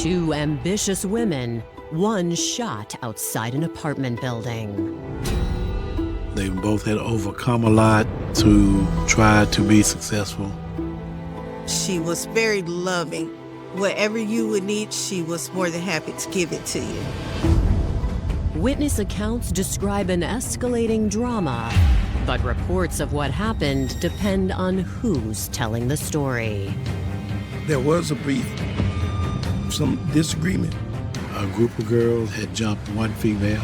Two ambitious women, one shot outside an apartment building. They both had overcome a lot to try to be successful. She was very loving. Whatever you would need, she was more than happy to give it to you. Witness accounts describe an escalating drama, but reports of what happened depend on who's telling the story. There was a brief, some disagreement. A group of girls had jumped one female.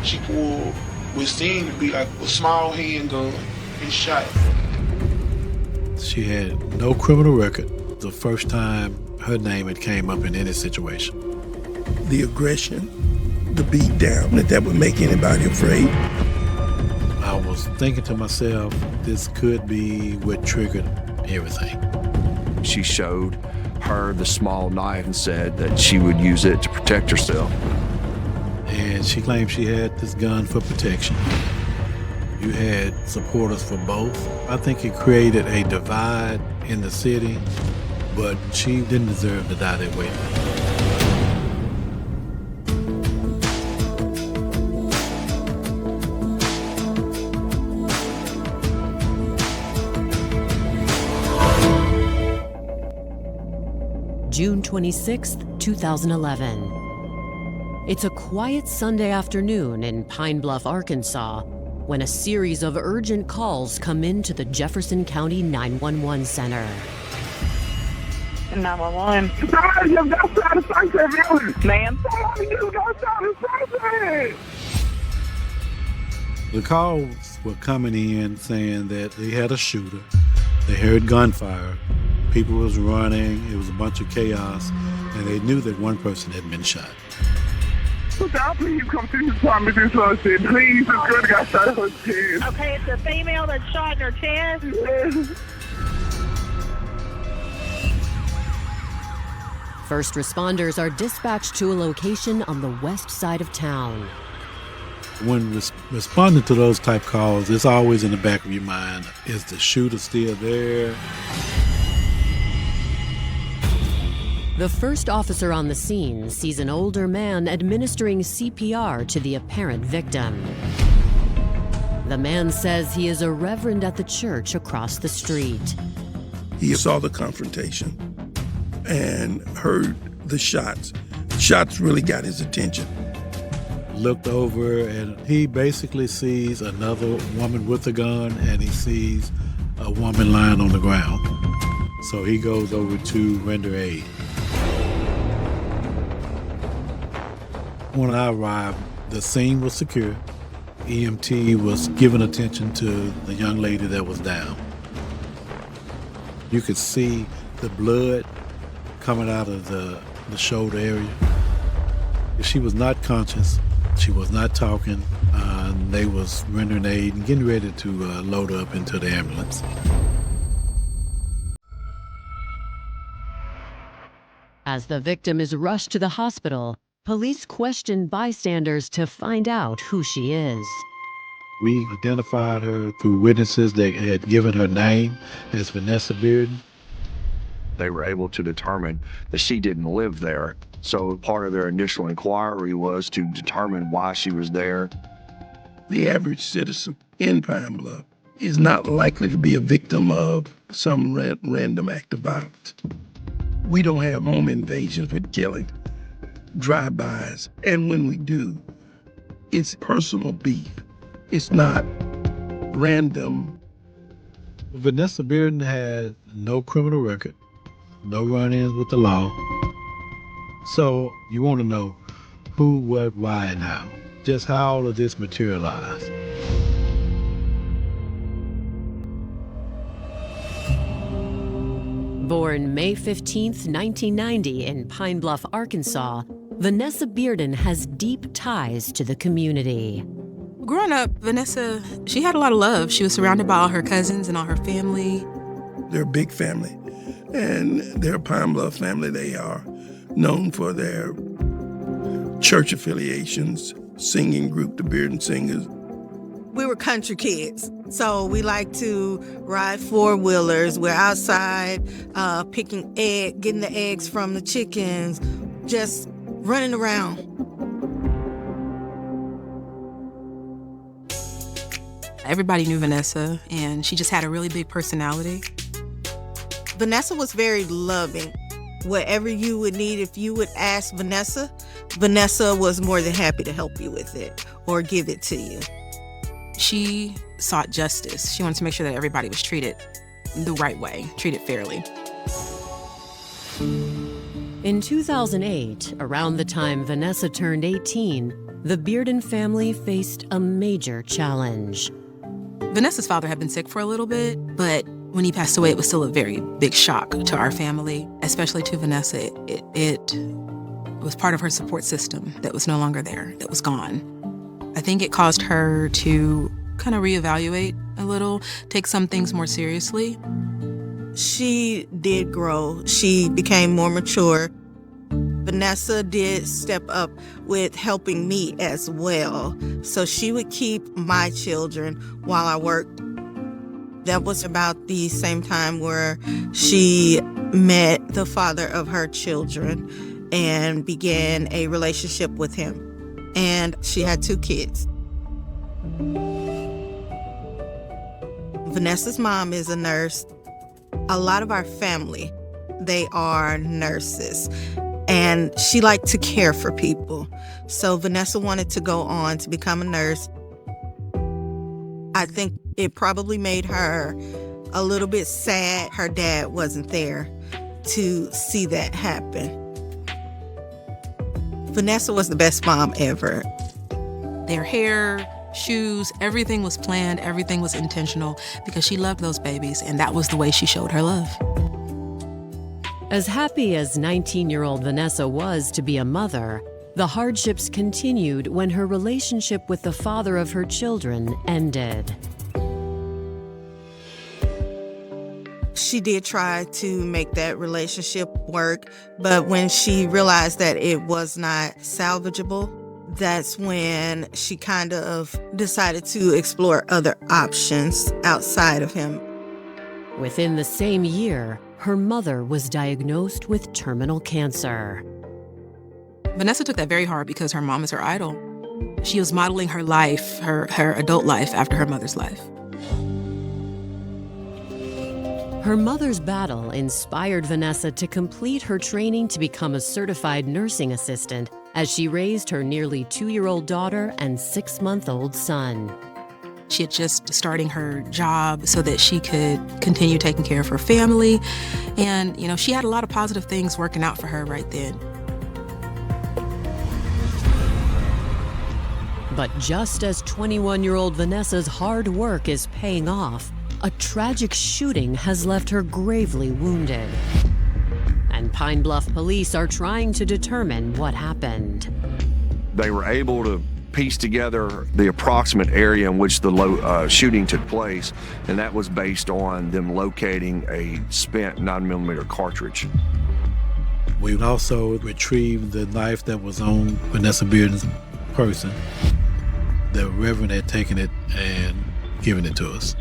She pulled what seemed to be like a small handgun and shot. She had no criminal record. The first time her name had came up in any situation. The aggression, the beat down, that would make anybody afraid. I was thinking to myself, this could be what triggered everything. She showed her the small knife and said that she would use it to protect herself. And she claimed she had this gun for protection. You had supporters for both. I think it created a divide in the city, but she didn't deserve to die that way. June 26, 2011. It's a quiet Sunday afternoon in Pine Bluff, Arkansas, when a series of urgent calls come into the Jefferson County 911 Center. 911. Somebody just got shot at Sunset Village. Ma'am? Somebody just got shot at Sunset. The calls were coming in saying that they had a shooter. They heard gunfire. People was running. It was a bunch of chaos. And they knew that one person had been shot. So now please come to the department this Sunset. Please, this girl got shot at her chest. Okay, it's a female that's shot in her chest. Yes. First responders are dispatched to a location on the west side of town. When responding to those type calls, it's always in the back of your mind, is the shooter still there? The first officer on the scene sees an older man administering CPR to the apparent victim. The man says he is a reverend at the church across the street. He saw the confrontation and heard the shots. Shots really got his attention. Looked over and he basically sees another woman with a gun and he sees a woman lying on the ground. So he goes over to render aid. When I arrived, the scene was secure. EMT was giving attention to the young lady that was down. You could see the blood coming out of the shoulder area. She was not conscious. She was not talking. They was rendering aid and getting ready to load her up into the ambulance. As the victim is rushed to the hospital, police question bystanders to find out who she is. We identified her through witnesses that had given her name as Vanessa Bearden. They were able to determine that she didn't live there. So part of their initial inquiry was to determine why she was there. The average citizen in Pine Bluff is not likely to be a victim of some random act of violence. We don't have home invasions with killing, drive-bys, and when we do, it's personal beef. It's not random. Vanessa Bearden had no criminal record, no run-ins with the law. So you want to know who, what, why, and how. Just how all of this materialized. Born May 15th, 1990 in Pine Bluff, Arkansas, Vanessa Bearden has deep ties to the community. Growing up, Vanessa, she had a lot of love. She was surrounded by all her cousins and all her family. They're a big family, and they're a Pine Bluff family. They are known for their church affiliations, singing group, the Bearden Singers. We were country kids, so we like to ride four-wheelers. We're outside getting the eggs from the chickens, just running around. Everybody knew Vanessa, and she just had a really big personality. Vanessa was very loving. Whatever you would need, if you would ask Vanessa, Vanessa was more than happy to help you with it or give it to you. She sought justice. She wanted to make sure that everybody was treated the right way, treated fairly. In 2008, around the time Vanessa turned 18, the Bearden family faced a major challenge. Vanessa's father had been sick for a little bit, but when he passed away, it was still a very big shock to our family, especially to Vanessa. It was part of her support system that was no longer there, that was gone. I think it caused her to kind of reevaluate a little, take some things more seriously. She did grow. She became more mature. Vanessa did step up with helping me as well. So she would keep my children while I worked. That was about the same time where she met the father of her children and began a relationship with him. And she had 2 kids. Vanessa's mom is a nurse. A lot of our family, they are nurses. And she liked to care for people. So Vanessa wanted to go on to become a nurse. I think it probably made her a little bit sad her dad wasn't there to see that happen. Vanessa was the best mom ever. Their hair, shoes, everything was planned, everything was intentional because she loved those babies, and that was the way she showed her love. As happy as 19-year-old Vanessa was to be a mother, the hardships continued when her relationship with the father of her children ended. She did try to make that relationship work, but when she realized that it was not salvageable, that's when she kind of decided to explore other options outside of him. Within the same year, her mother was diagnosed with terminal cancer. Vanessa took that very hard because her mom is her idol. She was modeling her life, her adult life, after her mother's life. Her mother's battle inspired Vanessa to complete her training to become a certified nursing assistant as she raised her nearly 2-year-old daughter and 6-month-old son. She had just starting her job so that she could continue taking care of her family. And, she had a lot of positive things working out for her right then. But just as 21-year-old Vanessa's hard work is paying off, a tragic shooting has left her gravely wounded. And Pine Bluff police are trying to determine what happened. They were able to piece together the approximate area in which the shooting took place, and that was based on them locating a spent 9mm cartridge. We also retrieved the knife that was on Vanessa Bearden's person. The Reverend had taken it and given it to us.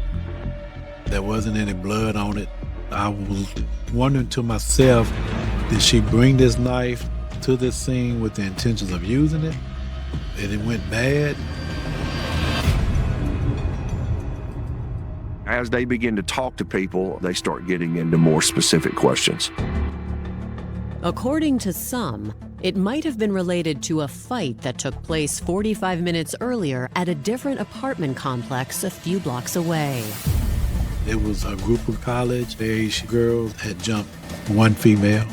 There wasn't any blood on it. I was wondering to myself, did she bring this knife to this scene with the intentions of using it? And it went bad? As they begin to talk to people, they start getting into more specific questions. According to some, it might have been related to a fight that took place 45 minutes earlier at a different apartment complex a few blocks away. It was a group of college-age girls had jumped one female,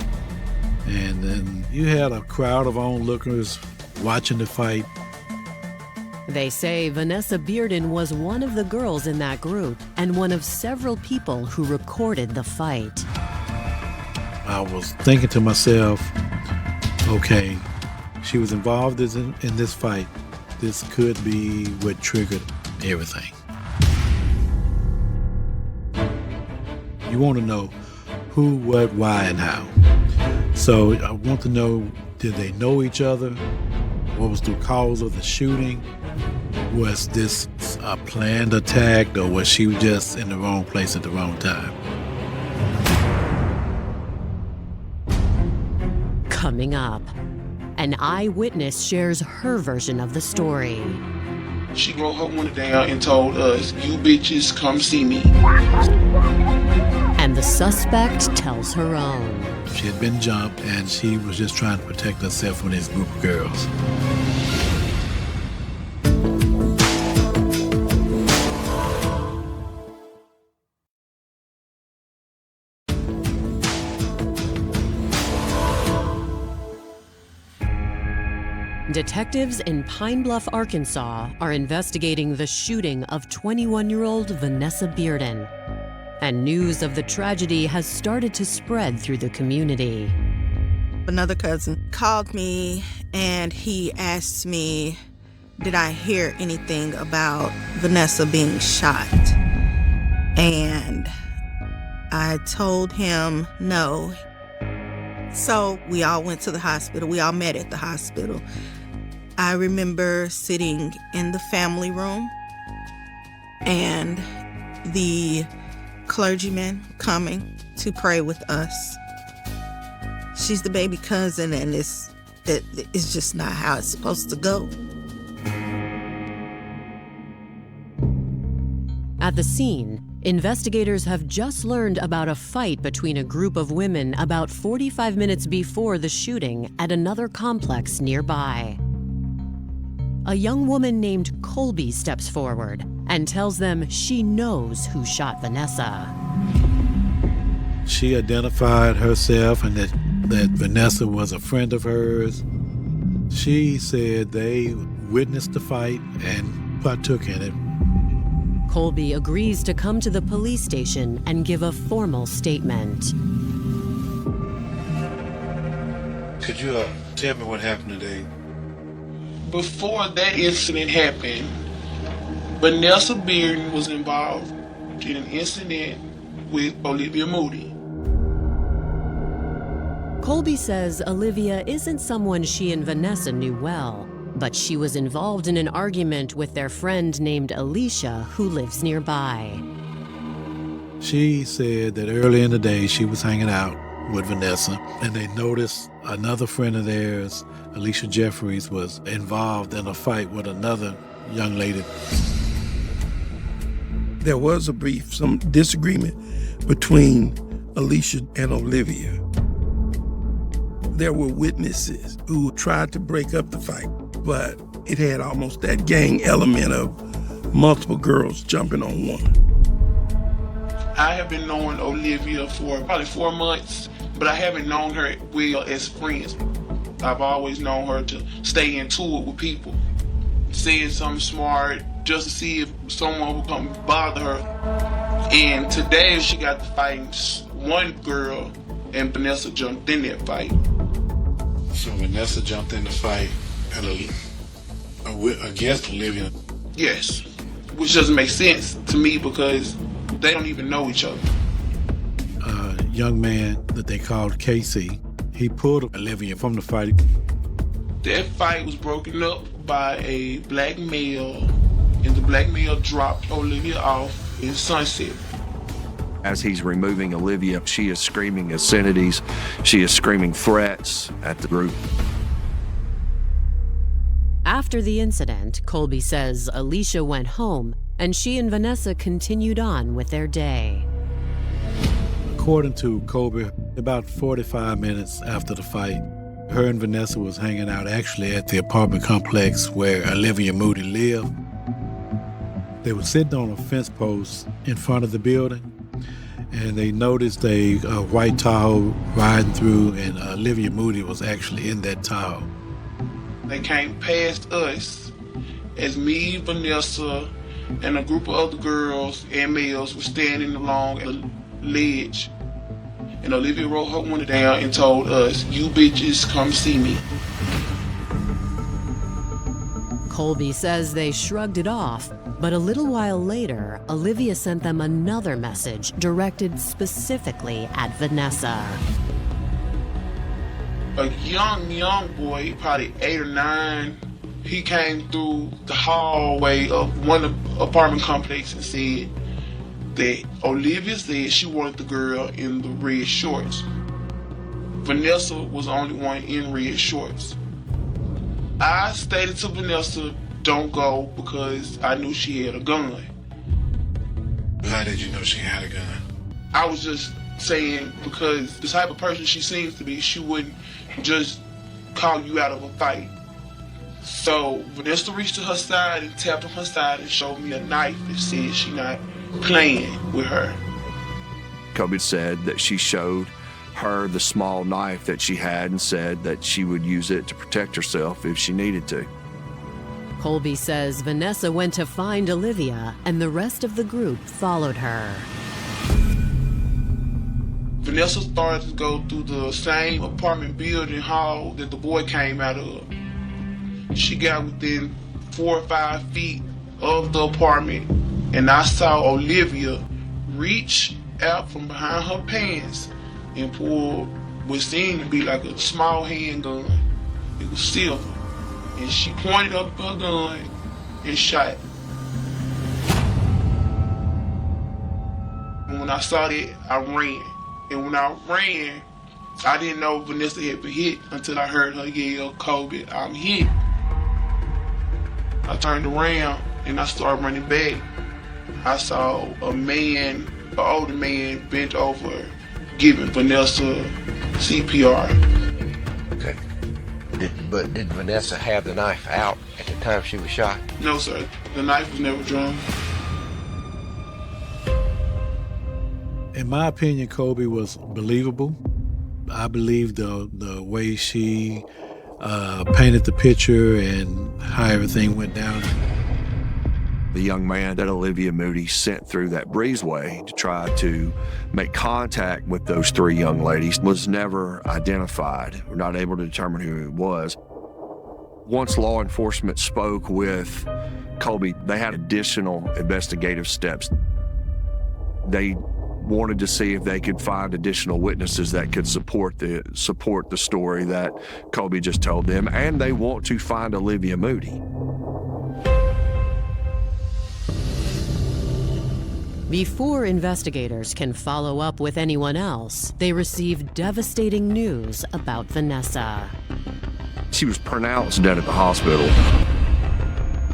and then you had a crowd of onlookers watching the fight. They say Vanessa Bearden was one of the girls in that group and one of several people who recorded the fight. I was thinking to myself, okay, she was involved in this fight. This could be what triggered everything. You want to know who, what, why, and how. So I want to know, did they know each other? what was the cause of the shooting. Was this a planned attack, or was she just in the wrong place at the wrong time? Coming up, an eyewitness shares her version of the story. She wrote her window down and told us, "You bitches come see me." And the suspect tells her own. She had been jumped, and she was just trying to protect herself from this group of girls. Detectives in Pine Bluff, Arkansas are investigating the shooting of 21-year-old Vanessa Bearden. And news of the tragedy has started to spread through the community. Another cousin called me and he asked me, did I hear anything about Vanessa being shot? And I told him no. So we all went to the hospital. We all met at the hospital. I remember sitting in the family room and the clergyman coming to pray with us. She's the baby cousin, and it's just not how it's supposed to go. At the scene, investigators have just learned about a fight between a group of women about 45 minutes before the shooting at another complex nearby. A young woman named Colby steps forward and tells them she knows who shot Vanessa. She identified herself and that Vanessa was a friend of hers. She said they witnessed the fight and partook in it. Colby agrees to come to the police station and give a formal statement. Could you tell me what happened today? Before that incident happened, Vanessa Bearden was involved in an incident with Olivia Moody. Colby says Olivia isn't someone she and Vanessa knew well, but she was involved in an argument with their friend named Alicia, who lives nearby. She said that early in the day she was hanging out with Vanessa, and they noticed another friend of theirs, Alicia Jeffries, was involved in a fight with another young lady. There was some disagreement between Alicia and Olivia. There were witnesses who tried to break up the fight, but it had almost that gang element of multiple girls jumping on one. I have been knowing Olivia for probably 4 months, but I haven't known her well as friends. I've always known her to stay into it with people, saying something smart just to see if someone would come bother her. And today she got to fighting one girl, and Vanessa jumped in that fight. So Vanessa jumped in the fight against Olivia? Yes, which doesn't make sense to me because they don't even know each other. A young man that they called Casey, he pulled Olivia from the fight. That fight was broken up by a black male, and the black male dropped Olivia off in Sunset. As he's removing Olivia, she is screaming obscenities. She is screaming threats at the group. After the incident, Colby says Alicia went home and she and Vanessa continued on with their day. According to Colby, about 45 minutes after the fight, her and Vanessa was hanging out actually at the apartment complex where Olivia Moody lived. They were sitting on a fence post in front of the building, and they noticed a white Tahoe riding through, and Olivia Moody was actually in that Tahoe. They came past us as me, Vanessa, and a group of other girls and males were standing along a ledge. And Olivia wrote her window down and told us, "You bitches come see me." Colby says they shrugged it off, but a little while later, Olivia sent them another message directed specifically at Vanessa. A young boy, probably 8 or 9, he came through the hallway of one of the apartment complex and said that Olivia said she wanted the girl in the red shorts. Vanessa was the only one in red shorts. I stated to Vanessa, don't go, because I knew she had a gun. How did you know she had a gun? I was just saying because the type of person she seems to be, she wouldn't just call you out of a fight. So Vanessa reached to her side and tapped on her side and showed me a knife and said she not playing with her. Colby said that she showed her the small knife that she had and said that she would use it to protect herself if she needed to. Colby says Vanessa went to find Olivia and the rest of the group followed her. Vanessa started to go through the same apartment building hall that the boy came out of. She got within 4 or 5 feet of the apartment, and I saw Olivia reach out from behind her pants and pull what seemed to be like a small handgun. It was silver. And she pointed up her gun and shot. And when I saw that, I ran. And when I ran, I didn't know Vanessa had been hit until I heard her yell, "Colby, I'm hit." I turned around and I started running back. I saw a man, an older man, bent over, giving Vanessa CPR. Okay. Did Vanessa have the knife out at the time she was shot? No, sir. The knife was never drawn. In my opinion, Colby was believable. I believe the way she painted the picture and how everything went down. The young man that Olivia Moody sent through that breezeway to try to make contact with those 3 young ladies was never identified. We're not able to determine who it was. Once law enforcement spoke with Colby, they had additional investigative steps. They wanted to see if they could find additional witnesses that could support the story that Colby just told them, and they want to find Olivia Moody. Before investigators can follow up with anyone else, they receive devastating news about Vanessa. She was pronounced dead at the hospital.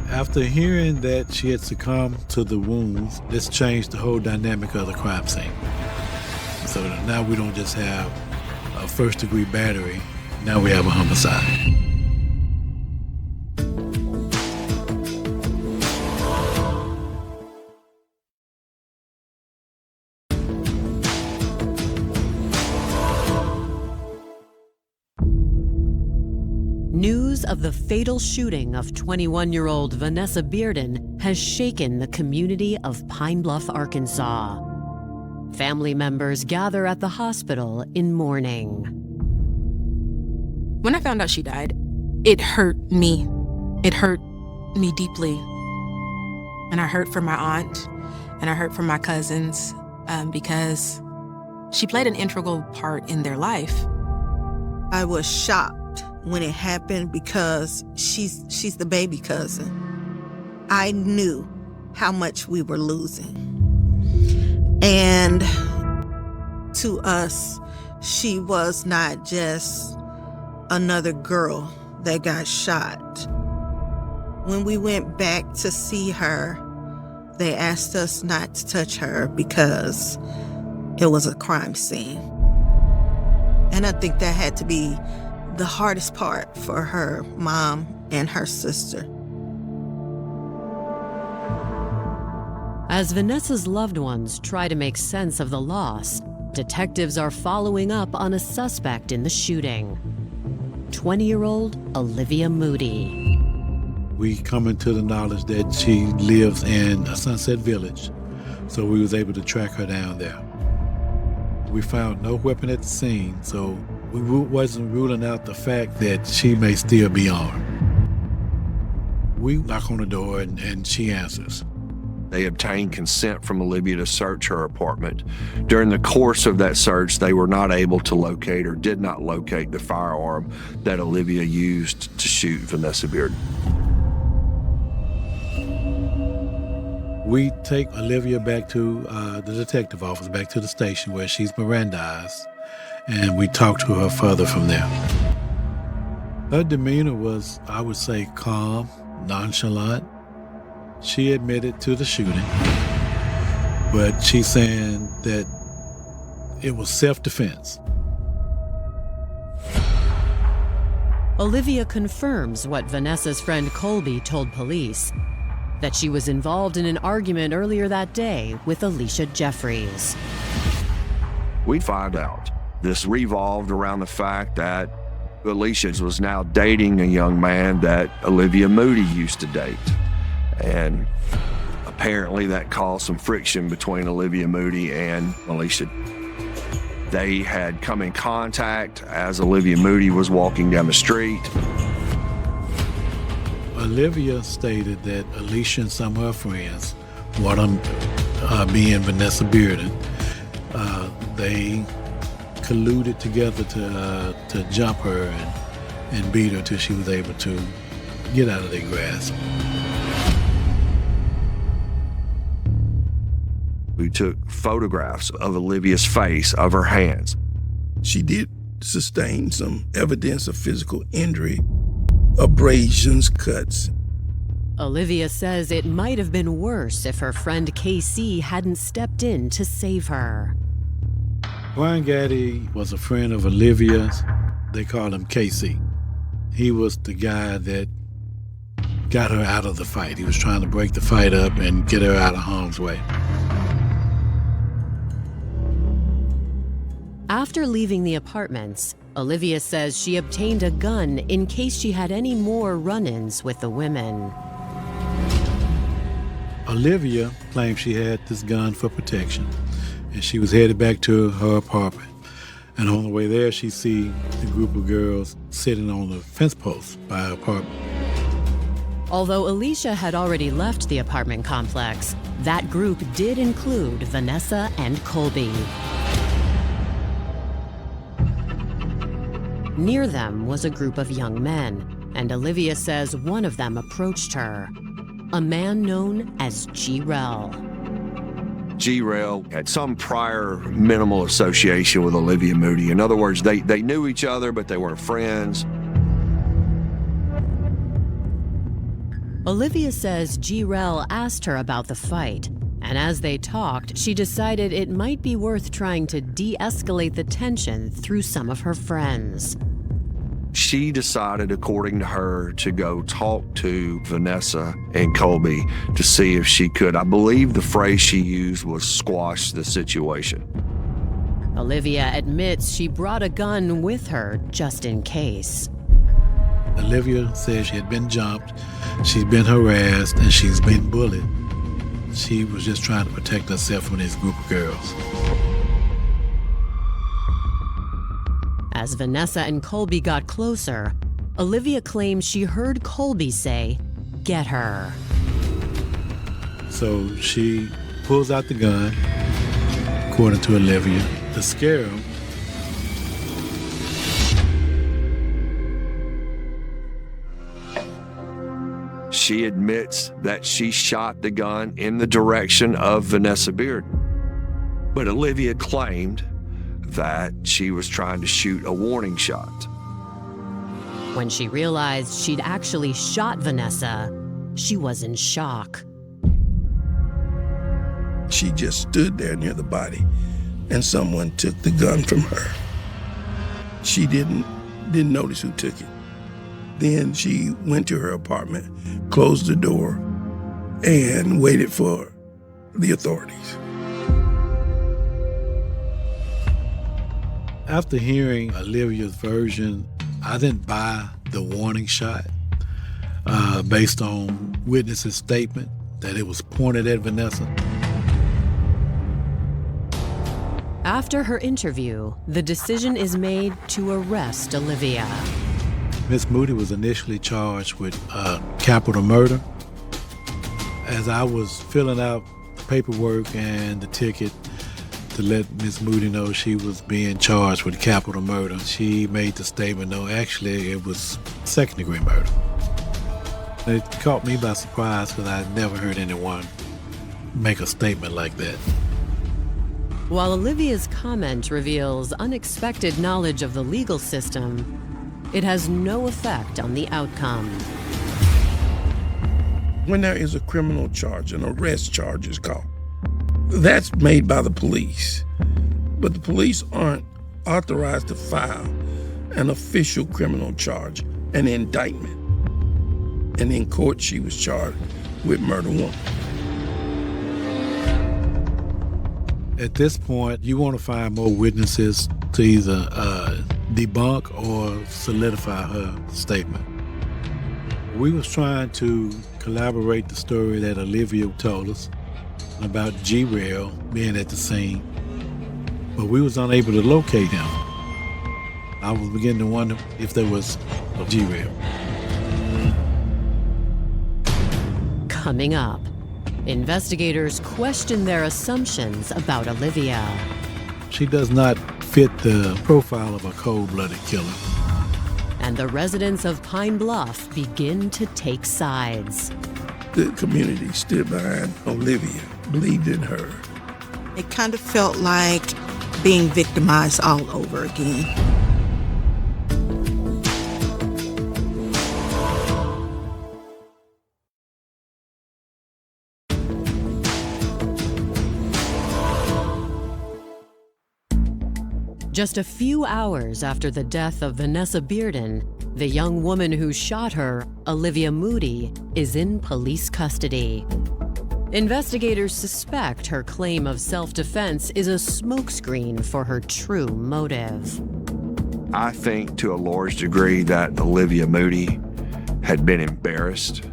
After hearing that she had succumbed to the wounds, this changed the whole dynamic of the crime scene. So now we don't just have a first-degree battery, now we have a homicide. News of the fatal shooting of 21-year-old Vanessa Bearden has shaken the community of Pine Bluff, Arkansas. Family members gather at the hospital in mourning. When I found out she died, it hurt me. It hurt me deeply. And I hurt for my aunt, and I hurt for my cousins, because she played an integral part in their life. I was shocked when it happened because she's the baby cousin. I knew how much we were losing. And to us, she was not just another girl that got shot. When we went back to see her, they asked us not to touch her because it was a crime scene. And I think that had to be the hardest part for her mom and her sister. As Vanessa's loved ones try to make sense of the loss, detectives are following up on a suspect in the shooting. 20-year-old Olivia Moody. We come into the knowledge that she lives in a Sunset Village, so we was able to track her down there. We found no weapon at the scene, so we wasn't ruling out the fact that she may still be armed. We knock on the door and she answers. They obtained consent from Olivia to search her apartment. During the course of that search, they were not able to locate or did not locate the firearm that Olivia used to shoot Vanessa Bearden. We take Olivia back to the detective office, back to the station where she's Mirandized, and we talk to her further from there. Her demeanor was, I would say, calm, nonchalant. She admitted to the shooting, but she's saying that it was self-defense. Olivia confirms what Vanessa's friend Colby told police, that she was involved in an argument earlier that day with Alicia Jeffries. We find out this revolved around the fact that Alicia was now dating a young man that Olivia Moody used to date. And apparently that caused some friction between Olivia Moody and Alicia. They had come in contact as Olivia Moody was walking down the street. Olivia stated that Alicia and some of her friends, one of them being Vanessa Bearden, they colluded together to jump her and beat her till she was able to get out of their grasp. We took photographs of Olivia's face, of her hands. She did sustain some evidence of physical injury, abrasions, cuts. Olivia says it might have been worse if her friend KC hadn't stepped in to save her. Brian Gaddy was a friend of Olivia's. They called him KC. He was the guy that got her out of the fight. He was trying to break the fight up and get her out of harm's way. After leaving the apartments, Olivia says she obtained a gun in case she had any more run-ins with the women. Olivia claimed she had this gun for protection, and she was headed back to her apartment. And on the way there, she see the group of girls sitting on the fence post by her apartment. Although Alicia had already left the apartment complex, that group did include Vanessa and Colby. Near them was a group of young men, and Olivia says one of them approached her, a man known as G-Rel. G-Rel had some prior minimal association with Olivia Moody. In other words, they knew each other, but they weren't friends. Olivia says G-Rel asked her about the fight, and as they talked, she decided it might be worth trying to de-escalate the tension through some of her friends. She decided, according to her, to go talk to Vanessa and Colby to see if she could, I believe the phrase she used was squash the situation. Olivia admits she brought a gun with her just in case. Olivia says she had been jumped, she's been harassed, and she's been bullied. She was just trying to protect herself from this group of girls. As Vanessa and Colby got closer, Olivia claims she heard Colby say, "Get her." So she pulls out the gun, according to Olivia, to scare him. She admits that she shot the gun in the direction of Vanessa Bearden. But Olivia claimed that she was trying to shoot a warning shot. When she realized she'd actually shot Vanessa, she was in shock. She just stood there near the body, and someone took the gun from her. She didn't notice who took it. Then she went to her apartment, closed the door, and waited for the authorities. After hearing Olivia's version, I didn't buy the warning shot based on witnesses' statement that it was pointed at Vanessa. After her interview, the decision is made to arrest Olivia. Miss Moody was initially charged with capital murder. As I was filling out the paperwork and the ticket to let Miss Moody know she was being charged with capital murder, she made the statement, no, actually it was second-degree murder. It caught me by surprise because I had never heard anyone make a statement like that. While Olivia's comment reveals unexpected knowledge of the legal system, it has no effect on the outcome. When there is a criminal charge, an arrest charge is called, that's made by the police. But the police aren't authorized to file an official criminal charge, an indictment. And in court, she was charged with murder one. At this point, you want to find more witnesses to either debunk or solidify her statement. We was trying to collaborate the story that Olivia told us about G-Rail being at the scene, but we was unable to locate him. I was beginning to wonder if there was a G-Rail. Coming up, investigators question their assumptions about Olivia. She does not fit the profile of a cold-blooded killer. And the residents of Pine Bluff begin to take sides. The community stood behind Olivia, believed in her. It kind of felt like being victimized all over again. Just a few hours after the death of Vanessa Bearden, the young woman who shot her, Olivia Moody, is in police custody. Investigators suspect her claim of self-defense is a smokescreen for her true motive. I think to a large degree that Olivia Moody had been embarrassed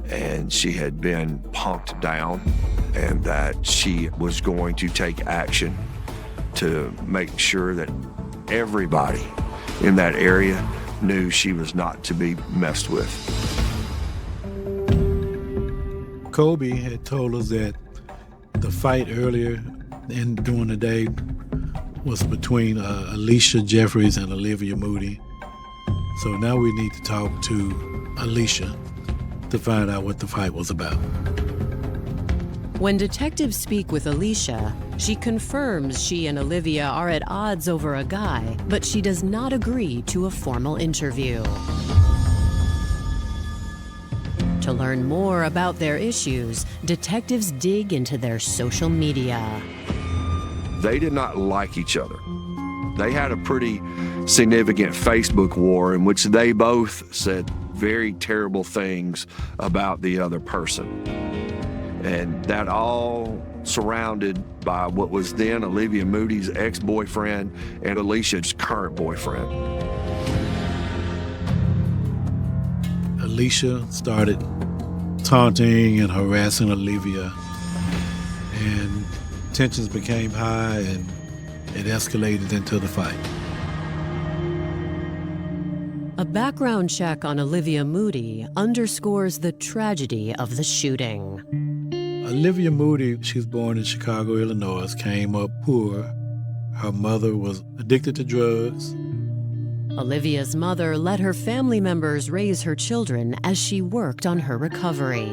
and she had been punked down and that she was going to take action to make sure that everybody in that area knew she was not to be messed with. Kobe had told us that the fight earlier during the day was between Alicia Jeffries and Olivia Moody. So now we need to talk to Alicia to find out what the fight was about. When detectives speak with Alicia, she confirms she and Olivia are at odds over a guy, but she does not agree to a formal interview. To learn more about their issues, detectives dig into their social media. They did not like each other. They had a pretty significant Facebook war in which they both said very terrible things about the other person. And that all surrounded by what was then Olivia Moody's ex-boyfriend and Alicia's current boyfriend. Alicia started taunting and harassing Olivia, and tensions became high and it escalated into the fight. A background check on Olivia Moody underscores the tragedy of the shooting. Olivia Moody, she was born in Chicago, Illinois, came up poor. Her mother was addicted to drugs. Olivia's mother let her family members raise her children as she worked on her recovery.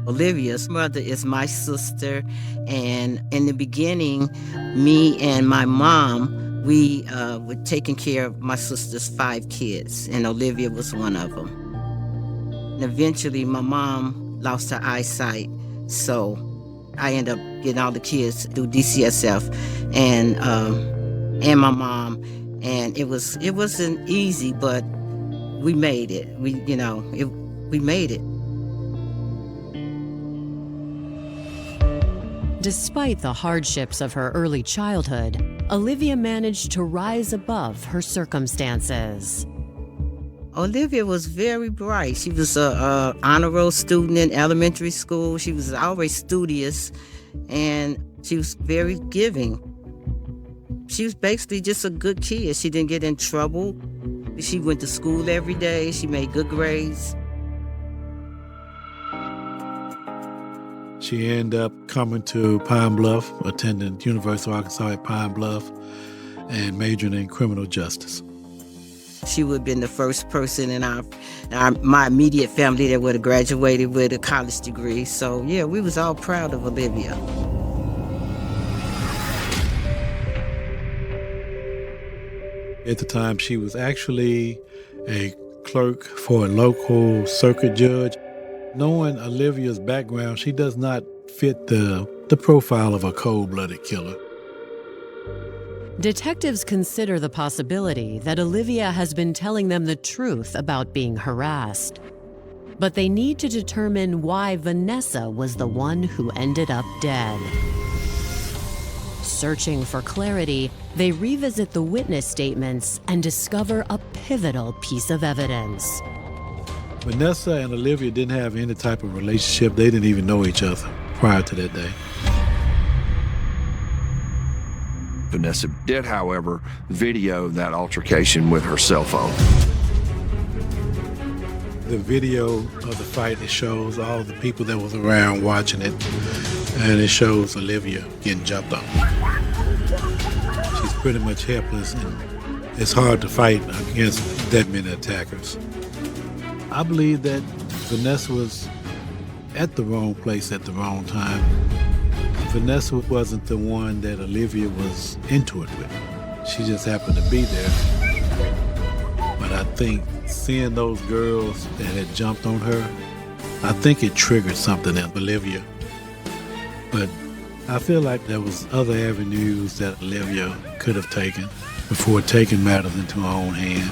Olivia's mother is my sister, and in the beginning, me and my mom, we were taking care of my sister's 5 kids, and Olivia was one of them. And eventually, my mom lost her eyesight, so I ended up getting all the kids through DCSF, and my mom, and it wasn't easy, but we made it. We made it. Despite the hardships of her early childhood, Olivia managed to rise above her circumstances. Olivia was very bright. She was an honor roll student in elementary school. She was always studious, and she was very giving. She was basically just a good kid. She didn't get in trouble. She went to school every day. She made good grades. She ended up coming to Pine Bluff, attending University of Arkansas at Pine Bluff, and majoring in criminal justice. She would have been the first person in my immediate family that would have graduated with a college degree. So yeah, we was all proud of Olivia. At the time, she was actually a clerk for a local circuit judge. Knowing Olivia's background, she does not fit the profile of a cold-blooded killer. Detectives consider the possibility that Olivia has been telling them the truth about being harassed. But they need to determine why Vanessa was the one who ended up dead. Searching for clarity, they revisit the witness statements and discover a pivotal piece of evidence. Vanessa and Olivia didn't have any type of relationship. They didn't even know each other prior to that day. Vanessa did, however, video that altercation with her cell phone. The video of the fight, it shows all the people that was around watching it, and it shows Olivia getting jumped on. She's pretty much helpless, and it's hard to fight against that many attackers. I believe that Vanessa was at the wrong place at the wrong time. Vanessa wasn't the one that Olivia was into it with. She just happened to be there. But I think seeing those girls that had jumped on her, I think it triggered something in Olivia. But I feel like there was other avenues that Olivia could have taken before taking matters into her own hand.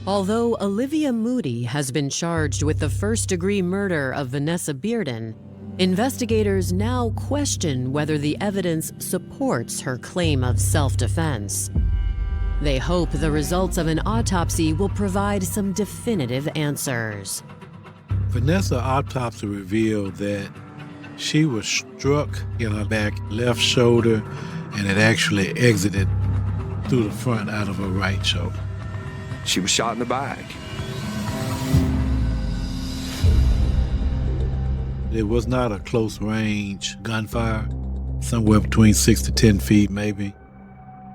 Although Olivia Moody has been charged with the first-degree murder of Vanessa Bearden, investigators now question whether the evidence supports her claim of self-defense. They hope the results of an autopsy will provide some definitive answers. Vanessa's autopsy revealed that she was struck in her back left shoulder, and it actually exited through the front out of her right shoulder. She was shot in the back. It was not a close range gunfire, somewhere between 6 to 10 feet maybe.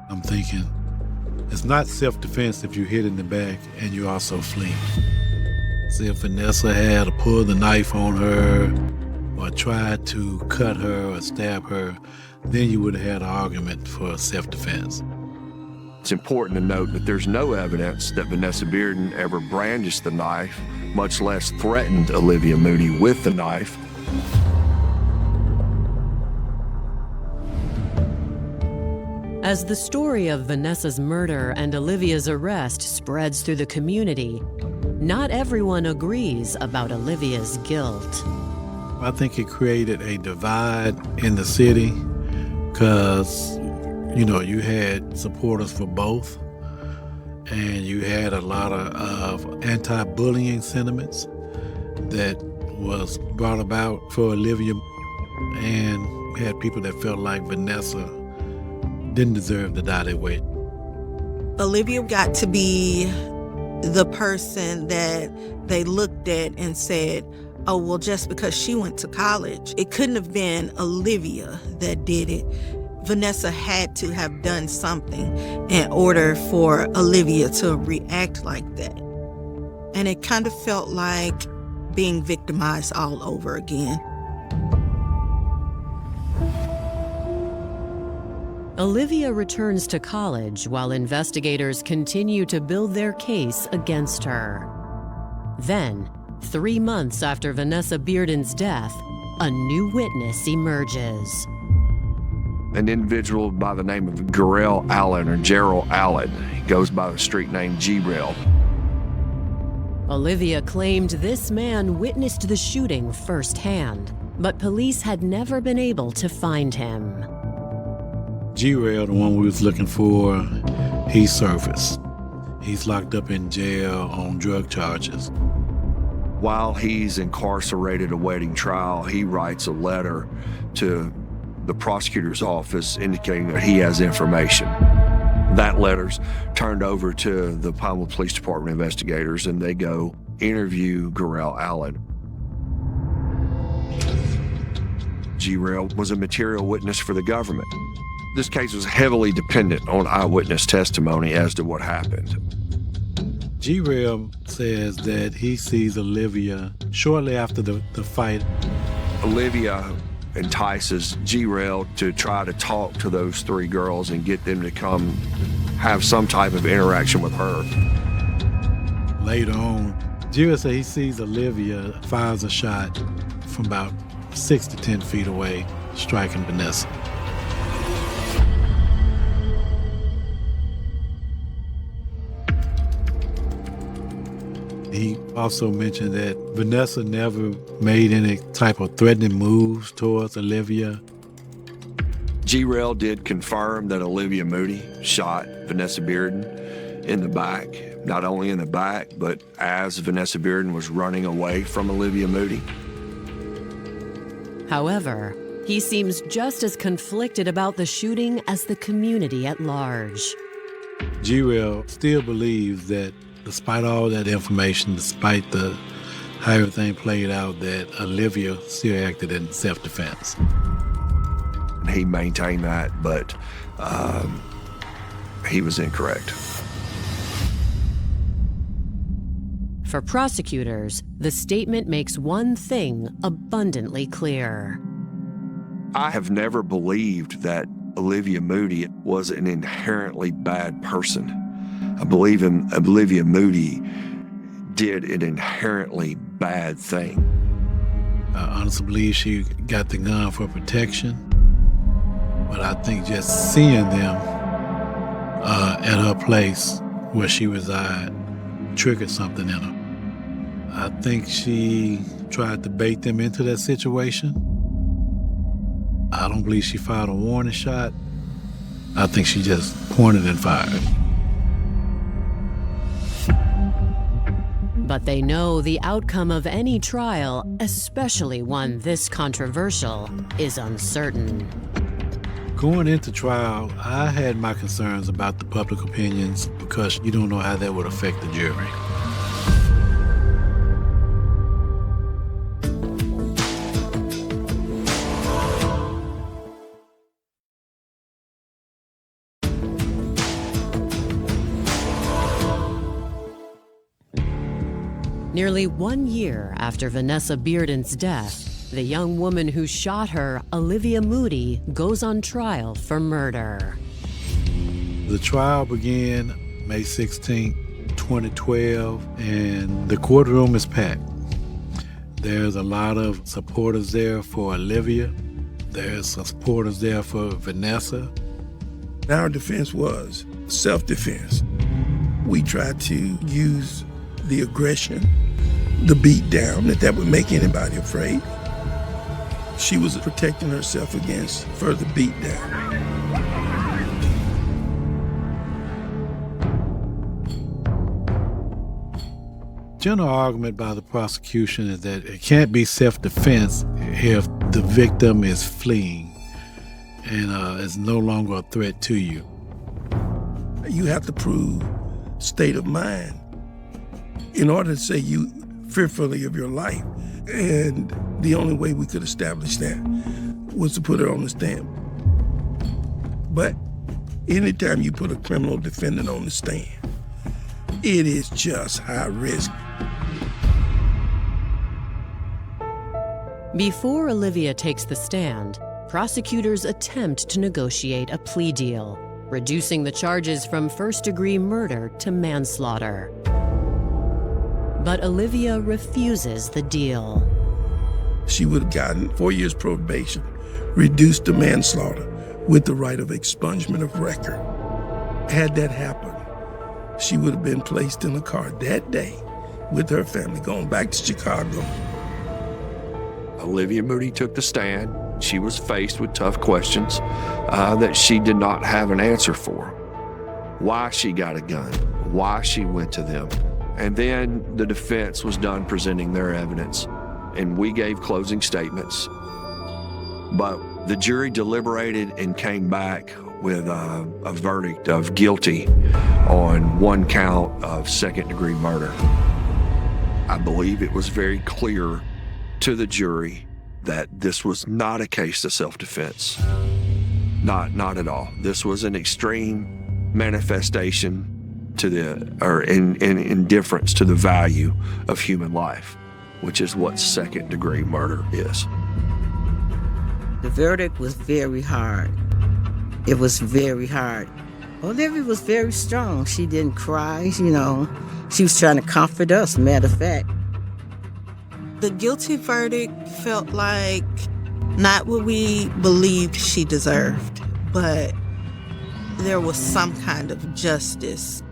I'm thinking, it's not self-defense if you hit in the back and you also flee. See, if Vanessa had pulled the knife on her or tried to cut her or stab her, then you would have had an argument for self-defense. It's important to note that there's no evidence that Vanessa Bearden ever brandished the knife, much less threatened Olivia Moody with the knife. As the story of Vanessa's murder and Olivia's arrest spreads through the community, not everyone agrees about Olivia's guilt. I think it created a divide in the city because you had supporters for both, and you had a lot of anti-bullying sentiments that was brought about for Olivia, and you had people that felt like Vanessa didn't deserve to die that way. Olivia got to be the person that they looked at and said, oh, well, just because she went to college, it couldn't have been Olivia that did it. Vanessa had to have done something in order for Olivia to react like that. And it kind of felt like being victimized all over again. Olivia returns to college while investigators continue to build their case against her. Then, 3 months after Vanessa Bearden's death, a new witness emerges. An individual by the name of Gerald Allen, or Gerald Allen. He goes by the street name G-Rail. Olivia claimed this man witnessed the shooting firsthand, but police had never been able to find him. G-Rail, the one we was looking for, he surfaced. He's locked up in jail on drug charges. While he's incarcerated awaiting trial, he writes a letter to the prosecutor's office indicating that he has information. That letter's turned over to the Palma Police Department investigators, and they go interview Gorell Allen. G-Rail was a material witness for the government. This case was heavily dependent on eyewitness testimony as to what happened. G-Rail says that he sees Olivia shortly after the fight. Olivia entices G-Rail to try to talk to those three girls and get them to come have some type of interaction with her. Later on, G-Rail says he sees Olivia fires a shot from about 6 to 10 feet away, striking Vanessa. He also mentioned that Vanessa never made any type of threatening moves towards Olivia. G-Rail did confirm that Olivia Moody shot Vanessa Bearden in the back, not only in the back, but as Vanessa Bearden was running away from Olivia Moody. However, he seems just as conflicted about the shooting as the community at large. G-Rail still believes that despite all that information, despite how everything played out, that Olivia still acted in self-defense. He maintained that, but he was incorrect. For prosecutors, the statement makes one thing abundantly clear. I have never believed that Olivia Moody was an inherently bad person. I believe Olivia Moody did an inherently bad thing. I honestly believe she got the gun for protection, but I think just seeing them at her place where she resided triggered something in her. I think she tried to bait them into that situation. I don't believe she fired a warning shot. I think she just pointed and fired. But they know the outcome of any trial, especially one this controversial, is uncertain. Going into trial, I had my concerns about the public opinions because you don't know how that would affect the jury. Nearly 1 year after Vanessa Bearden's death, the young woman who shot her, Olivia Moody, goes on trial for murder. The trial began May 16, 2012, and the courtroom is packed. There's a lot of supporters there for Olivia. There's some supporters there for Vanessa. Our defense was self-defense. We tried to use the aggression, the beat down, that would make anybody afraid. She was protecting herself against further beat down. General argument by the prosecution is that it can't be self-defense if the victim is fleeing and is no longer a threat to you. You have to prove state of mind in order to say you fearfully of your life. And the only way we could establish that was to put her on the stand. But anytime you put a criminal defendant on the stand, it is just high risk. Before Olivia takes the stand, prosecutors attempt to negotiate a plea deal, reducing the charges from first-degree murder to manslaughter. But Olivia refuses the deal. She would have gotten 4 years probation, reduced to manslaughter with the right of expungement of record. Had that happened, she would have been placed in a car that day with her family going back to Chicago. Olivia Moody took the stand. She was faced with tough questions that she did not have an answer for. Why she got a gun, why she went to them. And then the defense was done presenting their evidence, and we gave closing statements. But the jury deliberated and came back with a verdict of guilty on one count of second-degree murder. I believe it was very clear to the jury that this was not a case of self-defense. Not at all. This was an extreme manifestation in indifference to the value of human life, which is what second-degree murder is. The verdict was very hard. It was very hard. Olivia was very strong. She didn't cry, you know. She was trying to comfort us, matter of fact. The guilty verdict felt like not what we believed she deserved, but there was some kind of justice.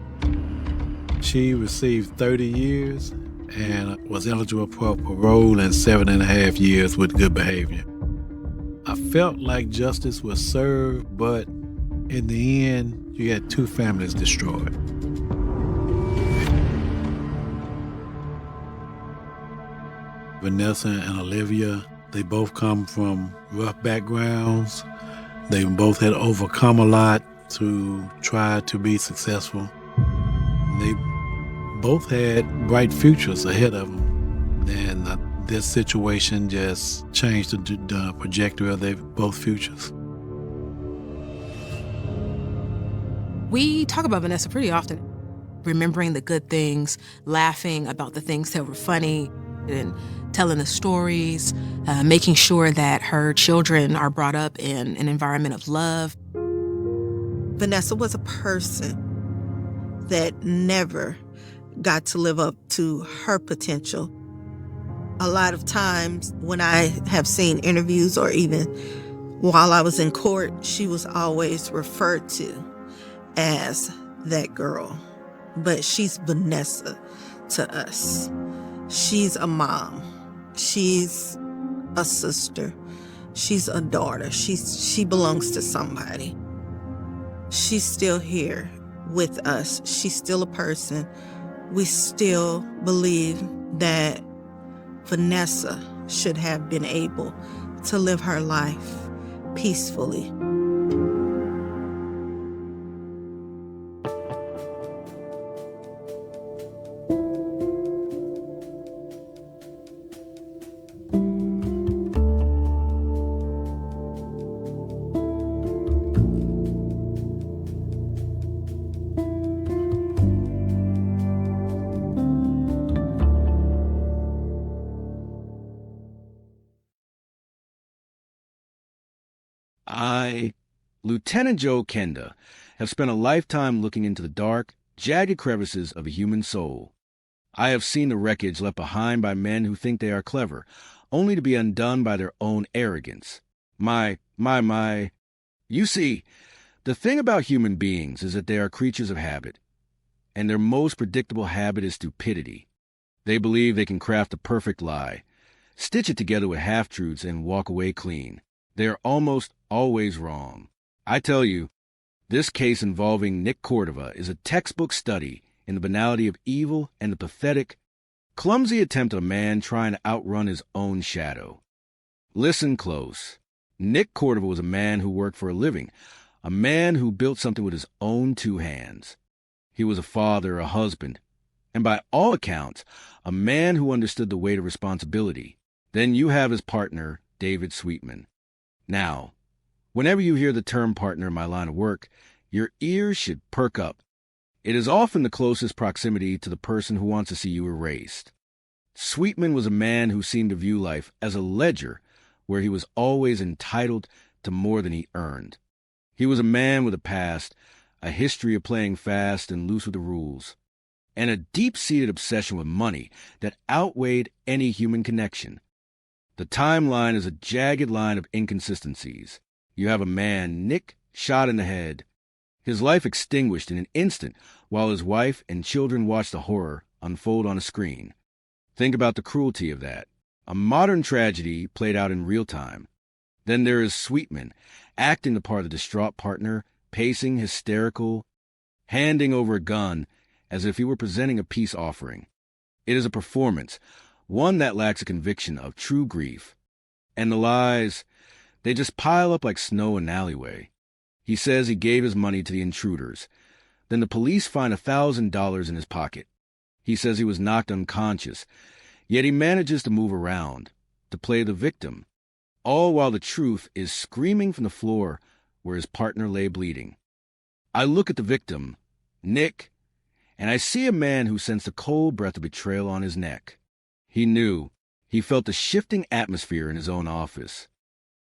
She received 30 years and was eligible for parole and 7.5 years with good behavior. I felt like justice was served, but in the end, you had 2 families destroyed. Vanessa and Olivia, they both come from rough backgrounds. They both had overcome a lot to try to be successful. They both had bright futures ahead of them. And this situation just changed the trajectory of their both futures. We talk about Vanessa pretty often, remembering the good things, laughing about the things that were funny, and telling the stories, making sure that her children are brought up in an environment of love. Vanessa was a person that never got to live up to her potential. A lot of times when I have seen interviews or even while I was in court, she was always referred to as that girl. But she's Vanessa to us. She's a mom. She's a sister. She's a daughter. She belongs to somebody. She's still here with us. She's still a person. We still believe that Vanessa should have been able to live her life peacefully. I, Lieutenant Joe Kenda, have spent a lifetime looking into the dark, jagged crevices of a human soul. I have seen the wreckage left behind by men who think they are clever, only to be undone by their own arrogance. My. You see, the thing about human beings is that they are creatures of habit, and their most predictable habit is stupidity. They believe they can craft a perfect lie, stitch it together with half-truths, and walk away clean. They are almost always wrong. I tell you, this case involving Nick Cordova is a textbook study in the banality of evil and the pathetic, clumsy attempt of a man trying to outrun his own shadow. Listen close. Nick Cordova was a man who worked for a living, a man who built something with his own 2 hands. He was a father, a husband, and by all accounts, a man who understood the weight of responsibility. Then you have his partner, David Sweetman. Now, whenever you hear the term partner in my line of work, your ears should perk up. It is often the closest proximity to the person who wants to see you erased. Sweetman was a man who seemed to view life as a ledger where he was always entitled to more than he earned. He was a man with a past, a history of playing fast and loose with the rules, and a deep-seated obsession with money that outweighed any human connection. The timeline is a jagged line of inconsistencies. You have a man, Nick, shot in the head, his life extinguished in an instant while his wife and children watch the horror unfold on a screen. Think about the cruelty of that. A modern tragedy played out in real time. Then there is Sweetman, acting the part of the distraught partner, pacing, hysterical, handing over a gun as if he were presenting a peace offering. It is a performance, one that lacks a conviction of true grief. And the lies, they just pile up like snow in an alleyway. He says he gave his money to the intruders. Then the police find $1,000 in his pocket. He says he was knocked unconscious, yet he manages to move around, to play the victim, all while the truth is screaming from the floor where his partner lay bleeding. I look at the victim, Nick, and I see a man who sensed a cold breath of betrayal on his neck. He knew. He felt the shifting atmosphere in his own office.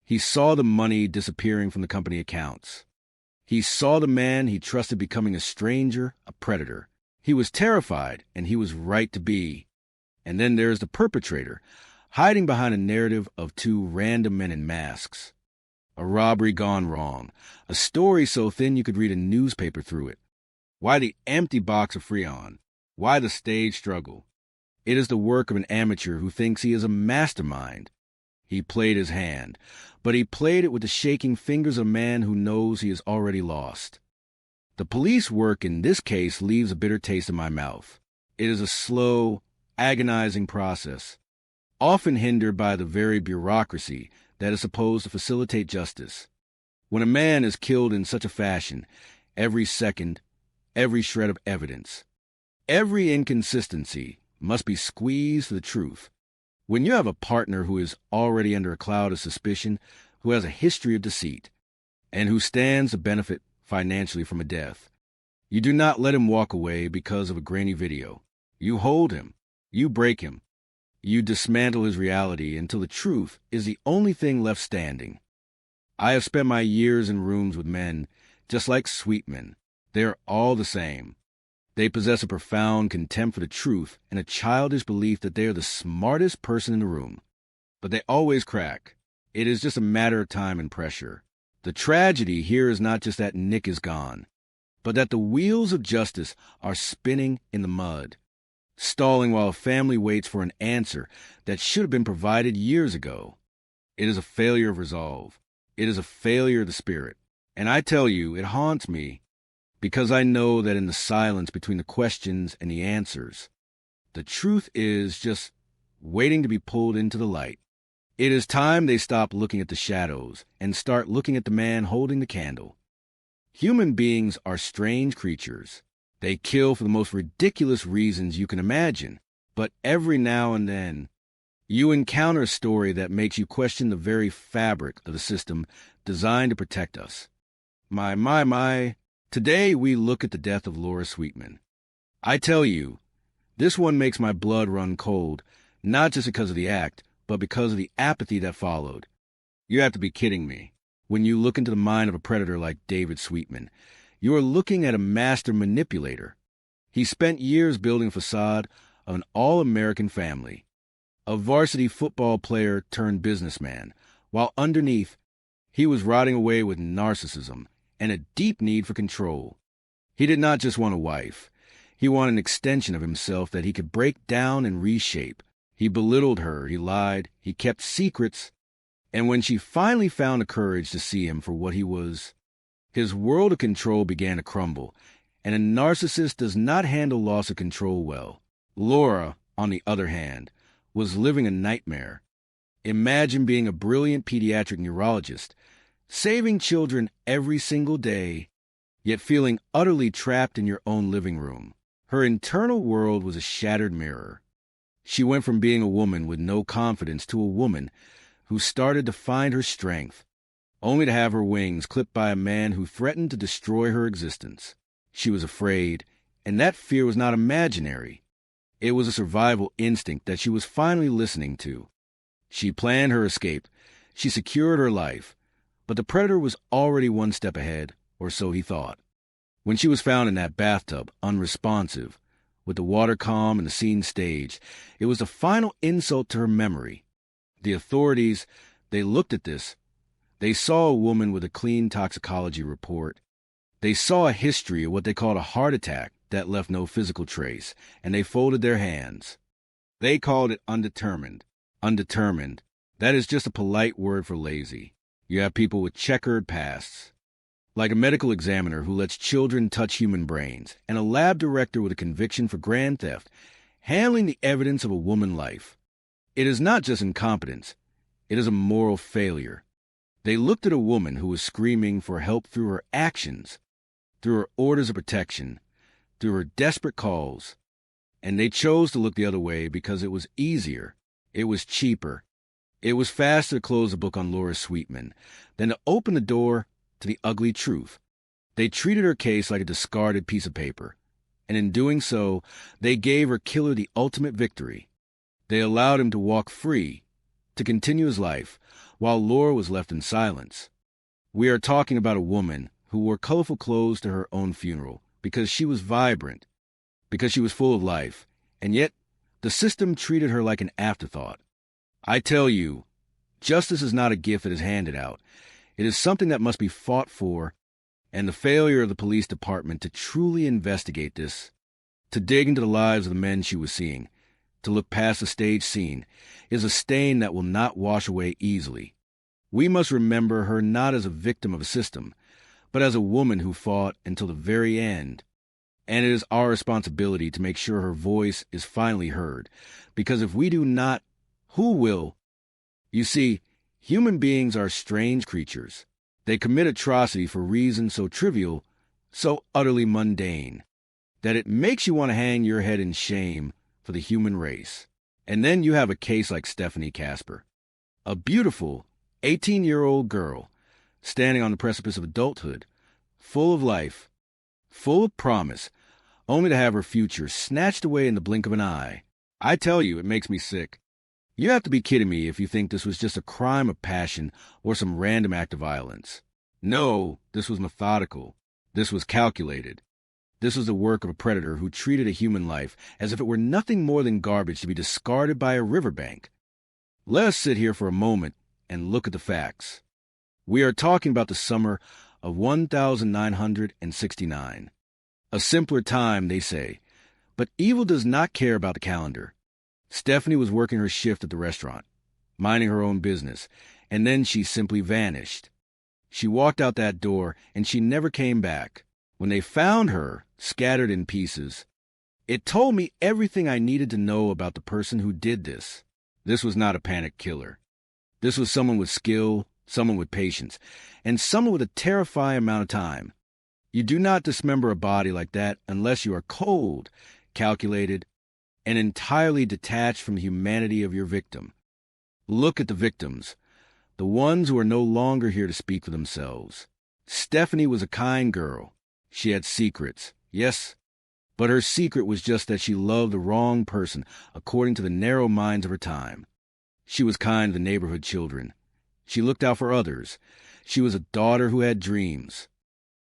He saw the money disappearing from the company accounts. He saw the man he trusted becoming a stranger, a predator. He was terrified, and he was right to be. And then there's the perpetrator, hiding behind a narrative of two random men in masks. A robbery gone wrong, a story so thin you could read a newspaper through it. Why the empty box of Freon? Why the stage struggle? It is the work of an amateur who thinks he is a mastermind. He played his hand, but he played it with the shaking fingers of a man who knows he is already lost. The police work in this case leaves a bitter taste in my mouth. It is a slow, agonizing process, often hindered by the very bureaucracy that is supposed to facilitate justice. When a man is killed in such a fashion, every second, every shred of evidence, every inconsistency must be squeezed for the truth. When you have a partner who is already under a cloud of suspicion, who has a history of deceit, and who stands to benefit financially from a death, you do not let him walk away because of a grainy video. You hold him. You break him. You dismantle his reality until the truth is the only thing left standing. I have spent my years in rooms with men just like Sweetman. They are all the same. They possess a profound contempt for the truth and a childish belief that they are the smartest person in the room. But they always crack. It is just a matter of time and pressure. The tragedy here is not just that Nick is gone, but that the wheels of justice are spinning in the mud, stalling while a family waits for an answer that should have been provided years ago. It is a failure of resolve. It is a failure of the spirit. And I tell you, it haunts me, because I know that in the silence between the questions and the answers, the truth is just waiting to be pulled into the light. It is time they stop looking at the shadows and start looking at the man holding the candle. Human beings are strange creatures. They kill for the most ridiculous reasons you can imagine, but every now and then, you encounter a story that makes you question the very fabric of the system designed to protect us. My. Today we look at the death of Laura Sweetman. I tell you, this one makes my blood run cold, not just because of the act, but because of the apathy that followed. You have to be kidding me. When you look into the mind of a predator like David Sweetman, you are looking at a master manipulator. He spent years building a facade of an all-American family, a varsity football player turned businessman, while underneath, he was rotting away with narcissism and a deep need for control. He did not just want a wife. He wanted an extension of himself that he could break down and reshape. He belittled her, he lied, he kept secrets, and when she finally found the courage to see him for what he was, his world of control began to crumble, and a narcissist does not handle loss of control well. Laura, on the other hand, was living a nightmare. Imagine being a brilliant pediatric neurologist, saving children every single day, yet feeling utterly trapped in your own living room. Her internal world was a shattered mirror. She went from being a woman with no confidence to a woman who started to find her strength, only to have her wings clipped by a man who threatened to destroy her existence. She was afraid, and that fear was not imaginary. It was a survival instinct that she was finally listening to. She planned her escape. She secured her life. But the predator was already one step ahead, or so he thought. When she was found in that bathtub, unresponsive, with the water calm and the scene staged, it was the final insult to her memory. The authorities, they looked at this. They saw a woman with a clean toxicology report. They saw a history of what they called a heart attack that left no physical trace, and they folded their hands. They called it undetermined. Undetermined. That is just a polite word for lazy. You have people with checkered pasts, like a medical examiner who lets children touch human brains, and a lab director with a conviction for grand theft, handling the evidence of a woman life. It is not just incompetence. It is a moral failure. They looked at a woman who was screaming for help through her actions, through her orders of protection, through her desperate calls, and they chose to look the other way because it was easier, it was cheaper, it was faster to close the book on Laura Sweetman than to open the door to the ugly truth. They treated her case like a discarded piece of paper, and in doing so, they gave her killer the ultimate victory. They allowed him to walk free, to continue his life, while Laura was left in silence. We are talking about a woman who wore colorful clothes to her own funeral because she was vibrant, because she was full of life, and yet the system treated her like an afterthought. I tell you, justice is not a gift that is handed out. It is something that must be fought for, and the failure of the police department to truly investigate this, to dig into the lives of the men she was seeing, to look past the stage scene, is a stain that will not wash away easily. We must remember her not as a victim of a system, but as a woman who fought until the very end. And it is our responsibility to make sure her voice is finally heard, because if we do not, who will? You see, human beings are strange creatures. They commit atrocity for reasons so trivial, so utterly mundane, that it makes you want to hang your head in shame for the human race. And then you have a case like Stephanie Casper, a beautiful 18-year-old girl standing on the precipice of adulthood, full of life, full of promise, only to have her future snatched away in the blink of an eye. I tell you, it makes me sick. You have to be kidding me if you think this was just a crime of passion or some random act of violence. No, this was methodical. This was calculated. This was the work of a predator who treated a human life as if it were nothing more than garbage to be discarded by a riverbank. Let us sit here for a moment and look at the facts. We are talking about the summer of 1969. A simpler time, they say, but evil does not care about the calendar. Stephanie was working her shift at the restaurant, minding her own business, and then she simply vanished. She walked out that door, and she never came back. When they found her, scattered in pieces, it told me everything I needed to know about the person who did this. This was not a panic killer. This was someone with skill, someone with patience, and someone with a terrifying amount of time. You do not dismember a body like that unless you are cold, calculated, and entirely detached from the humanity of your victim. Look at the victims, the ones who are no longer here to speak for themselves. Stephanie was a kind girl. She had secrets, yes, but her secret was just that she loved the wrong person according to the narrow minds of her time. She was kind to the neighborhood children. She looked out for others. She was a daughter who had dreams.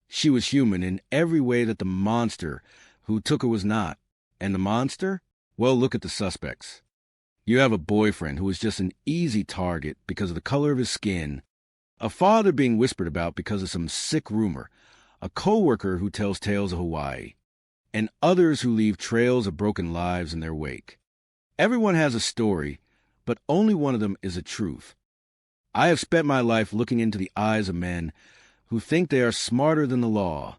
She was human in every way that the monster who took her was not. And the monster? Well, look at the suspects. You have a boyfriend who is just an easy target because of the color of his skin, a father being whispered about because of some sick rumor, a coworker who tells tales of Hawaii, and others who leave trails of broken lives in their wake. Everyone has a story, but only one of them is a truth. I have spent my life looking into the eyes of men who think they are smarter than the law.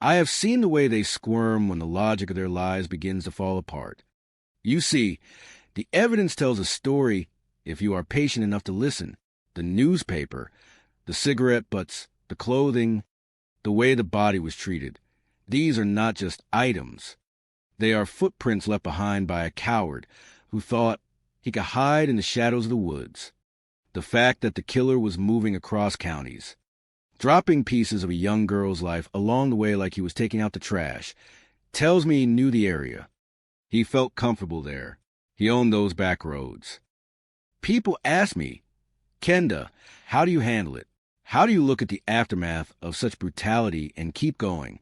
I have seen the way they squirm when the logic of their lives begins to fall apart. You see, the evidence tells a story if you are patient enough to listen. The newspaper, the cigarette butts, the clothing, the way the body was treated. These are not just items. They are footprints left behind by a coward who thought he could hide in the shadows of the woods. The fact that the killer was moving across counties, dropping pieces of a young girl's life along the way like he was taking out the trash, tells me he knew the area. He felt comfortable there. He owned those back roads. People ask me, Kenda, how do you handle it? How do you look at the aftermath of such brutality and keep going?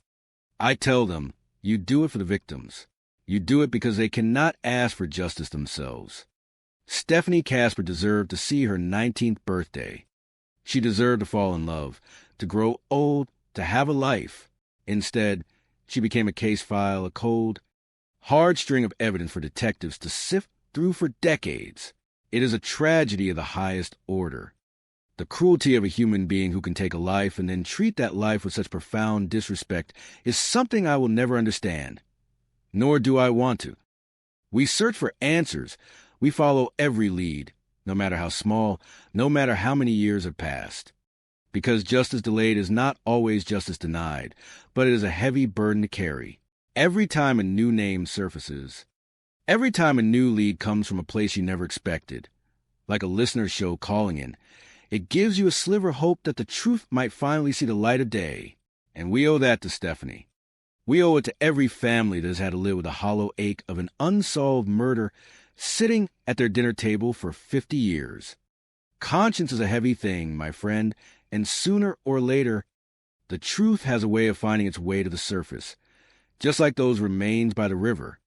I tell them, you do it for the victims. You do it because they cannot ask for justice themselves. Stephanie Casper deserved to see her 19th birthday. She deserved to fall in love, to grow old, to have a life. Instead, she became a case file, a cold, hard string of evidence for detectives to sift through for decades. It is a tragedy of the highest order. The cruelty of a human being who can take a life and then treat that life with such profound disrespect is something I will never understand. Nor do I want to. We search for answers. We follow every lead, no matter how small, no matter how many years have passed. because justice delayed is not always justice denied, but it is a heavy burden to carry. Every time a new name surfaces, every time a new lead comes from a place you never expected, like a listener's show calling in, it gives you a sliver of hope that the truth might finally see the light of day. And we owe that to Stephanie. We owe it to every family that has had to live with the hollow ache of an unsolved murder sitting at their dinner table for 50 years. Conscience is a heavy thing, my friend, and sooner or later, the truth has a way of finding its way to the surface, just like those remains by the river.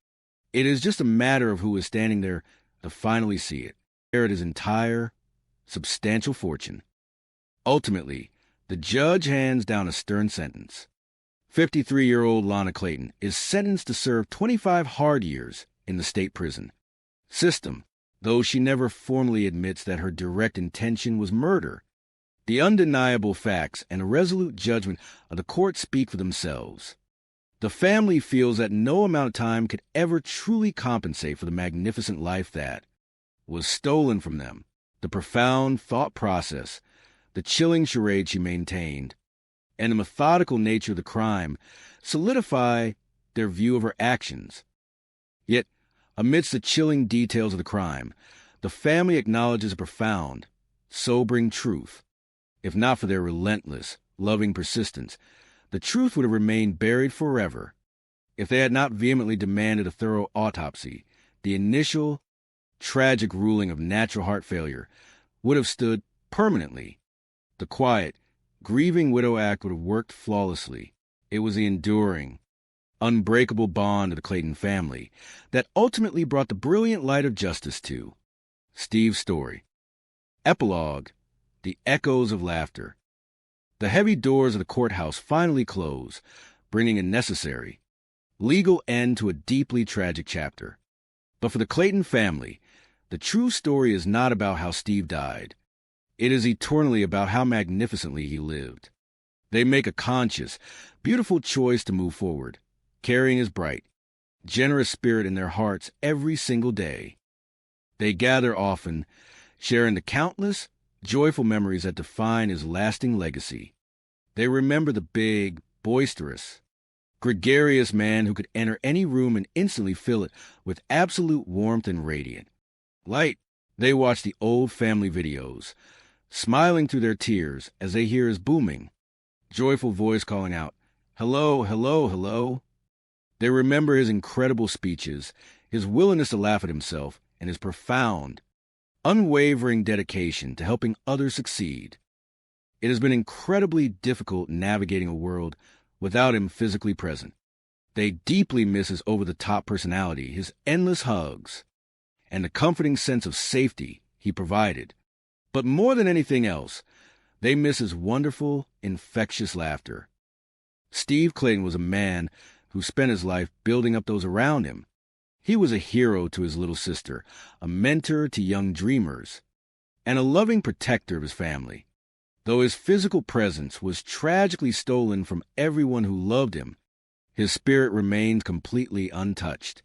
It is just a matter of who is standing there to finally see it, inherit his entire, substantial fortune. Ultimately, the judge hands down a stern sentence. 53-year-old Lana Clayton is sentenced to serve 25 hard years in the state prison system, though she never formally admits that her direct intention was murder. The undeniable facts and a resolute judgment of the court speak for themselves. The family feels that no amount of time could ever truly compensate for the magnificent life that was stolen from them. The profound thought process, the chilling charade she maintained, and the methodical nature of the crime solidify their view of her actions. Yet, amidst the chilling details of the crime, the family acknowledges a profound, sobering truth. If not for their relentless, loving persistence, the truth would have remained buried forever. If they had not vehemently demanded a thorough autopsy, the initial, tragic ruling of natural heart failure would have stood permanently. The quiet, grieving widow act would have worked flawlessly. It was the enduring, unbreakable bond of the Clayton family that ultimately brought the brilliant light of justice to Steve's story. Epilogue: The Echoes of Laughter. The heavy doors of the courthouse finally close, bringing a necessary, legal end to a deeply tragic chapter. But for the Clayton family, the true story is not about how Steve died. It is eternally about how magnificently he lived. They make a conscious, beautiful choice to move forward, carrying his bright, generous spirit in their hearts every single day. They gather often, sharing the countless, joyful memories that define his lasting legacy. They remember the big, boisterous, gregarious man who could enter any room and instantly fill it with absolute warmth and radiant light. They watch the old family videos, smiling through their tears as they hear his booming, joyful voice calling out, "Hello, hello, hello." They remember his incredible speeches, his willingness to laugh at himself, and his profound, unwavering dedication to helping others succeed. It has been incredibly difficult navigating a world without him physically present. They deeply miss his over-the-top personality, his endless hugs, and the comforting sense of safety he provided. But more than anything else, they miss his wonderful, infectious laughter. Steve Clayton was a man who spent his life building up those around him. He was a hero to his little sister, a mentor to young dreamers, and a loving protector of his family. Though his physical presence was tragically stolen from everyone who loved him, his spirit remained completely untouched.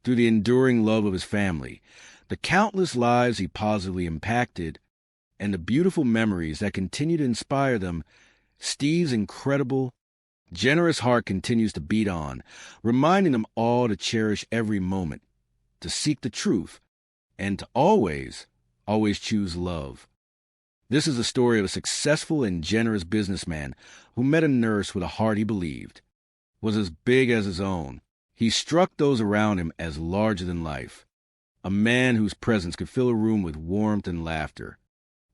Through the enduring love of his family, the countless lives he positively impacted, and the beautiful memories that continue to inspire them, Steve's incredible, generous heart continues to beat on, reminding them all to cherish every moment, to seek the truth, and to always, always choose love. This is the story of a successful and generous businessman who met a nurse with a heart he believed was as big as his own. He struck those around him as larger than life, a man whose presence could fill a room with warmth and laughter.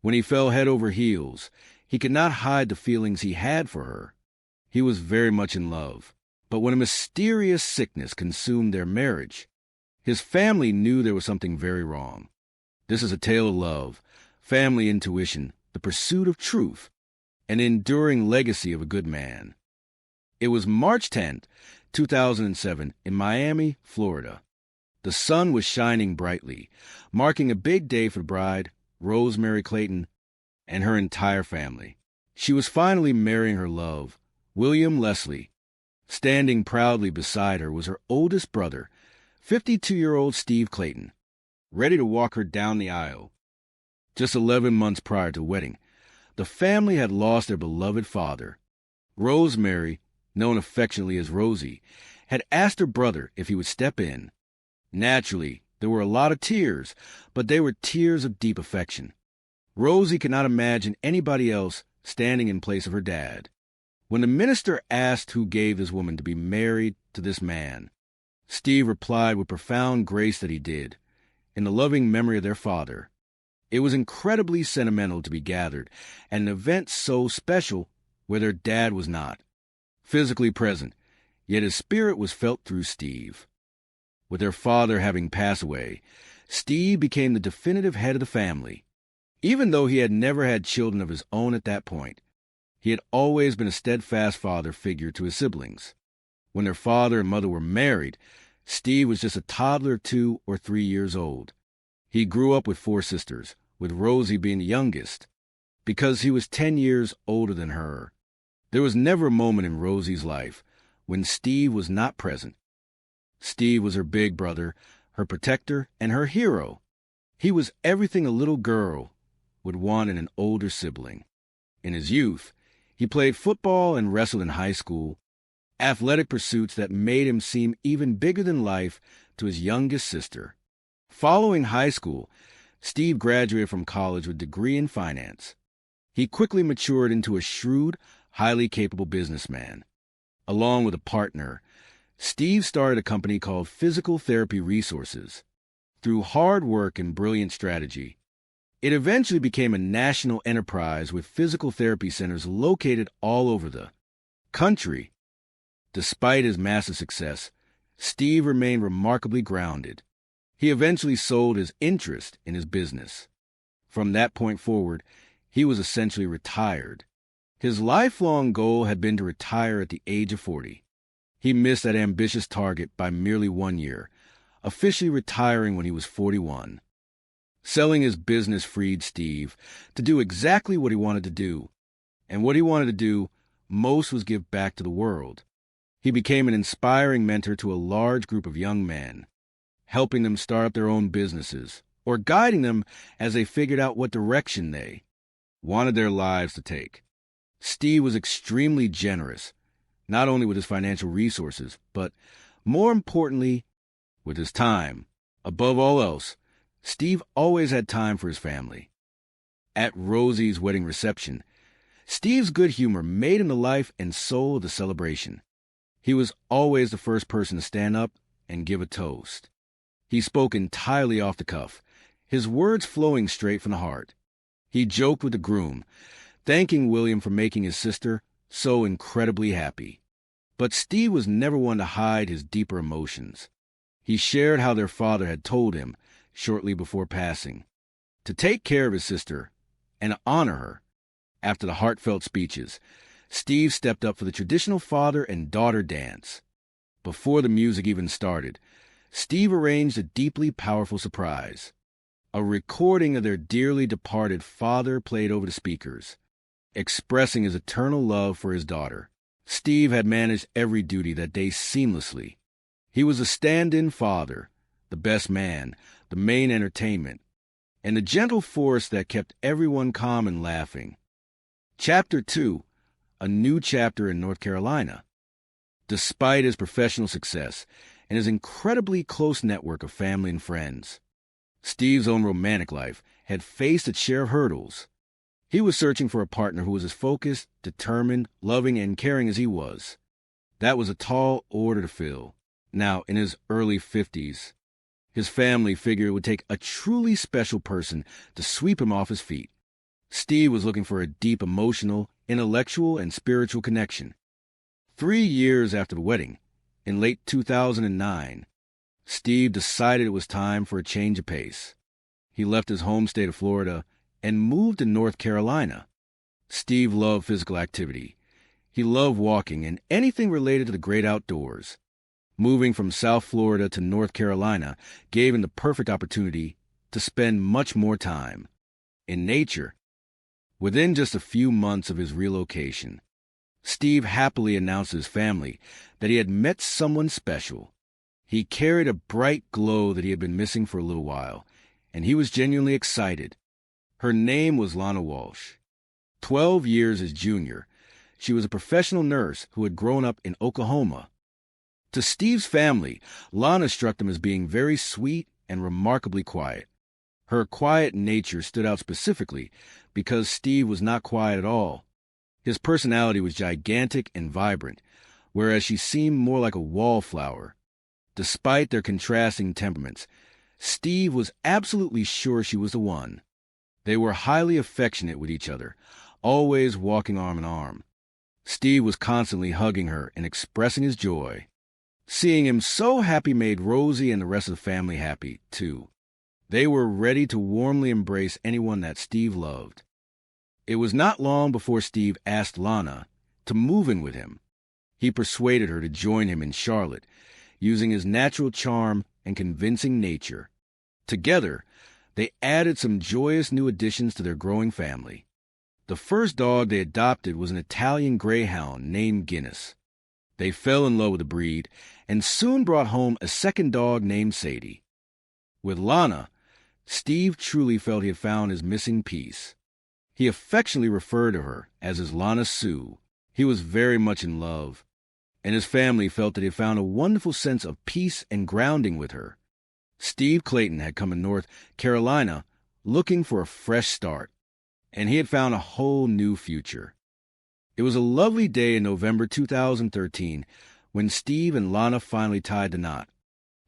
When he fell head over heels, he could not hide the feelings he had for her. He was very much in love, but when a mysterious sickness consumed their marriage, his family knew there was something very wrong. This is a tale of love, family intuition, the pursuit of truth, an enduring legacy of a good man. It was March 10th, 2007, in Miami, Florida. The sun was shining brightly, marking a big day for the bride, Rosemary Clayton, and her entire family. She was finally marrying her love, William Leslie. Standing proudly beside her was her oldest brother, 52-year-old Steve Clayton, ready to walk her down the aisle. Just 11 months prior to the wedding, The family had lost their beloved father. Rosemary, known affectionately as Rosie, had asked her brother if he would step in. Naturally, there were a lot of tears, but they were tears of deep affection. Rosie could not imagine anybody else standing in place of her dad. When the minister asked who gave this woman to be married to this man, Steve replied with profound grace that he did, in the loving memory of their father. It was incredibly sentimental to be gathered at an event so special where their dad was not physically present, yet his spirit was felt through Steve. With their father having passed away, Steve became the definitive head of the family. Even though he had never had children of his own at that point, he had always been a steadfast father figure to his siblings. When their father and mother were married, Steve was just a toddler of 2 or 3 years old. He grew up with 4 sisters, with Rosie being the youngest, because he was 10 years older than her. There was never a moment in Rosie's life when Steve was not present. Steve was her big brother, her protector, and her hero. He was everything a little girl would want in an older sibling. In his youth, he played football and wrestled in high school, athletic pursuits that made him seem even bigger than life to his youngest sister. Following high school, Steve graduated from college with a degree in finance. He quickly matured into a shrewd, highly capable businessman. Along with a partner, Steve started a company called Physical Therapy Resources. Through hard work and brilliant strategy, it eventually became a national enterprise with physical therapy centers located all over the country. Despite his massive success, Steve remained remarkably grounded. He eventually sold his interest in his business. From that point forward, he was essentially retired. His lifelong goal had been to retire at the age of 40. He missed that ambitious target by merely 1 year, officially retiring when he was 41. Selling his business freed Steve to do exactly what he wanted to do. And what he wanted to do most was give back to the world. He became an inspiring mentor to a large group of young men, helping them start up their own businesses, or guiding them as they figured out what direction they wanted their lives to take. Steve was extremely generous, not only with his financial resources, but more importantly, with his time. Above all else, Steve always had time for his family. At Rosie's wedding reception, Steve's good humor made him the life and soul of the celebration. He was always the first person to stand up and give a toast. He spoke entirely off the cuff, his words flowing straight from the heart. He joked with the groom, thanking William for making his sister so incredibly happy. But Steve was never one to hide his deeper emotions. He shared how their father had told him, shortly before passing, to take care of his sister and honor her. After the heartfelt speeches, Steve stepped up for the traditional father and daughter dance. Before the music even started, Steve arranged a deeply powerful surprise. A recording of their dearly departed father played over the speakers, expressing his eternal love for his daughter. Steve had managed every duty that day seamlessly. He was a stand-in father, the best man, the main entertainment, and the gentle force that kept everyone calm and laughing. Chapter 2, a new chapter in North Carolina. Despite his professional success and his incredibly close network of family and friends, Steve's own romantic life had faced its share of hurdles. He was searching for a partner who was as focused, determined, loving, and caring as he was. That was a tall order to fill. Now, in his early 50s, his family figured it would take a truly special person to sweep him off his feet. Steve was looking for a deep emotional, intellectual, and spiritual connection. 3 years after the wedding, in late 2009, Steve decided it was time for a change of pace. He left his home state of Florida and moved to North Carolina. Steve loved physical activity. He loved walking and anything related to the great outdoors. Moving from South Florida to North Carolina gave him the perfect opportunity to spend much more time in nature. Within just a few months of his relocation, Steve happily announced to his family that he had met someone special. He carried a bright glow that he had been missing for a little while, and he was genuinely excited. Her name was Lana Walsh. 12 years his junior. She was a professional nurse who had grown up in Oklahoma. To Steve's family, Lana struck them as being very sweet and remarkably quiet. Her quiet nature stood out specifically because Steve was not quiet at all. His personality was gigantic and vibrant, whereas she seemed more like a wallflower. Despite their contrasting temperaments, Steve was absolutely sure she was the one. They were highly affectionate with each other, always walking arm in arm. Steve was constantly hugging her and expressing his joy. Seeing him so happy made Rosie and the rest of the family happy, too. They were ready to warmly embrace anyone that Steve loved. It was not long before Steve asked Lana to move in with him. He persuaded her to join him in Charlotte, using his natural charm and convincing nature. Together, they added some joyous new additions to their growing family. The first dog they adopted was an Italian greyhound named Guinness. They fell in love with the breed and soon brought home a second dog named Sadie. With Lana, Steve truly felt he had found his missing piece. He affectionately referred to her as his Lana Sue. He was very much in love, and his family felt that he had found a wonderful sense of peace and grounding with her. Steve Clayton had come to North Carolina looking for a fresh start, and he had found a whole new future. It was a lovely day in November 2013 when Steve and Lana finally tied the knot.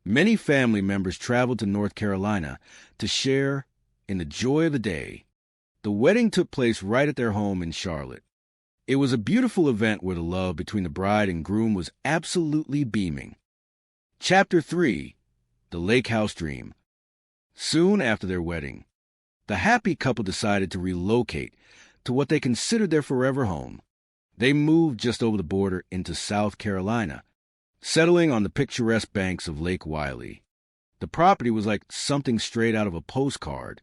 Many family members traveled to North Carolina to share in the joy of the day. The wedding took place right at their home in Charlotte. It was a beautiful event where the love between the bride and groom was absolutely beaming. Chapter 3. The Lake House Dream. Soon after their wedding, the happy couple decided to relocate to what they considered their forever home. They moved just over the border into South Carolina, settling on the picturesque banks of Lake Wylie. The property was like something straight out of a postcard.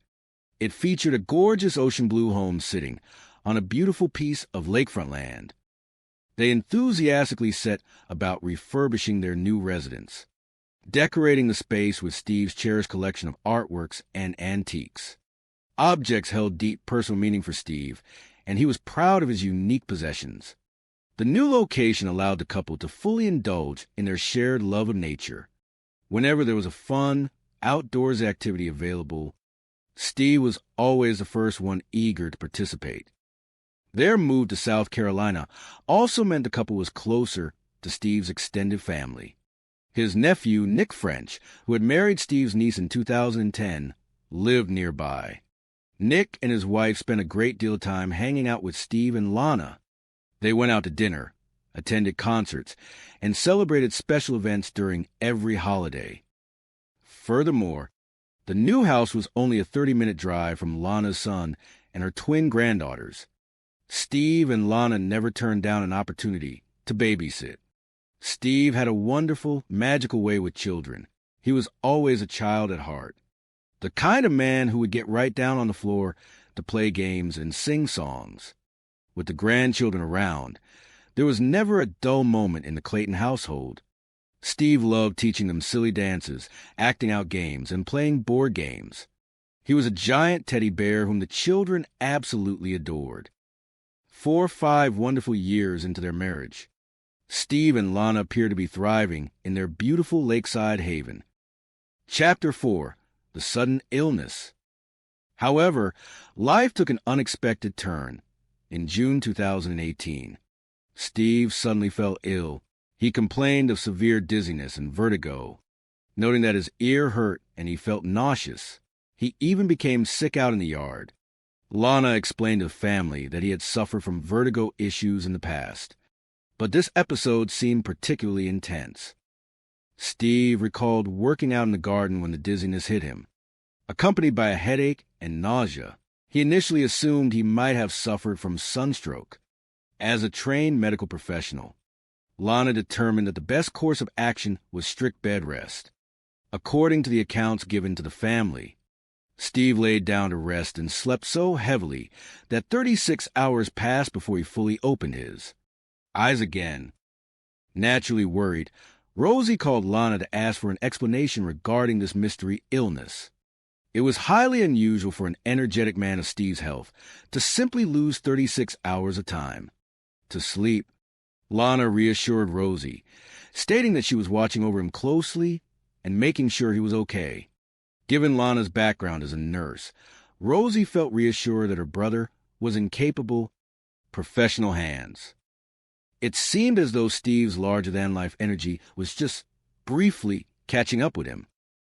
It featured a gorgeous ocean blue home sitting on a beautiful piece of lakefront land. They enthusiastically set about refurbishing their new residence, decorating the space with Steve's cherished collection of artworks and antiques. Objects held deep personal meaning for Steve, and he was proud of his unique possessions. The new location allowed the couple to fully indulge in their shared love of nature. Whenever there was a fun, outdoors activity available, Steve was always the first one eager to participate. Their move to South Carolina also meant the couple was closer to Steve's extended family. His nephew, Nick French, who had married Steve's niece in 2010, lived nearby. Nick and his wife spent a great deal of time hanging out with Steve and Lana. They went out to dinner, attended concerts, and celebrated special events during every holiday. Furthermore, the new house was only a 30-minute drive from Lana's son and her twin granddaughters. Steve and Lana never turned down an opportunity to babysit. Steve had a wonderful, magical way with children. He was always a child at heart. The kind of man who would get right down on the floor to play games and sing songs. With the grandchildren around, there was never a dull moment in the Clayton household. Steve loved teaching them silly dances, acting out games, and playing board games. He was a giant teddy bear whom the children absolutely adored. 4 or 5 wonderful years into their marriage, Steve and Lana appear to be thriving in their beautiful lakeside haven. Chapter 4. The sudden illness. However, life took an unexpected turn. In June 2018, Steve suddenly fell ill. He complained of severe dizziness and vertigo, noting that his ear hurt and he felt nauseous. He even became sick out in the yard. Lana explained to the family that he had suffered from vertigo issues in the past, but this episode seemed particularly intense. Steve recalled working out in the garden when the dizziness hit him. Accompanied by a headache and nausea, he initially assumed he might have suffered from sunstroke. As a trained medical professional, Lana determined that the best course of action was strict bed rest. According to the accounts given to the family, Steve laid down to rest and slept so heavily that 36 hours passed before he fully opened his eyes again. Naturally worried, Rosie called Lana to ask for an explanation regarding this mystery illness. It was highly unusual for an energetic man of Steve's health to simply lose 36 hours of time to sleep. Lana reassured Rosie, stating that she was watching over him closely and making sure he was okay. Given Lana's background as a nurse, Rosie felt reassured that her brother was in capable, professional hands. It seemed as though Steve's larger-than-life energy was just briefly catching up with him.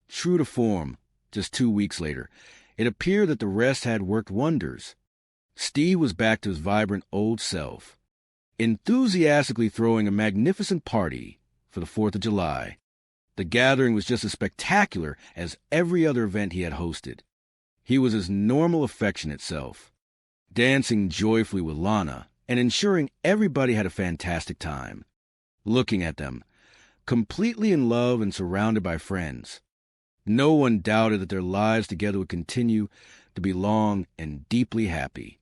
True to form, just 2 weeks later, it appeared that the rest had worked wonders. Steve was back to his vibrant old self, enthusiastically throwing a magnificent party for the 4th of July. The gathering was just as spectacular as every other event he had hosted. He was his normal affectionate self, dancing joyfully with Lana and ensuring everybody had a fantastic time. Looking at them, completely in love and surrounded by friends, no one doubted that their lives together would continue to be long and deeply happy.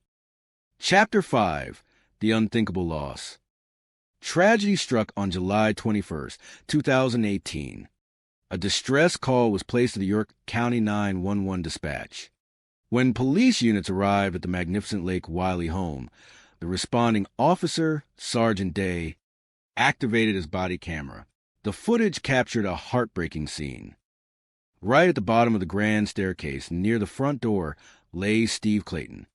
Chapter 5. The Unthinkable Loss. Tragedy struck on July 21st, 2018. A distress call was placed to the York County 911 dispatch. When police units arrived at the magnificent Lake Wiley home, the responding officer, Sergeant Day, activated his body camera. The footage captured a heartbreaking scene. Right at the bottom of the grand staircase, near the front door, lay Steve Clayton.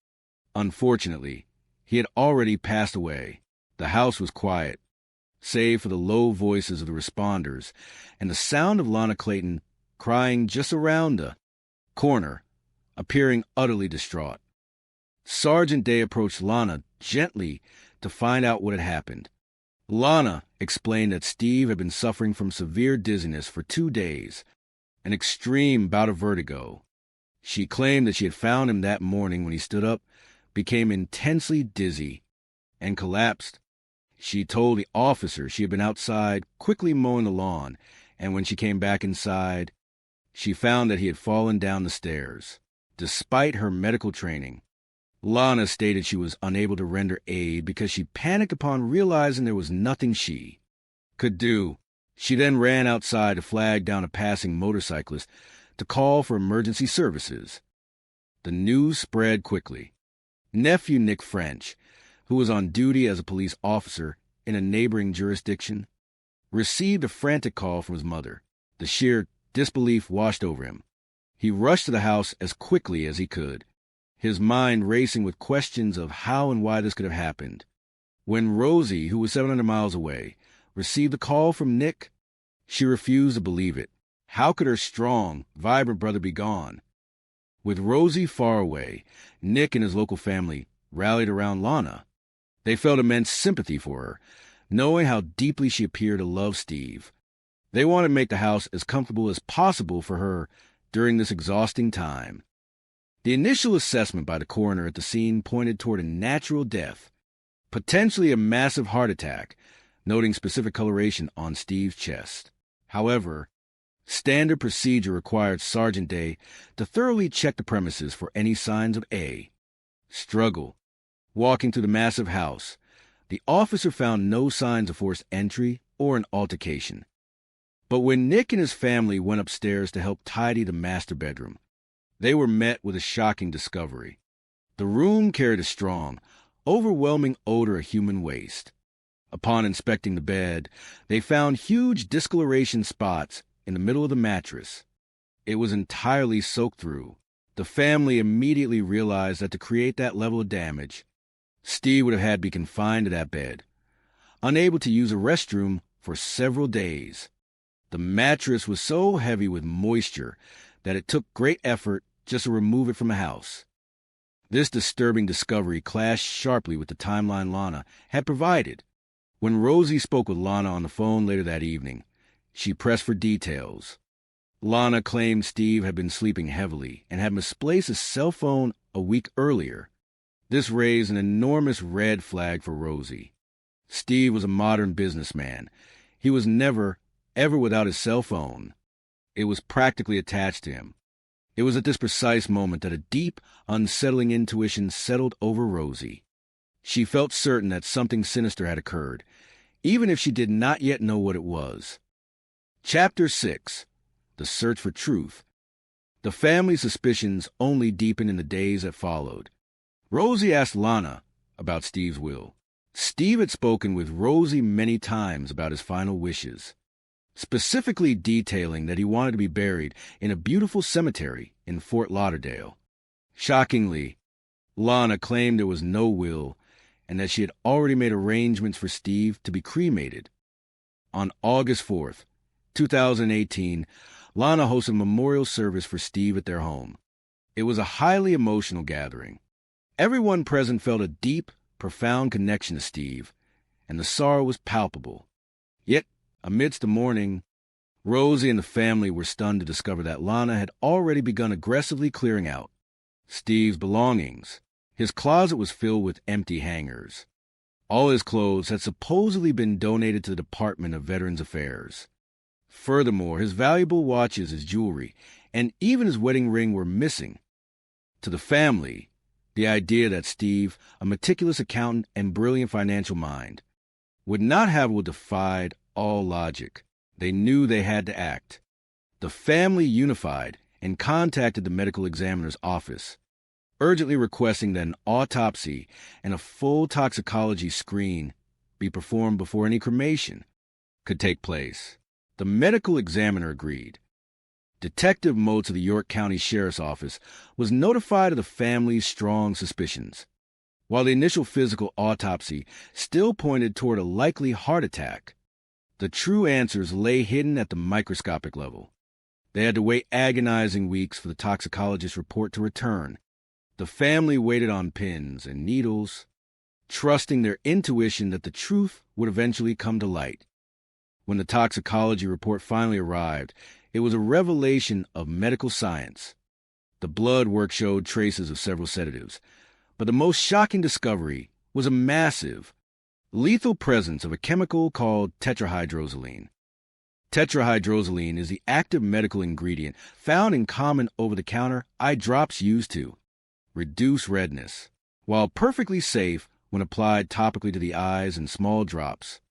Unfortunately, he had already passed away. The house was quiet, save for the low voices of the responders and the sound of Lana Clayton crying just around the corner, appearing utterly distraught. Sergeant Day approached Lana gently to find out what had happened. Lana explained that Steve had been suffering from severe dizziness for 2 days, an extreme bout of vertigo. She claimed that she had found him that morning when he stood up, became intensely dizzy, and collapsed. She told the officer she had been outside quickly mowing the lawn, and when she came back inside, she found that he had fallen down the stairs. Despite her medical training, Lana stated she was unable to render aid because she panicked upon realizing there was nothing she could do. She then ran outside to flag down a passing motorcyclist to call for emergency services. The news spread quickly. Nephew Nick French, who was on duty as a police officer in a neighboring jurisdiction, received a frantic call from his mother. The sheer disbelief washed over him. He rushed to the house as quickly as he could, his mind racing with questions of how and why this could have happened. When Rosie, who was 700 miles away, received a call from Nick, she refused to believe it. How could her strong, vibrant brother be gone? With Rosie far away, Nick and his local family rallied around Lana. They felt immense sympathy for her, knowing how deeply she appeared to love Steve. They wanted to make the house as comfortable as possible for her during this exhausting time. The initial assessment by the coroner at the scene pointed toward a natural death, potentially a massive heart attack, noting specific coloration on Steve's chest. However, standard procedure required Sergeant Day to thoroughly check the premises for any signs of a struggle. Walking through the massive house, the officer found no signs of forced entry or an altercation. But when Nick and his family went upstairs to help tidy the master bedroom, they were met with a shocking discovery. The room carried a strong, overwhelming odor of human waste. Upon inspecting the bed, they found huge discoloration spots in the middle of the mattress. It was entirely soaked through. The family immediately realized that to create that level of damage, Steve would have had to be confined to that bed, unable to use a restroom for several days. The mattress was so heavy with moisture that it took great effort just to remove it from the house. This disturbing discovery clashed sharply with the timeline Lana had provided. When Rosie spoke with Lana on the phone later that evening, she pressed for details. Lana claimed Steve had been sleeping heavily and had misplaced his cell phone a week earlier. This raised an enormous red flag for Rosie. Steve was a modern businessman. He was never, ever without his cell phone. It was practically attached to him. It was at this precise moment that a deep, unsettling intuition settled over Rosie. She felt certain that something sinister had occurred, even if she did not yet know what it was. Chapter 6. The Search for Truth. The family's suspicions only deepened in the days that followed. Rosie asked Lana about Steve's will. Steve had spoken with Rosie many times about his final wishes, specifically detailing that he wanted to be buried in a beautiful cemetery in Fort Lauderdale. Shockingly, Lana claimed there was no will and that she had already made arrangements for Steve to be cremated. On August 4th, 2018, Lana hosted a memorial service for Steve at their home. It was a highly emotional gathering. Everyone present felt a deep, profound connection to Steve, and the sorrow was palpable. Yet, amidst the mourning, Rosie and the family were stunned to discover that Lana had already begun aggressively clearing out Steve's belongings. His closet was filled with empty hangers. All his clothes had supposedly been donated to the Department of Veterans Affairs. Furthermore, his valuable watches, his jewelry, and even his wedding ring were missing. To the family, the idea that Steve, a meticulous accountant and brilliant financial mind, would not have will defied all logic. They knew they had to act. The family unified and contacted the medical examiner's office, urgently requesting that an autopsy and a full toxicology screen be performed before any cremation could take place. The medical examiner agreed. Detective Motes of the York County Sheriff's Office was notified of the family's strong suspicions. While the initial physical autopsy still pointed toward a likely heart attack, the true answers lay hidden at the microscopic level. They had to wait agonizing weeks for the toxicologist's report to return. The family waited on pins and needles, trusting their intuition that the truth would eventually come to light. When the toxicology report finally arrived, it was a revelation of medical science. The blood work showed traces of several sedatives, but the most shocking discovery was a massive, lethal presence of a chemical called tetrahydrozoline. Tetrahydrozoline is the active medical ingredient found in common over-the-counter eye drops used to reduce redness. While perfectly safe when applied topically to the eyes in small drops,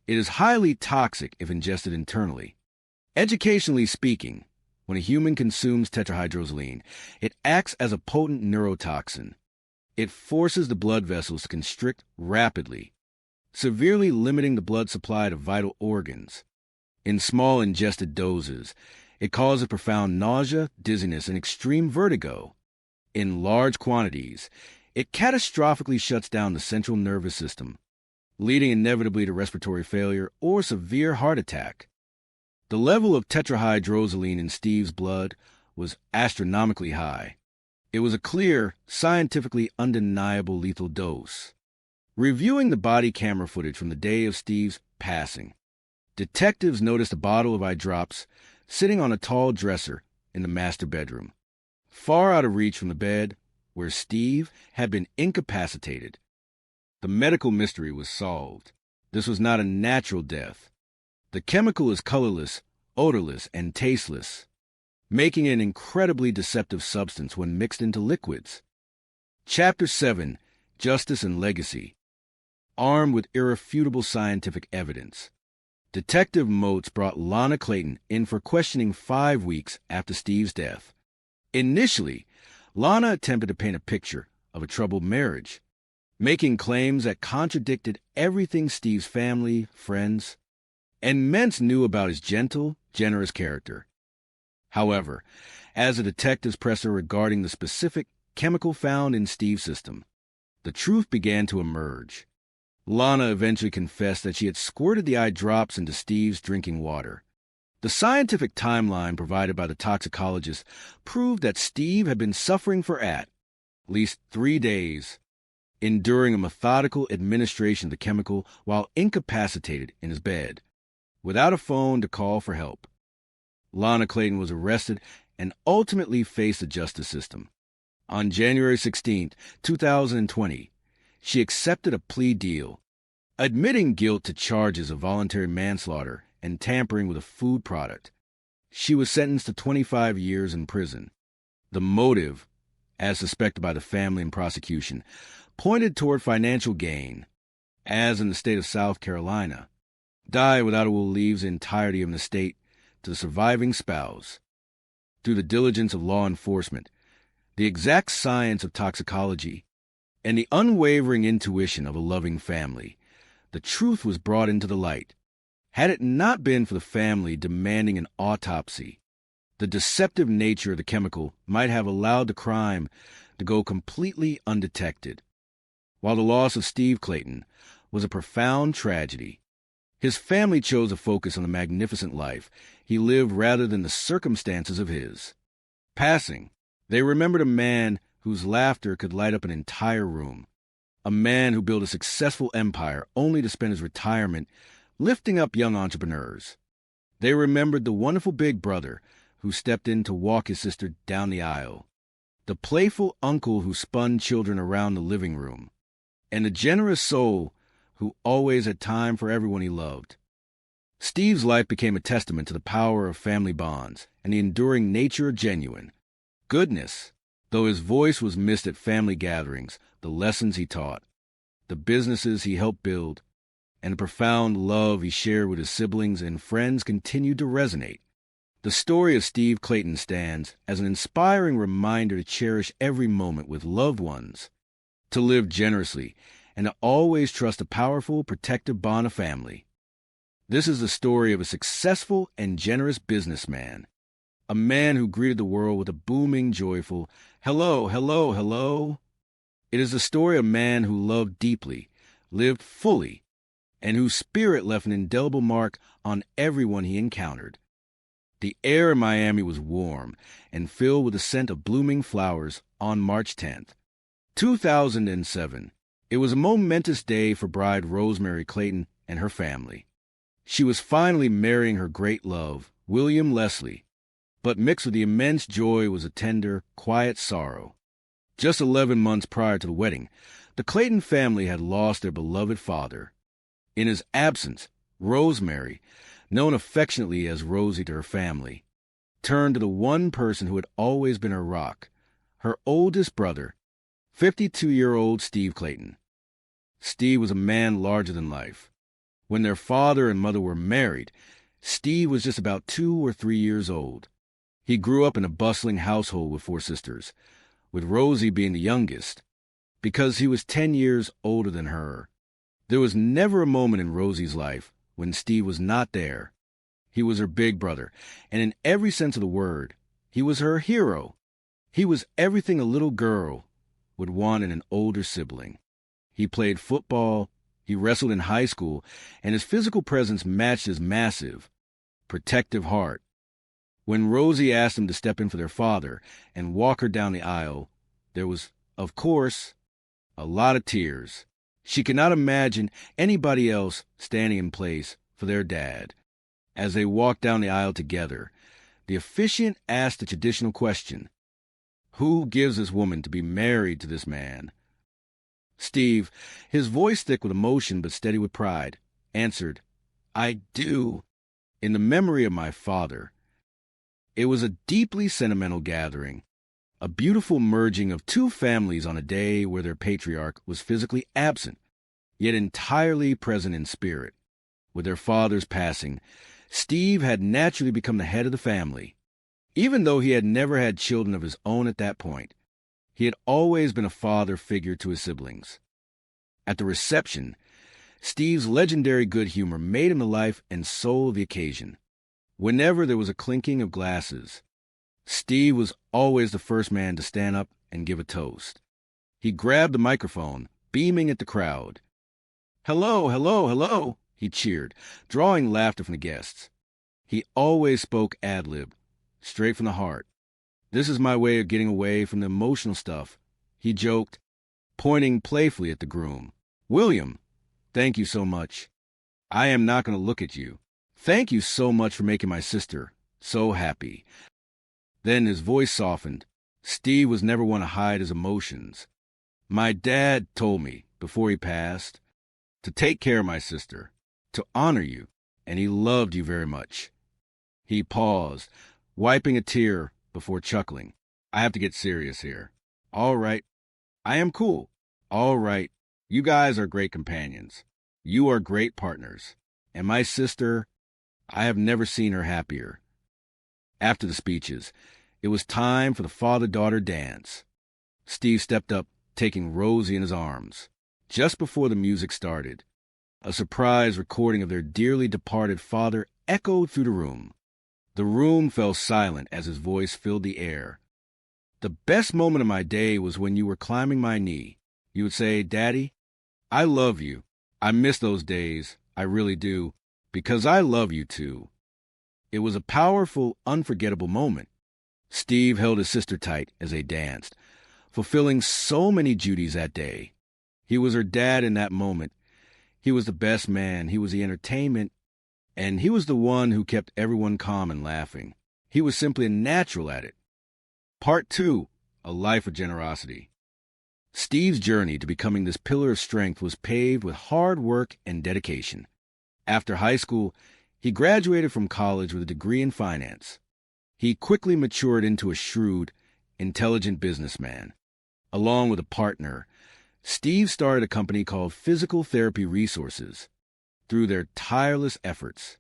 it is highly toxic if ingested internally. Educationally speaking, when a human consumes tetrahydrozoline, it acts as a potent neurotoxin. It forces the blood vessels to constrict rapidly, severely limiting the blood supply to vital organs. In small ingested doses, it causes profound nausea, dizziness, and extreme vertigo. In large quantities, it catastrophically shuts down the central nervous system, leading inevitably to respiratory failure or severe heart attack. The level of tetrahydrozoline in Steve's blood was astronomically high. It was a clear, scientifically undeniable lethal dose. Reviewing the body camera footage from the day of Steve's passing, detectives noticed a bottle of eye drops sitting on a tall dresser in the master bedroom, far out of reach from the bed where Steve had been incapacitated. The medical mystery was solved. This was not a natural death. The chemical is colorless, odorless, and tasteless, making it an incredibly deceptive substance when mixed into liquids. Chapter 7, Justice and Legacy. Armed with irrefutable scientific evidence, Detective Motes brought Lana Clayton in for questioning 5 weeks after Steve's death. Initially, Lana attempted to paint a picture of a troubled marriage, making claims that contradicted everything Steve's family, friends, and Mentz knew about his gentle, generous character. However, as the detectives pressed her regarding the specific chemical found in Steve's system, the truth began to emerge. Lana eventually confessed that she had squirted the eye drops into Steve's drinking water. The scientific timeline provided by the toxicologist proved that Steve had been suffering for at least 3 days, enduring a methodical administration of the chemical while incapacitated in his bed, without a phone to call for help. Lana Clayton was arrested and ultimately faced the justice system. On January 16, 2020, she accepted a plea deal, admitting guilt to charges of voluntary manslaughter and tampering with a food product. She was sentenced to 25 years in prison. The motive, as suspected by the family and prosecution, pointed toward financial gain. As in the state of South Carolina, die without a will leaves the entirety of an estate to the surviving spouse. through the diligence of law enforcement, the exact science of toxicology, and the unwavering intuition of a loving family, the truth was brought into the light. Had it not been for the family demanding an autopsy, the deceptive nature of the chemical might have allowed the crime to go completely undetected. While the loss of Steve Clayton was a profound tragedy, his family chose to focus on the magnificent life he lived rather than the circumstances of his. Passing, they remembered a man whose laughter could light up an entire room, a man who built a successful empire only to spend his retirement lifting up young entrepreneurs. They remembered the wonderful big brother who stepped in to walk his sister down the aisle, the playful uncle who spun children around the living room, and the generous soul who always had time for everyone he loved. Steve's life became a testament to the power of family bonds and the enduring nature of genuine goodness. Though his voice was missed at family gatherings, the lessons he taught, the businesses he helped build, and the profound love he shared with his siblings and friends continued to resonate. The story of Steve Clayton stands as an inspiring reminder to cherish every moment with loved ones, to live generously, and to always trust a powerful, protective bond of family. This is the story of a successful and generous businessman, a man who greeted the world with a booming, joyful, "Hello, hello, hello." It is the story of a man who loved deeply, lived fully, and whose spirit left an indelible mark on everyone he encountered. The air in Miami was warm and filled with the scent of blooming flowers on March 10th, 2007. It was a momentous day for bride Rosemary Clayton and her family. She was finally marrying her great love, William Leslie, but mixed with the immense joy was a tender, quiet sorrow. Just 11 months prior to the wedding, the Clayton family had lost their beloved father. In his absence, Rosemary, known affectionately as Rosie to her family, turned to the one person who had always been her rock, her oldest brother, 52-year-old Steve Clayton. Steve was a man larger than life. When their father and mother were married, Steve was just about 2 or 3 years old. He grew up in a bustling household with 4 sisters, with Rosie being the youngest, because he was 10 years older than her. There was never a moment in Rosie's life when Steve was not there. He was her big brother, and in every sense of the word, he was her hero. He was everything a little girl would want in an older sibling. He played football, he wrestled in high school, and his physical presence matched his massive, protective heart. When Rosie asked him to step in for their father and walk her down the aisle, there was, of course, a lot of tears. She could not imagine anybody else standing in place for their dad. As they walked down the aisle together, the officiant asked the traditional question, "Who gives this woman to be married to this man?" Steve, his voice thick with emotion but steady with pride, answered, "I do, in the memory of my father." It was a deeply sentimental gathering, a beautiful merging of 2 families on a day where their patriarch was physically absent, yet entirely present in spirit. With their father's passing, Steve had naturally become the head of the family. Even though he had never had children of his own at that point, he had always been a father figure to his siblings. At the reception, Steve's legendary good humor made him the life and soul of the occasion. Whenever there was a clinking of glasses, Steve was always the first man to stand up and give a toast. He grabbed the microphone, beaming at the crowd. "Hello, hello, hello," he cheered, drawing laughter from the guests. He always spoke ad-lib, straight from the heart. "This is my way of getting away from the emotional stuff," he joked, pointing playfully at the groom. "William, thank you so much. I am not going to look at you. Thank you so much for making my sister so happy." Then his voice softened. Steve was never one to hide his emotions. "My dad told me, before he passed, to take care of my sister, to honor you, and he loved you very much." He paused, wiping a tear before chuckling. "I have to get serious here. All right. I am cool. All right. You guys are great companions. You are great partners. And my sister, I have never seen her happier." After the speeches, It was time for the father-daughter dance. Steve stepped up, taking Rosie in his arms. Just before the music started, a surprise recording of their dearly departed father echoed through the room. The room fell silent as his voice filled the air. The best moment of my day was when you were climbing my knee. You would say, "Daddy, I love you. I miss those days. I really do. Because I love you too." It was a powerful, unforgettable moment. Steve held his sister tight as they danced, fulfilling so many duties that day. He was her dad in that moment. He was the best man. He was the entertainment. And he was the one who kept everyone calm and laughing. He was simply a natural at it. Part 2, A Life of Generosity. Steve's journey to becoming this pillar of strength was paved with hard work and dedication. After high school, he graduated from college with a degree in finance. He quickly matured into a shrewd, intelligent businessman. Along with a partner, Steve started a company called Physical Therapy Resources. Through their tireless efforts,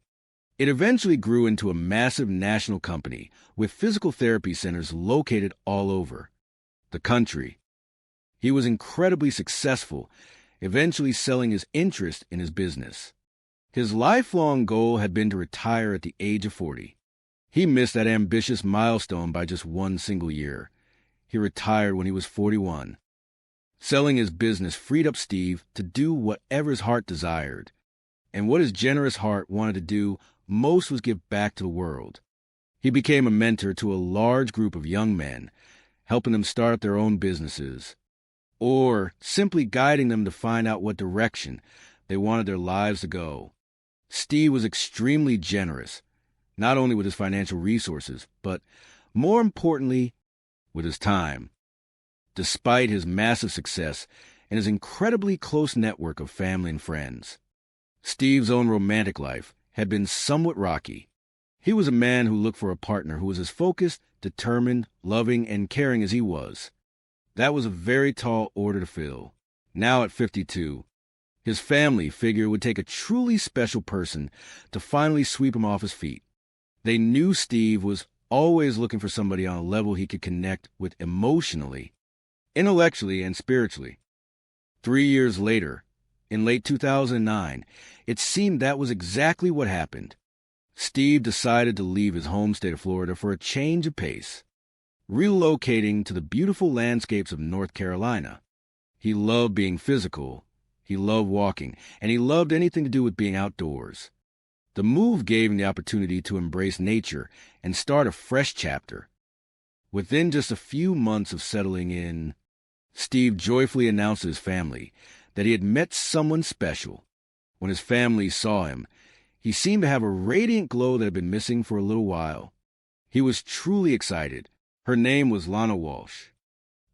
it eventually grew into a massive national company with physical therapy centers located all over the country. He was incredibly successful, eventually selling his interest in his business. His lifelong goal had been to retire at the age of 40. He missed that ambitious milestone by just one single year. He retired when he was 41. Selling his business freed up Steve to do whatever his heart desired. And what his generous heart wanted to do most was give back to the world. He became a mentor to a large group of young men, helping them start their own businesses, or simply guiding them to find out what direction they wanted their lives to go. Steve was extremely generous, not only with his financial resources, but more importantly, with his time. Despite his massive success and his incredibly close network of family and friends, Steve's own romantic life had been somewhat rocky. He was a man who looked for a partner who was as focused, determined, loving, and caring as he was. That was a very tall order to fill. Now at 52, his family figured it would take a truly special person to finally sweep him off his feet. They knew Steve was always looking for somebody on a level he could connect with emotionally, intellectually, and spiritually. 3 years later, in late 2009, it seemed that was exactly what happened. Steve decided to leave his home state of Florida for a change of pace, relocating to the beautiful landscapes of North Carolina. He loved being physical, he loved walking, and he loved anything to do with being outdoors. The move gave him the opportunity to embrace nature and start a fresh chapter. Within just a few months of settling in, Steve joyfully announced to his family that he had met someone special. When his family saw him, he seemed to have a radiant glow that had been missing for a little while. He was truly excited. Her name was Lana Walsh.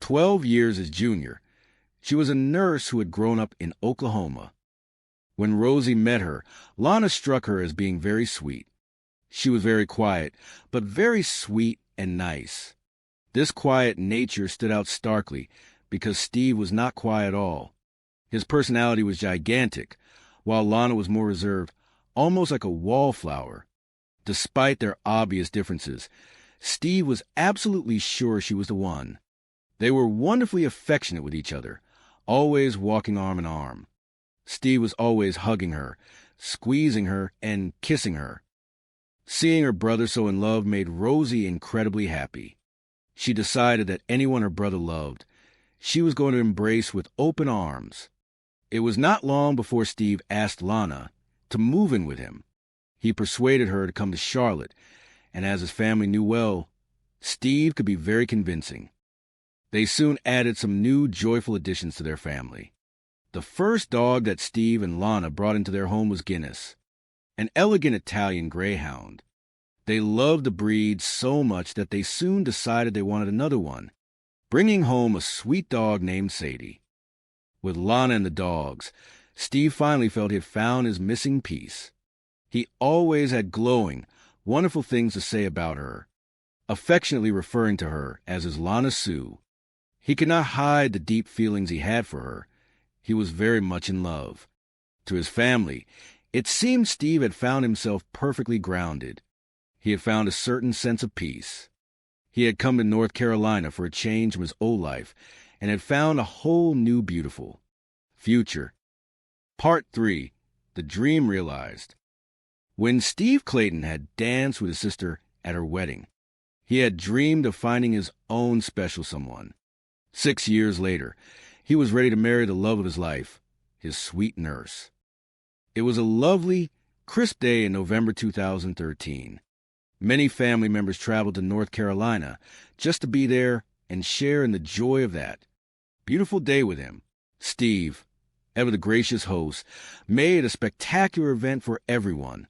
12 years his junior, she was a nurse who had grown up in Oklahoma. When Rosie met her, Lana struck her as being very sweet. She was very quiet, but very sweet and nice. This quiet nature stood out starkly because Steve was not quiet at all. His personality was gigantic, while Lana was more reserved, almost like a wallflower. Despite their obvious differences, Steve was absolutely sure she was the one. They were wonderfully affectionate with each other, always walking arm in arm. Steve was always hugging her, squeezing her, and kissing her. Seeing her brother so in love made Rosie incredibly happy. She decided that anyone her brother loved, she was going to embrace with open arms. It was not long before Steve asked Lana to move in with him. He persuaded her to come to Charlotte, and as his family knew well, Steve could be very convincing. They soon added some new joyful additions to their family. The first dog that Steve and Lana brought into their home was Guinness, an elegant Italian greyhound. They loved the breed so much that they soon decided they wanted another one, bringing home a sweet dog named Sadie. With Lana and the dogs, Steve finally felt he had found his missing piece. He always had glowing, wonderful things to say about her, affectionately referring to her as his Lana Sue. He could not hide the deep feelings he had for her. He was very much in love. To his family, it seemed Steve had found himself perfectly grounded. He had found a certain sense of peace. He had come to North Carolina for a change from his old life and had found a whole new beautiful future. Part 3. The Dream Realized. When Steve Clayton had danced with his sister at her wedding, he had dreamed of finding his own special someone. 6 years later, he was ready to marry the love of his life, his sweet nurse. It was a lovely, crisp day in November 2013. Many family members traveled to North Carolina just to be there and share in the joy of that beautiful day with him. Steve, ever the gracious host, made a spectacular event for everyone.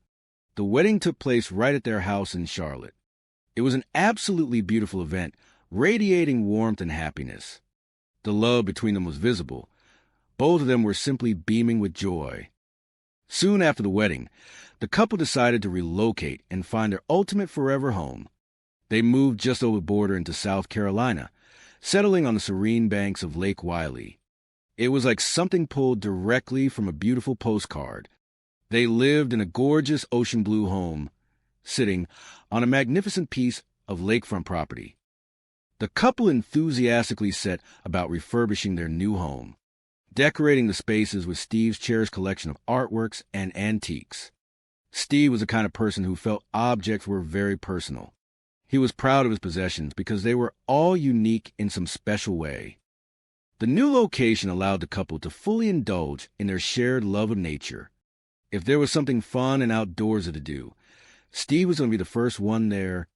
The wedding took place right at their house in Charlotte. It was an absolutely beautiful event, radiating warmth and happiness. The love between them was visible. Both of them were simply beaming with joy. Soon after the wedding, the couple decided to relocate and find their ultimate forever home. They moved just over the border into South Carolina, settling on the serene banks of Lake Wylie. It was like something pulled directly from a beautiful postcard. They lived in a gorgeous ocean blue home, sitting on a magnificent piece of lakefront property. The couple enthusiastically set about refurbishing their new home, decorating the spaces with Steve's cherished collection of artworks and antiques. Steve was the kind of person who felt objects were very personal. He was proud of his possessions because they were all unique in some special way. The new location allowed the couple to fully indulge in their shared love of nature. If there was something fun and outdoorsy to do, Steve was going to be the first one there,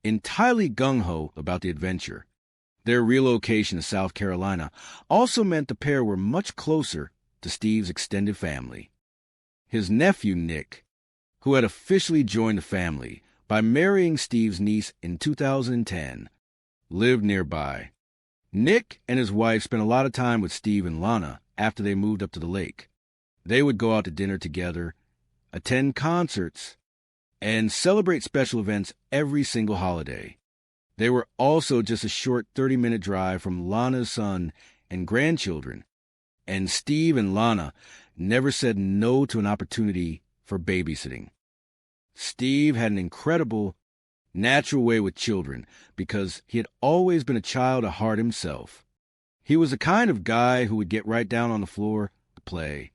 entirely gung-ho about the adventure. Their relocation to South Carolina also meant the pair were much closer to Steve's extended family. His nephew, Nick, who had officially joined the family by marrying Steve's niece in 2010, lived nearby. Nick and his wife spent a lot of time with Steve and Lana after they moved up to the lake. They would go out to dinner together, attend concerts, and celebrate special events every single holiday. They were also just a short 30-minute drive from Lana's son and grandchildren, and Steve and Lana never said no to an opportunity for babysitting. Steve had an incredible, natural way with children because he had always been a child at heart himself. He was the kind of guy who would get right down on the floor to play.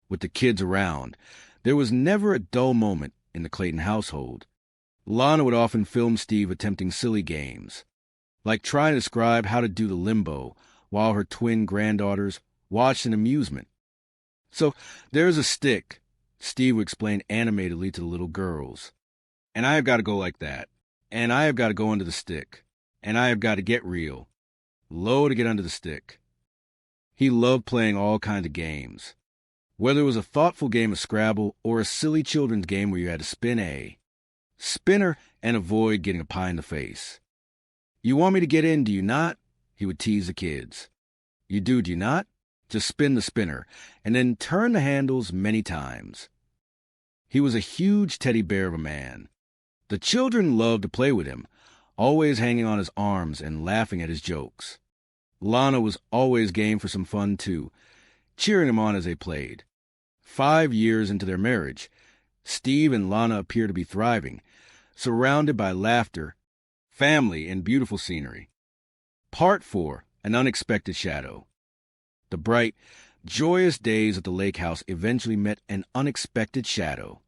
With the kids around, there was never a dull moment in the Clayton household. Lana would often film Steve attempting silly games, like trying to describe how to do the limbo while her twin granddaughters watched in amusement. So, there's a stick, Steve would explain animatedly to the little girls. And I have got to go like that. And I have got to go under the stick. And I have got to get real. Low to get under the stick. He loved playing all kinds of games. Whether it was a thoughtful game of Scrabble or a silly children's game where you had to spin A, spinner, and avoid getting a pie in the face. You want me to get in, do you not? He would tease the kids. You do you not? Just spin the spinner, and then turn the handles many times. He was a huge teddy bear of a man. The children loved to play with him, always hanging on his arms and laughing at his jokes. Lana was always game for some fun, too, cheering him on as they played. 5 years into their marriage, Steve and Lana appear to be thriving, surrounded by laughter, family, and beautiful scenery. Part 4, An Unexpected Shadow. The bright, joyous days at the lake house eventually met an unexpected shadow.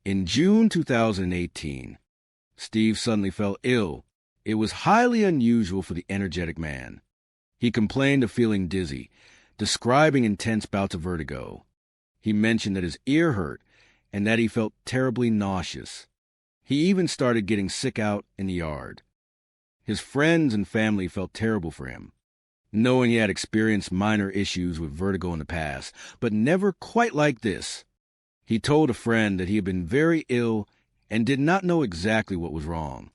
In June 2018, Steve suddenly fell ill. It was highly unusual for the energetic man. He complained of feeling dizzy, describing intense bouts of vertigo. He mentioned that his ear hurt and that he felt terribly nauseous. He even started getting sick out in the yard. His friends and family felt terrible for him, knowing he had experienced minor issues with vertigo in the past, but never quite like this. He told a friend that he had been very ill and did not know exactly what was wrong.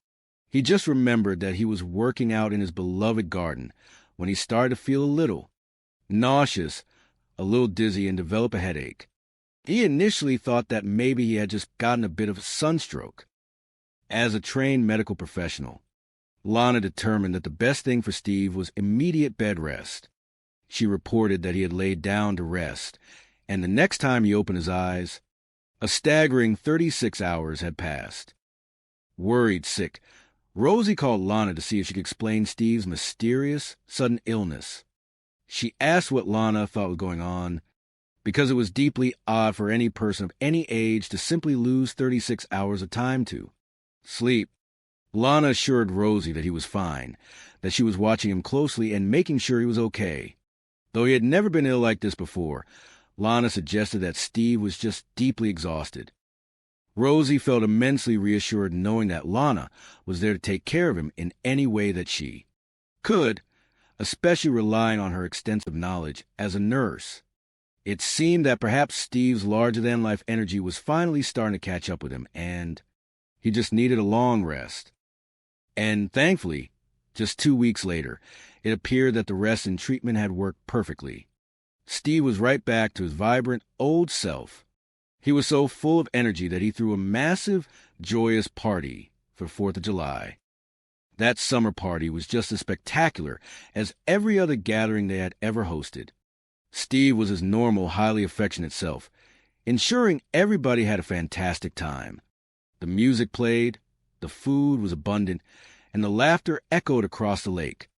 He just remembered that he was working out in his beloved garden when he started to feel a little nauseous, a little dizzy, and develop a headache. He initially thought that maybe he had just gotten a bit of a sunstroke. As a trained medical professional, Lana determined that the best thing for Steve was immediate bed rest. She reported that he had laid down to rest, and the next time he opened his eyes, a staggering 36 hours had passed. Worried sick, Rosie called Lana to see if she could explain Steve's mysterious, sudden illness. She asked what Lana thought was going on, because it was deeply odd for any person of any age to simply lose 36 hours of time to sleep. Lana assured Rosie that he was fine, that she was watching him closely and making sure he was okay. Though he had never been ill like this before, Lana suggested that Steve was just deeply exhausted. Rosie felt immensely reassured knowing that Lana was there to take care of him in any way that she could, especially relying on her extensive knowledge as a nurse. It seemed that perhaps Steve's larger-than-life energy was finally starting to catch up with him, and he just needed a long rest. And thankfully, just 2 weeks later, it appeared that the rest and treatment had worked perfectly. Steve was right back to his vibrant, old self. He was so full of energy that he threw a massive, joyous party for 4th of July. That summer party was just as spectacular as every other gathering they had ever hosted. Steve was his normal, highly affectionate self, ensuring everybody had a fantastic time. The music played, the food was abundant, and the laughter echoed across the lake.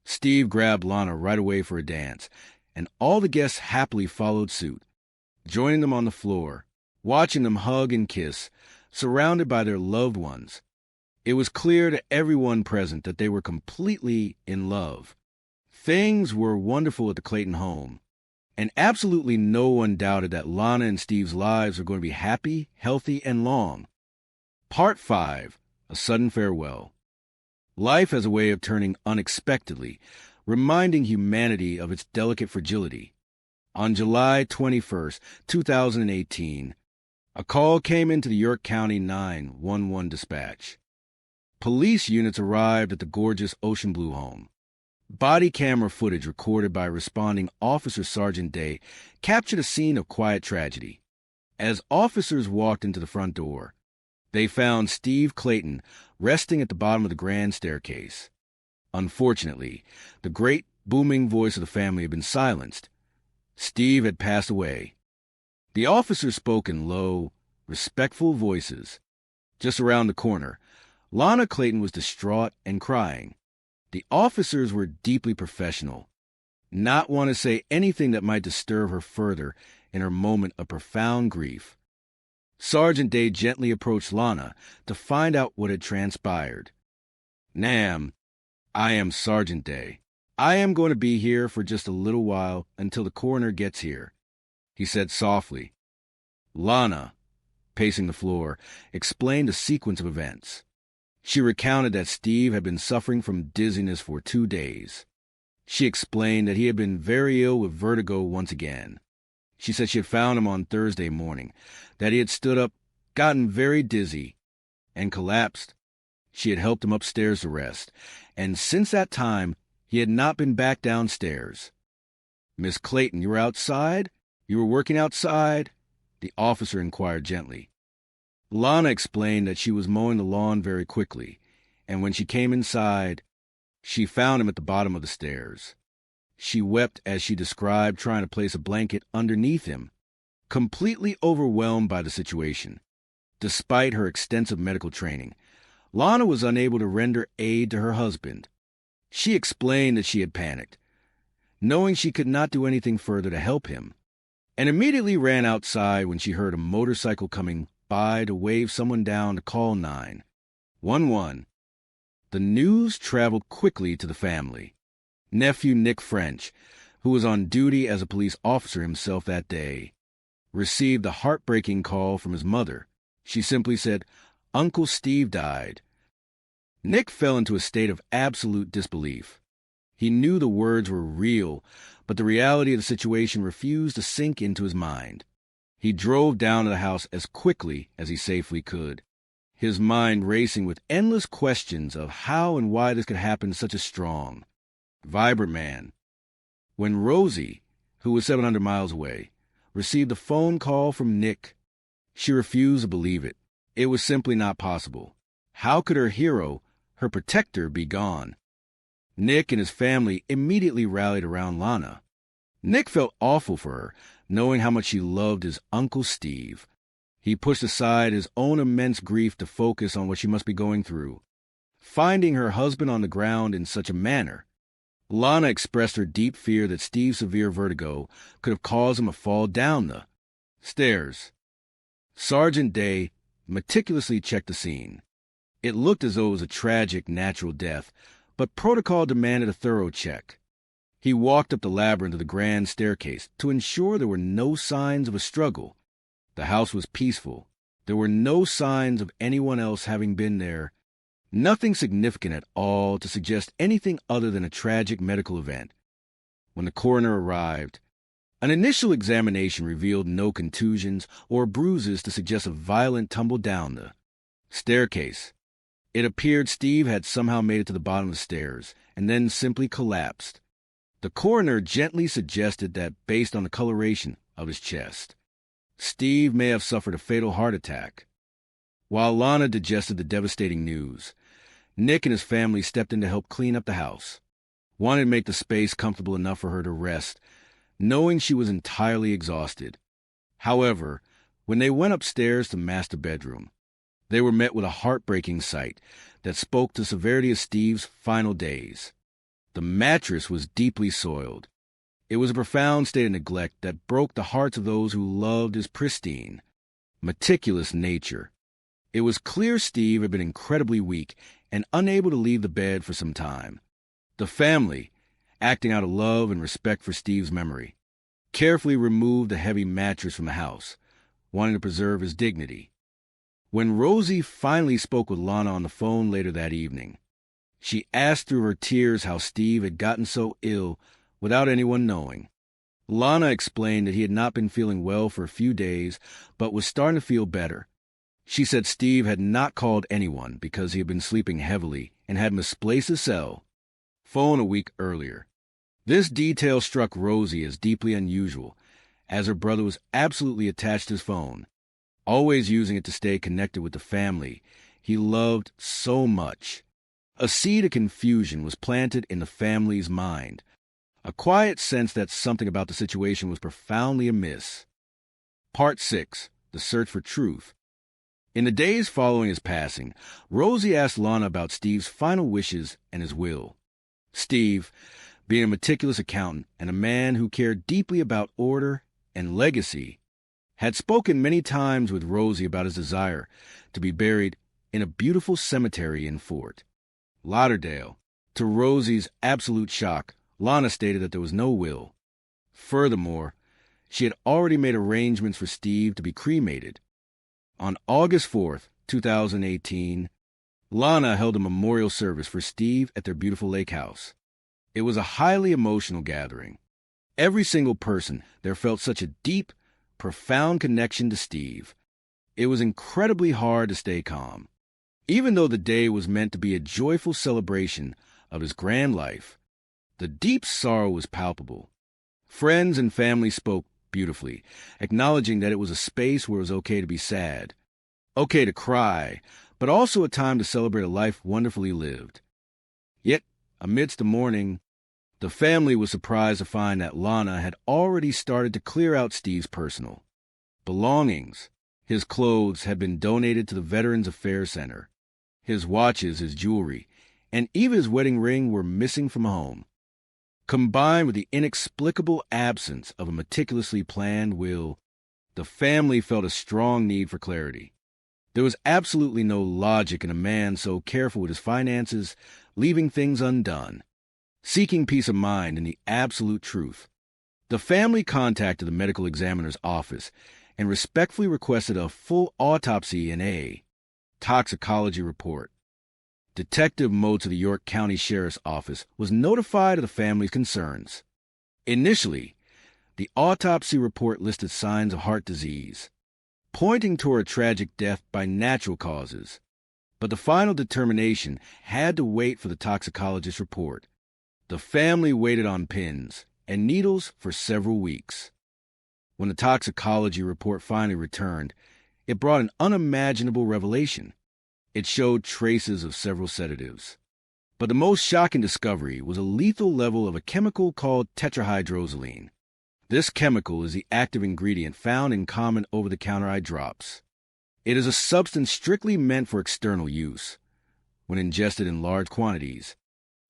Steve grabbed Lana right away for a dance, and all the guests happily followed suit, joining them on the floor, watching them hug and kiss, surrounded by their loved ones. It was clear to everyone present that they were completely in love. Things were wonderful at the Clayton home, and absolutely no one doubted that Lana and Steve's lives were going to be happy, healthy, and long. Part 5, A Sudden Farewell. Life has a way of turning unexpectedly, reminding humanity of its delicate fragility. On July 21st, 2018, a call came into the York County 911 dispatch. Police units arrived at the gorgeous Ocean Blue home. Body camera footage recorded by responding Officer Sergeant Day captured a scene of quiet tragedy. As officers walked into the front door, they found Steve Clayton resting at the bottom of the grand staircase. Unfortunately, the great booming voice of the family had been silenced. Steve had passed away. The officers spoke in low, respectful voices. Just around the corner, Lana Clayton was distraught and crying. The officers were deeply professional, not want to say anything that might disturb her further in her moment of profound grief. Sergeant Day gently approached Lana to find out what had transpired. "Ma'am, I am Sergeant Day. I am going to be here for just a little while until the coroner gets here," he said softly. Lana, pacing the floor, explained a sequence of events. She recounted that Steve had been suffering from dizziness for 2 days. She explained that he had been very ill with vertigo once again. She said she had found him on Thursday morning, that he had stood up, gotten very dizzy, and collapsed. She had helped him upstairs to rest, and since that time, he had not been back downstairs. "Miss Clayton, you were outside? You were working outside?" the officer inquired gently. Lana explained that she was mowing the lawn very quickly, and when she came inside, she found him at the bottom of the stairs. She wept as she described trying to place a blanket underneath him, completely overwhelmed by the situation. Despite her extensive medical training, Lana was unable to render aid to her husband. She explained that she had panicked, knowing she could not do anything further to help him, and immediately ran outside when she heard a motorcycle coming by to wave someone down to call 911. The news traveled quickly to the family. Nephew Nick French, who was on duty as a police officer himself that day, received a heartbreaking call from his mother. She simply said, "Uncle Steve died." Nick fell into a state of absolute disbelief. He knew the words were real, but the reality of the situation refused to sink into his mind. He drove down to the house as quickly as he safely could, his mind racing with endless questions of how and why this could happen to such a strong, vibrant man. When Rosie, who was 700 miles away, received a phone call from Nick, she refused to believe it. It was simply not possible. How could her hero, her protector, be gone? Nick and his family immediately rallied around Lana. Nick felt awful for her, knowing how much she loved his Uncle Steve. He pushed aside his own immense grief to focus on what she must be going through. finding her husband on the ground in such a manner. Lana expressed her deep fear that Steve's severe vertigo could have caused him to fall down the stairs. Sergeant Day meticulously checked the scene. It looked as though it was a tragic natural death, but protocol demanded a thorough check. He walked up the labyrinth of the grand staircase to ensure there were no signs of a struggle. The house was peaceful. There were no signs of anyone else having been there. Nothing significant at all to suggest anything other than a tragic medical event. When the coroner arrived, an initial examination revealed no contusions or bruises to suggest a violent tumble down the staircase. It appeared Steve had somehow made it to the bottom of the stairs and then simply collapsed. The coroner gently suggested that, based on the coloration of his chest, Steve may have suffered a fatal heart attack. While Lana digested the devastating news, Nick and his family stepped in to help clean up the house, wanted to make the space comfortable enough for her to rest, knowing she was entirely exhausted. However, when they went upstairs to the master bedroom, they were met with a heartbreaking sight that spoke to the severity of Steve's final days. The mattress was deeply soiled. It was a profound state of neglect that broke the hearts of those who loved his pristine, meticulous nature. It was clear Steve had been incredibly weak and unable to leave the bed for some time. The family, acting out of love and respect for Steve's memory, carefully removed the heavy mattress from the house, wanting to preserve his dignity. When Rosie finally spoke with Lana on the phone later that evening, she asked through her tears how Steve had gotten so ill without anyone knowing. Lana explained that he had not been feeling well for a few days, but was starting to feel better. She said Steve had not called anyone because he had been sleeping heavily and had misplaced his cell phone a week earlier. This detail struck Rosie as deeply unusual, as her brother was absolutely attached to his phone, always using it to stay connected with the family he loved so much. A seed of confusion was planted in the family's mind, a quiet sense that something about the situation was profoundly amiss. Part 6. The Search for Truth. In the days following his passing, Rosie asked Lana about Steve's final wishes and his will. Steve, being a meticulous accountant and a man who cared deeply about order and legacy, had spoken many times with Rosie about his desire to be buried in a beautiful cemetery in Fort Lauderdale. To Rosie's absolute shock, Lana stated that there was no will. Furthermore, she had already made arrangements for Steve to be cremated. On August 4th, 2018, Lana held a memorial service for Steve at their beautiful lake house. It was a highly emotional gathering. Every single person there felt such a deep, profound connection to Steve. It was incredibly hard to stay calm. Even though the day was meant to be a joyful celebration of his grand life, the deep sorrow was palpable. Friends and family spoke beautifully, acknowledging that it was a space where it was okay to be sad, okay to cry, but also a time to celebrate a life wonderfully lived. Yet, amidst the mourning, the family was surprised to find that Lana had already started to clear out Steve's personal belongings. His clothes had been donated to the Veterans Affairs Center. His watches, his jewelry, and even his wedding ring were missing from home. Combined with the inexplicable absence of a meticulously planned will, the family felt a strong need for clarity. There was absolutely no logic in a man so careful with his finances, leaving things undone, seeking peace of mind in the absolute truth. The family contacted the medical examiner's office and respectfully requested a full autopsy and a toxicology report. Detective Motes of the York County Sheriff's Office was notified of the family's concerns. Initially, the autopsy report listed signs of heart disease, pointing toward a tragic death by natural causes. But the final determination had to wait for the toxicologist's report. The family waited on pins and needles for several weeks. When the toxicology report finally returned, it brought an unimaginable revelation. It showed traces of several sedatives. But the most shocking discovery was a lethal level of a chemical called tetrahydrozoline. This chemical is the active ingredient found in common over-the-counter eye drops. It is a substance strictly meant for external use. when ingested in large quantities.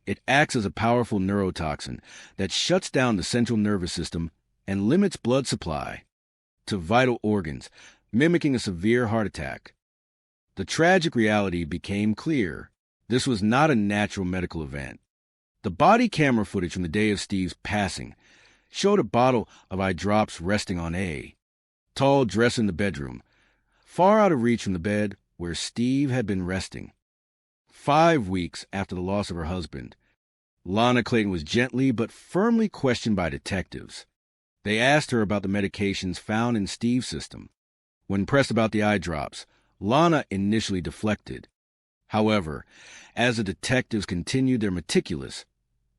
It acts as a powerful neurotoxin that shuts down the central nervous system and limits blood supply to vital organs, mimicking a severe heart attack. The tragic reality became clear. This was not a natural medical event. The body camera footage from the day of Steve's passing showed a bottle of eye drops resting on A, tall dresser in the bedroom, far out of reach from the bed where Steve had been resting. 5 weeks after the loss of her husband, Lana Clayton was gently but firmly questioned by detectives. They asked her about the medications found in Steve's system. When pressed about the eye drops, Lana initially deflected. However, as the detectives continued their meticulous,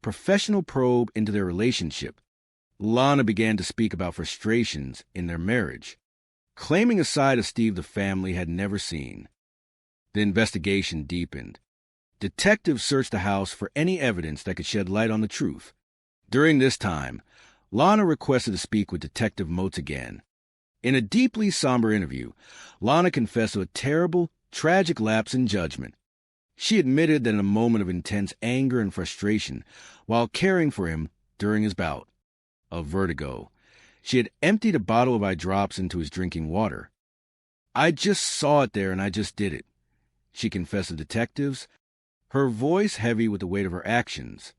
professional probe into their relationship, Lana began to speak about frustrations in their marriage, claiming a side of Steve the family had never seen. The investigation deepened. Detectives searched the house for any evidence that could shed light on the truth. During this time, Lana requested to speak with Detective Motes again. In a deeply somber interview, Lana confessed to a terrible, tragic lapse in judgment. She admitted that in a moment of intense anger and frustration, while caring for him during his bout of vertigo, she had emptied a bottle of eye drops into his drinking water. "I just saw it there and I just did it," she confessed to detectives, her voice heavy with the weight of her actions.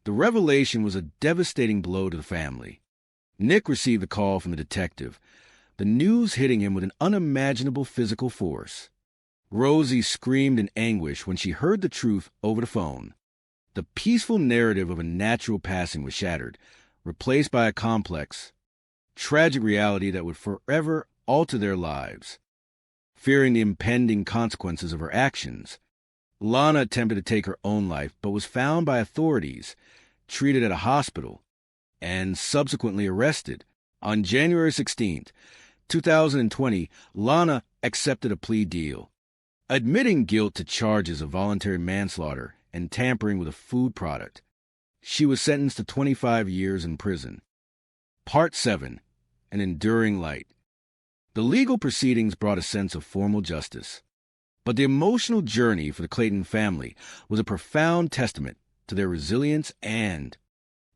The revelation was a devastating blow to the family. Nick received a call from the detective, the news hitting him with an unimaginable physical force. Rosie screamed in anguish when she heard the truth over the phone. The peaceful narrative of a natural passing was shattered, replaced by a complex, tragic reality that would forever alter their lives. Fearing the impending consequences of her actions, Lana attempted to take her own life, but was found by authorities, treated at a hospital, and subsequently arrested. On January 16th, 2020, Lana accepted a plea deal, admitting guilt to charges of voluntary manslaughter and tampering with a food product. She was sentenced to 25 years in prison. Part 7. An Enduring Light. The legal proceedings brought a sense of formal justice, but the emotional journey for the Clayton family was a profound testament to their resilience and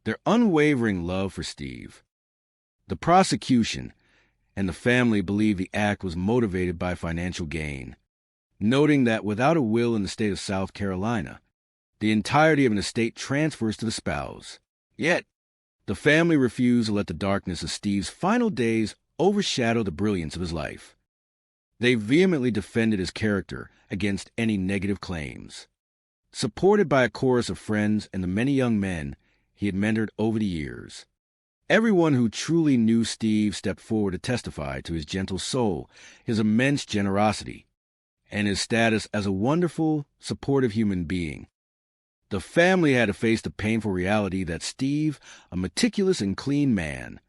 their unwavering love for Steve. The prosecution and the family believed the act was motivated by financial gain, noting that without a will in the state of South Carolina, the entirety of an estate transfers to the spouse. Yet, the family refused to let the darkness of Steve's final days overshadow the brilliance of his life. They vehemently defended his character against any negative claims. Supported by a chorus of friends and the many young men he had mentored over the years, everyone who truly knew Steve stepped forward to testify to his gentle soul, his immense generosity, and his status as a wonderful, supportive human being. The family had to face the painful reality that Steve, a meticulous and clean man,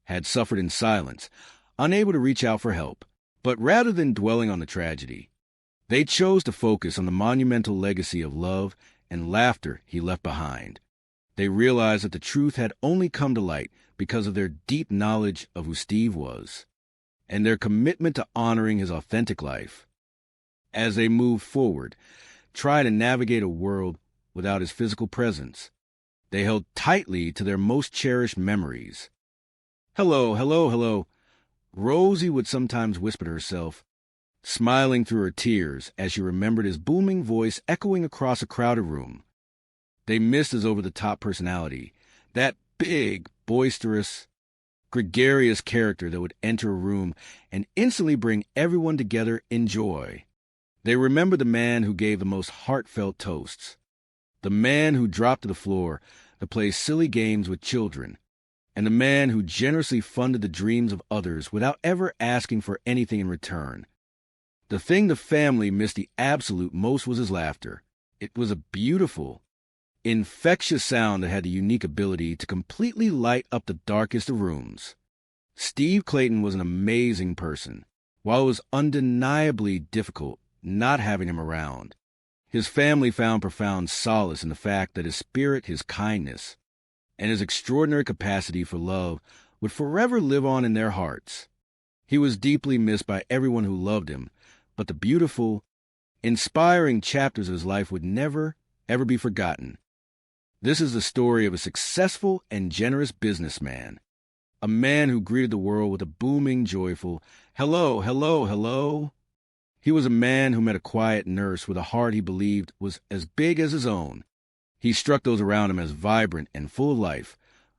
had suffered in silence, unable to reach out for help. But rather than dwelling on the tragedy, they chose to focus on the monumental legacy of love and laughter he left behind. They realized that the truth had only come to light because of their deep knowledge of who Steve was and their commitment to honoring his authentic life. As they moved forward, try to navigate a world without his physical presence, they held tightly to their most cherished memories. "Hello, hello, hello," Rosie would sometimes whisper to herself, smiling through her tears as she remembered his booming voice echoing across a crowded room. They missed his over-the-top personality, that big, boisterous, gregarious character that would enter a room and instantly bring everyone together in joy. They remembered the man who gave the most heartfelt toasts, the man who dropped to the floor to play silly games with children, and the man who generously funded the dreams of others without ever asking for anything in return. The thing the family missed the absolute most was his laughter. It was a beautiful, infectious sound that had the unique ability to completely light up the darkest of rooms. Steve Clayton was an amazing person. While it was undeniably difficult not having him around, his family found profound solace in the fact that his spirit, his kindness, and his extraordinary capacity for love would forever live on in their hearts. He was deeply missed by everyone who loved him, but the beautiful, Inspiring chapters of his life would never, ever be forgotten. This is the story of a successful and generous businessman, a man who greeted the world with a booming, joyful, "Hello, hello, hello." He was a man who met a quiet nurse with a heart he believed was as big as his own. He struck those around him as vibrant and full of life,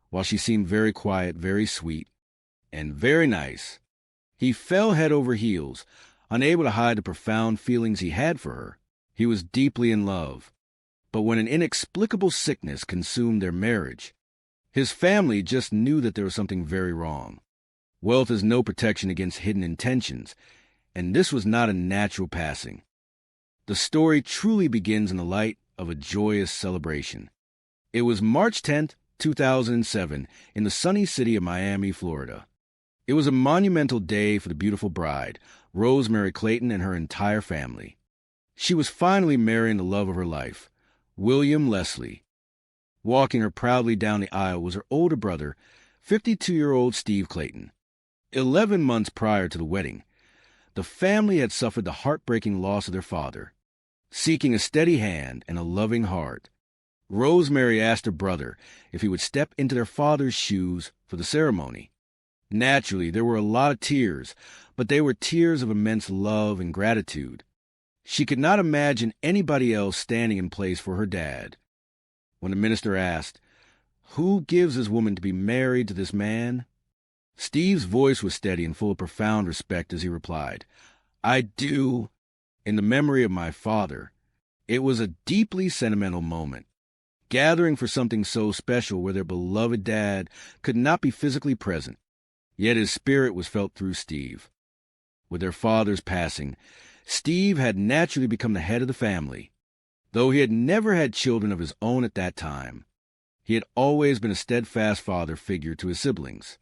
while she seemed very quiet, very sweet, and very nice. He fell head over heels, unable to hide the profound feelings he had for her. He was deeply in love. But when an inexplicable sickness consumed their marriage, his family just knew that there was something very wrong. Wealth is no protection against hidden intentions, and this was not a natural passing. The story truly begins in the light of a joyous celebration. It was March 10th, 2007, in the sunny city of Miami, Florida. It was a monumental day for the beautiful bride, Rosemary Clayton, and her entire family. She was finally marrying the love of her life, William Leslie. Walking her proudly down the aisle was her older brother, 52-year-old Steve Clayton. 11 months prior to the wedding, the family had suffered the heartbreaking loss of their father. Seeking a steady hand and a loving heart, Rosemary asked her brother if he would step into their father's shoes for the ceremony. Naturally, there were a lot of tears, but they were tears of immense love and gratitude. She could not imagine anybody else standing in place for her dad. When the minister asked, "Who gives this woman to be married to this man?" Steve's voice was steady and full of profound respect as he replied, "I do, in the memory of my father." It was a deeply sentimental moment, gathering for something so special where their beloved dad could not be physically present, yet his spirit was felt through Steve. With their father's passing, Steve had naturally become the head of the family. Though he had never had children of his own at that time, he had always been a steadfast father figure to his siblings.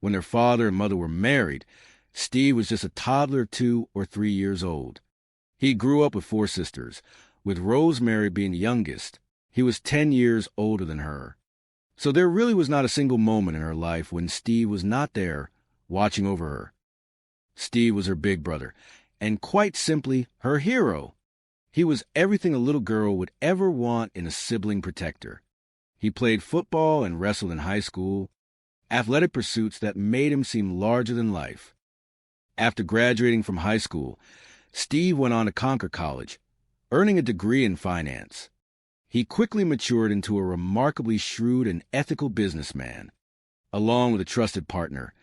When their father and mother were married, Steve was just a toddler 2 or 3 years old. He grew up with 4 sisters, with Rosemary being the youngest. He was 10 years older than her. So there really was not a single moment in her life when Steve was not there, watching over her. Steve was her big brother, and quite simply, her hero. He was everything a little girl would ever want in a sibling protector. He played football and wrestled in high school, athletic pursuits that made him seem larger than life. After graduating from high school, Steve went on to Concord College, earning a degree in finance. He quickly matured into a remarkably shrewd and ethical businessman. Along with a trusted partner,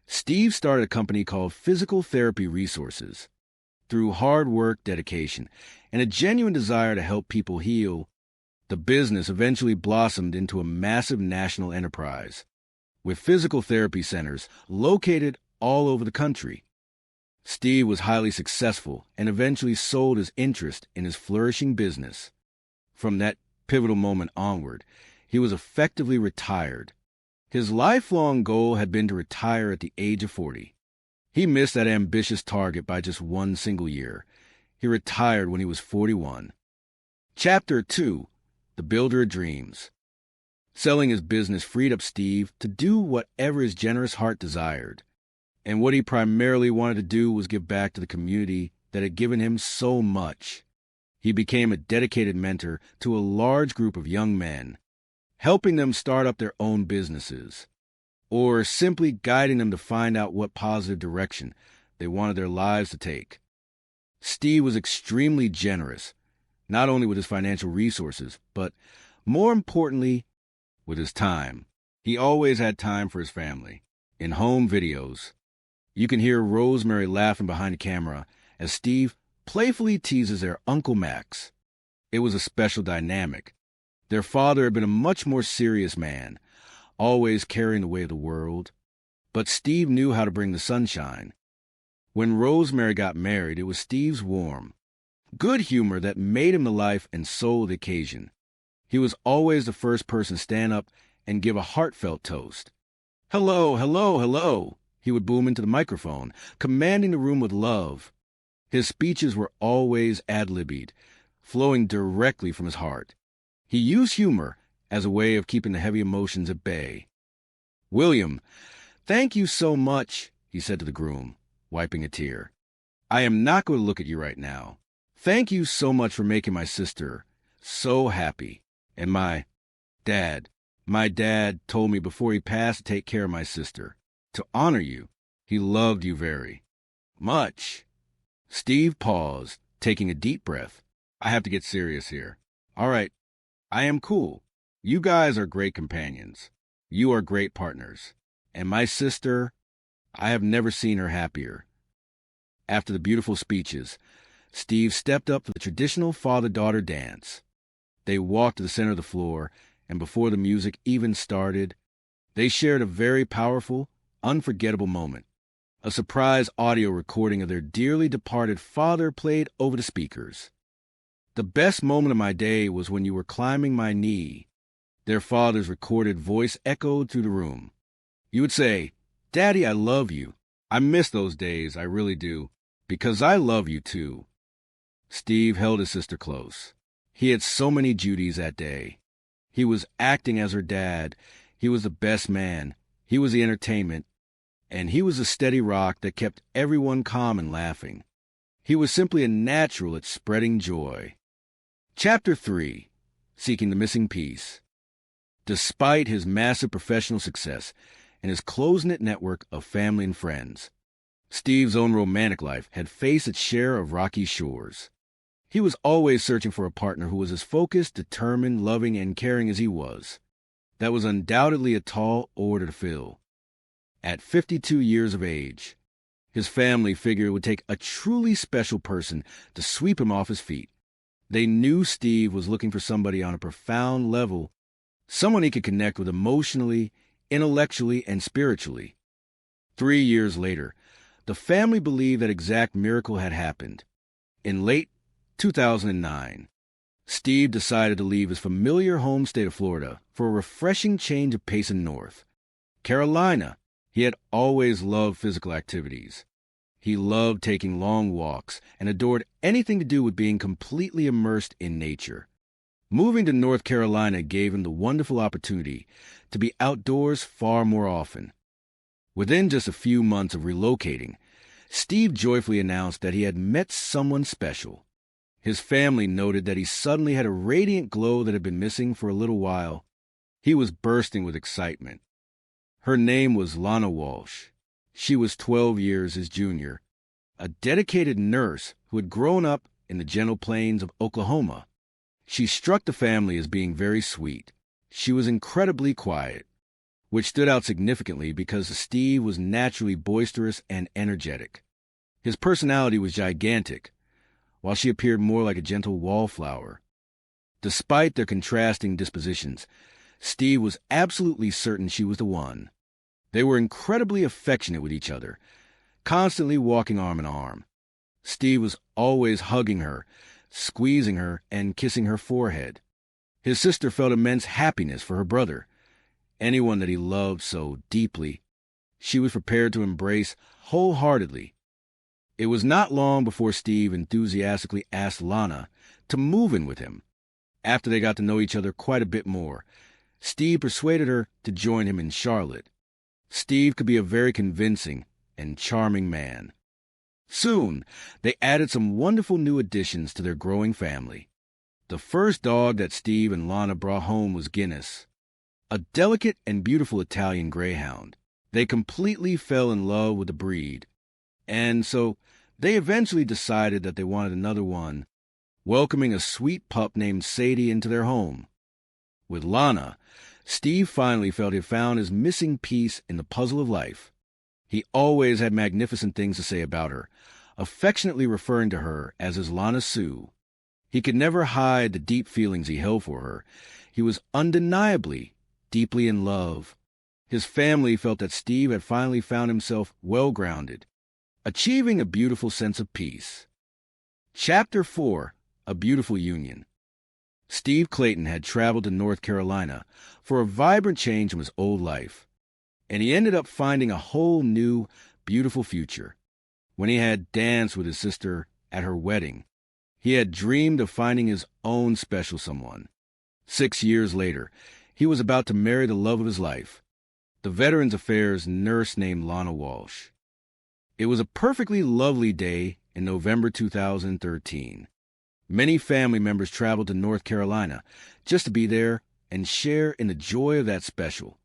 Steve started a company called Physical Therapy Resources. Through hard work, dedication, and a genuine desire to help people heal, the business eventually blossomed into a massive national enterprise, with physical therapy centers located all over the country. Steve was highly successful and eventually sold his interest in his flourishing business. From that pivotal moment onward, he was effectively retired. His lifelong goal had been to retire at the age of 40. He missed that ambitious target by just 1 single year. He retired when he was 41. Chapter 2, The Builder of Dreams. Selling his business freed up Steve to do whatever his generous heart desired. And what he primarily wanted to do was give back to the community that had given him so much. He became a dedicated mentor to a large group of young men, helping them start up their own businesses, or simply guiding them to find out what positive direction they wanted their lives to take. Steve was extremely generous, not only with his financial resources, but more importantly, with his time. He always had time for his family. In home videos, you can hear Rosemary laughing behind the camera as Steve playfully teases their Uncle Max. It was a special dynamic. Their father had been a much more serious man, always carrying the weight of the world, but Steve knew how to bring the sunshine. When Rosemary got married, it was Steve's warm, good humor that made him the life and soul of the occasion. He was always the first person to stand up and give a heartfelt toast. "Hello, hello, hello," he would boom into the microphone, commanding the room with love. His speeches were always ad-libbed, flowing directly from his heart. He used humor as a way of keeping the heavy emotions at bay. "William, thank you so much," he said to the groom, wiping a tear. "I am not going to look at you right now. Thank you so much for making my sister so happy. And my dad told me before he passed to take care of my sister, to honor you. He loved you very much. Steve paused, taking a deep breath. I have to get serious here. All right, I am cool. You guys are great companions. You are great partners. And my sister, I have never seen her happier. After the beautiful speeches, Steve stepped up for the traditional father-daughter dance. They walked to the center of the floor, and before the music even started, they shared a very powerful, unforgettable moment. A surprise audio recording of their dearly departed father played over the speakers. The best moment of my day was when you were climbing my knee. Their father's recorded voice echoed through the room. You would say, "Daddy, I love you. I miss those days, I really do, because I love you too." Steve held his sister close. He had so many duties that day. He was acting as her dad. He was the best man. He was the entertainment. And he was a steady rock that kept everyone calm and laughing. He was simply a natural at spreading joy. Chapter 3. Seeking the Missing Piece. Despite his massive professional success and his close-knit network of family and friends, Steve's own romantic life had faced its share of rocky shores. He was always searching for a partner who was as focused, determined, loving, and caring as he was. That was undoubtedly a tall order to fill. At 52 years of age, his family figured it would take a truly special person to sweep him off his feet. They knew Steve was looking for somebody on a profound level, someone he could connect with emotionally, intellectually, and spiritually. 3 years later, the family believed that exact miracle had happened. In late 2009, Steve decided to leave his familiar home state of Florida for a refreshing change of pace in North Carolina. He had always loved physical activities. He loved taking long walks and adored anything to do with being completely immersed in nature. Moving to North Carolina gave him the wonderful opportunity to be outdoors far more often. Within just a few months of relocating, Steve joyfully announced that he had met someone special. His family noted that he suddenly had a radiant glow that had been missing for a little while. He was bursting with excitement. Her name was Lana Walsh. She was 12 years his junior, a dedicated nurse who had grown up in the gentle plains of Oklahoma. She struck the family as being very sweet. She was incredibly quiet, which stood out significantly because Steve was naturally boisterous and energetic. His personality was gigantic, while she appeared more like a gentle wallflower. Despite their contrasting dispositions, Steve was absolutely certain she was the one. They were incredibly affectionate with each other, constantly walking arm in arm. Steve was always hugging her, squeezing her, and kissing her forehead. His sister felt immense happiness for her brother, anyone that he loved so deeply. She was prepared to embrace wholeheartedly. It was not long before Steve enthusiastically asked Lana to move in with him. After they got to know each other quite a bit more, Steve persuaded her to join him in Charlotte. Steve could be a very convincing and charming man. Soon, they added some wonderful new additions to their growing family. The first dog that Steve and Lana brought home was Guinness, a delicate and beautiful Italian greyhound. They completely fell in love with the breed, and so they eventually decided that they wanted another one, welcoming a sweet pup named Sadie into their home. With Lana, Steve finally felt he had found his missing piece in the puzzle of life. He always had magnificent things to say about her, affectionately referring to her as his Lana Sue. He could never hide the deep feelings he held for her. He was undeniably deeply in love. His family felt that Steve had finally found himself well-grounded, achieving a beautiful sense of peace. Chapter 4. A Beautiful Union. Steve Clayton had traveled to North Carolina for a vibrant change from his old life, and he ended up finding a whole new, beautiful future. When he had danced with his sister at her wedding, he had dreamed of finding his own special someone. 6 years later, he was about to marry the love of his life, the Veterans Affairs nurse named Lana Walsh. It was a perfectly lovely day in November 2013. Many family members traveled to North Carolina just to be there and share in the joy of that special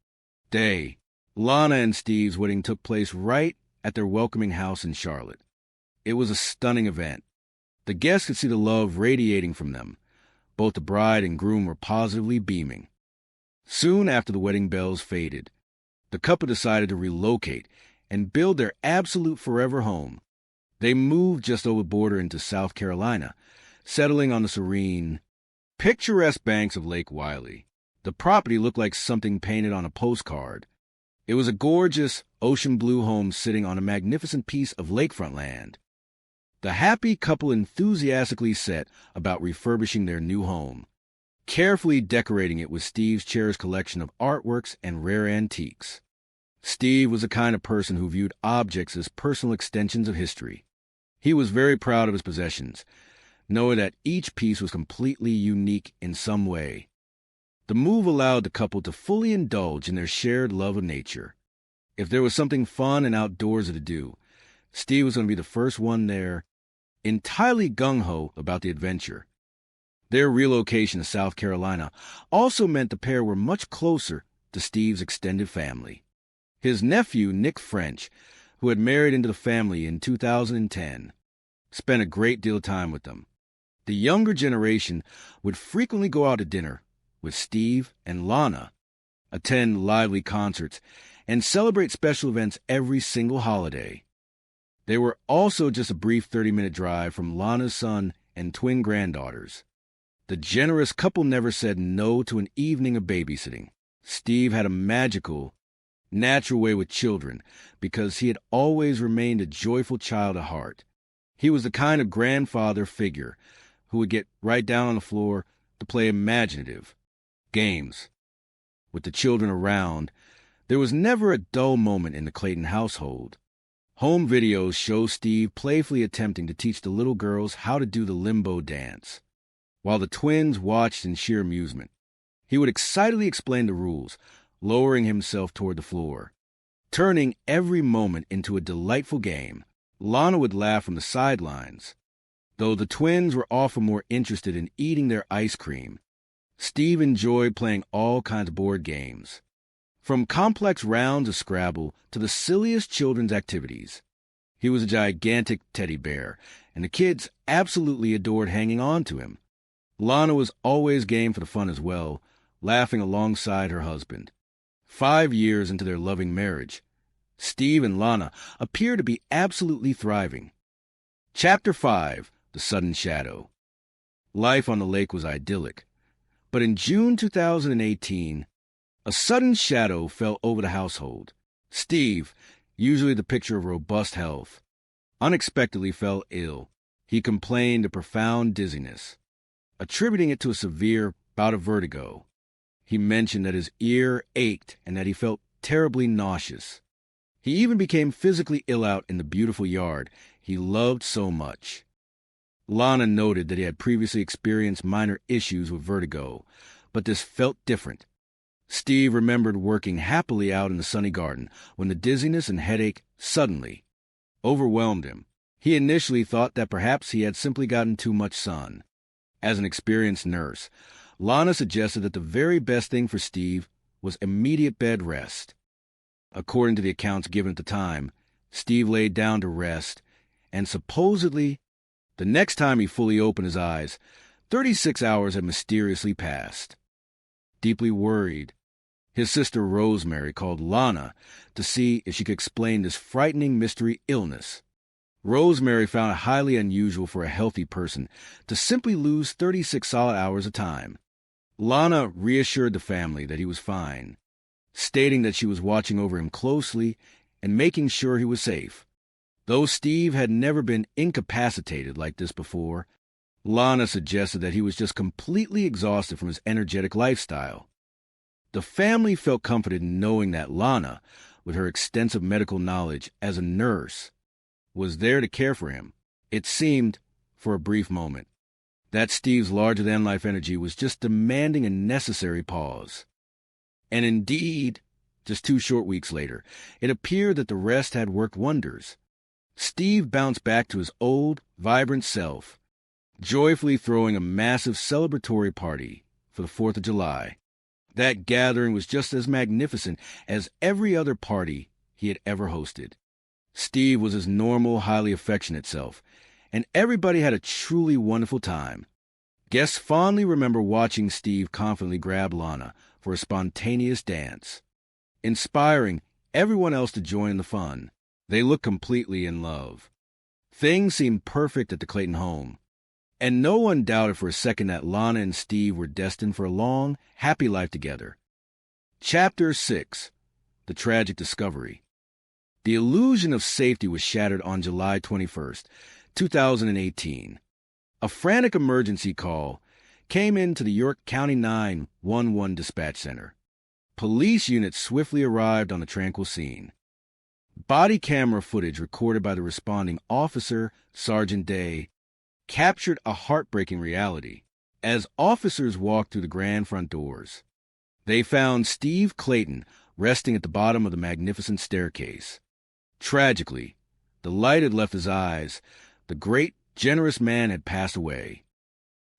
day. Lana and Steve's wedding took place right at their welcoming house in Charlotte. It was a stunning event. The guests could see the love radiating from them. Both the bride and groom were positively beaming. Soon after the wedding bells faded, the couple decided to relocate and build their absolute forever home. They moved just over the border into South Carolina, settling on the serene, picturesque banks of Lake Wylie. The property looked like something painted on a postcard. It was a gorgeous, ocean blue home sitting on a magnificent piece of lakefront land. The happy couple enthusiastically set about refurbishing their new home, carefully decorating it with Steve's cherished collection of artworks and rare antiques. Steve was the kind of person who viewed objects as personal extensions of history. He was very proud of his possessions, knowing that each piece was completely unique in some way. The move allowed the couple to fully indulge in their shared love of nature. If there was something fun and outdoorsy to do, Steve was going to be the first one there, entirely gung-ho about the adventure. Their relocation to South Carolina also meant the pair were much closer to Steve's extended family. His nephew, Nick French, who had married into the family in 2010, spent a great deal of time with them. The younger generation would frequently go out to dinner with Steve and Lana, attend lively concerts, and celebrate special events every single holiday. They were also just a brief 30-minute drive from Lana's son and twin granddaughters. The generous couple never said no to an evening of babysitting. Steve had a magical, natural way with children because he had always remained a joyful child at heart. He was the kind of grandfather figure who would get right down on the floor to play imaginative games. With the children around, there was never a dull moment in the Clayton household. Home videos show Steve playfully attempting to teach the little girls how to do the limbo dance, while the twins watched in sheer amusement. He would excitedly explain the rules, lowering himself toward the floor, turning every moment into a delightful game. Lana would laugh from the sidelines, though the twins were often more interested in eating their ice cream. Steve enjoyed playing all kinds of board games, from complex rounds of Scrabble to the silliest children's activities. He was a gigantic teddy bear, and the kids absolutely adored hanging on to him. Lana was always game for the fun as well, laughing alongside her husband. 5 years into their loving marriage, Steve and Lana appear to be absolutely thriving. Chapter 5, The Sudden Shadow. Life on the lake was idyllic, but in June 2018, a sudden shadow fell over the household. Steve, usually the picture of robust health, unexpectedly fell ill. He complained of profound dizziness, attributing it to a severe bout of vertigo. He mentioned that his ear ached and that he felt terribly nauseous. He even became physically ill out in the beautiful yard he loved so much. Lana noted that he had previously experienced minor issues with vertigo, but this felt different. Steve remembered working happily out in the sunny garden when the dizziness and headache suddenly overwhelmed him. He initially thought that perhaps he had simply gotten too much sun. As an experienced nurse, Lana suggested that the very best thing for Steve was immediate bed rest. According to the accounts given at the time, Steve laid down to rest, and supposedly, the next time he fully opened his eyes, 36 hours had mysteriously passed. Deeply worried, his sister Rosemary called Lana to see if she could explain this frightening mystery illness. Rosemary found it highly unusual for a healthy person to simply lose 36 solid hours of time. Lana reassured the family that he was fine, stating that she was watching over him closely and making sure he was safe. Though Steve had never been incapacitated like this before, Lana suggested that he was just completely exhausted from his energetic lifestyle. The family felt comforted in knowing that Lana, with her extensive medical knowledge as a nurse, was there to care for him. It seemed, for a brief moment, that Steve's larger-than-life energy was just demanding a necessary pause. And indeed, just 2 short weeks later, it appeared that the rest had worked wonders. Steve bounced back to his old, vibrant self, joyfully throwing a massive celebratory party for the 4th of July. That gathering was just as magnificent as every other party he had ever hosted. Steve was his normal, highly affectionate self, and everybody had a truly wonderful time. Guests fondly remember watching Steve confidently grab Lana for a spontaneous dance, inspiring everyone else to join the fun. They looked completely in love. Things seemed perfect at the Clayton home, and no one doubted for a second that Lana and Steve were destined for a long, happy life together. Chapter 6. The Tragic Discovery. The illusion of safety was shattered on July 21st, 2018. A frantic emergency call came into the York County 911 dispatch center. Police units swiftly arrived on the tranquil scene. Body camera footage recorded by the responding officer, Sergeant Day, captured a heartbreaking reality as officers walked through the grand front doors. They found Steve Clayton resting at the bottom of the magnificent staircase. Tragically, the light had left his eyes. The great, generous man had passed away.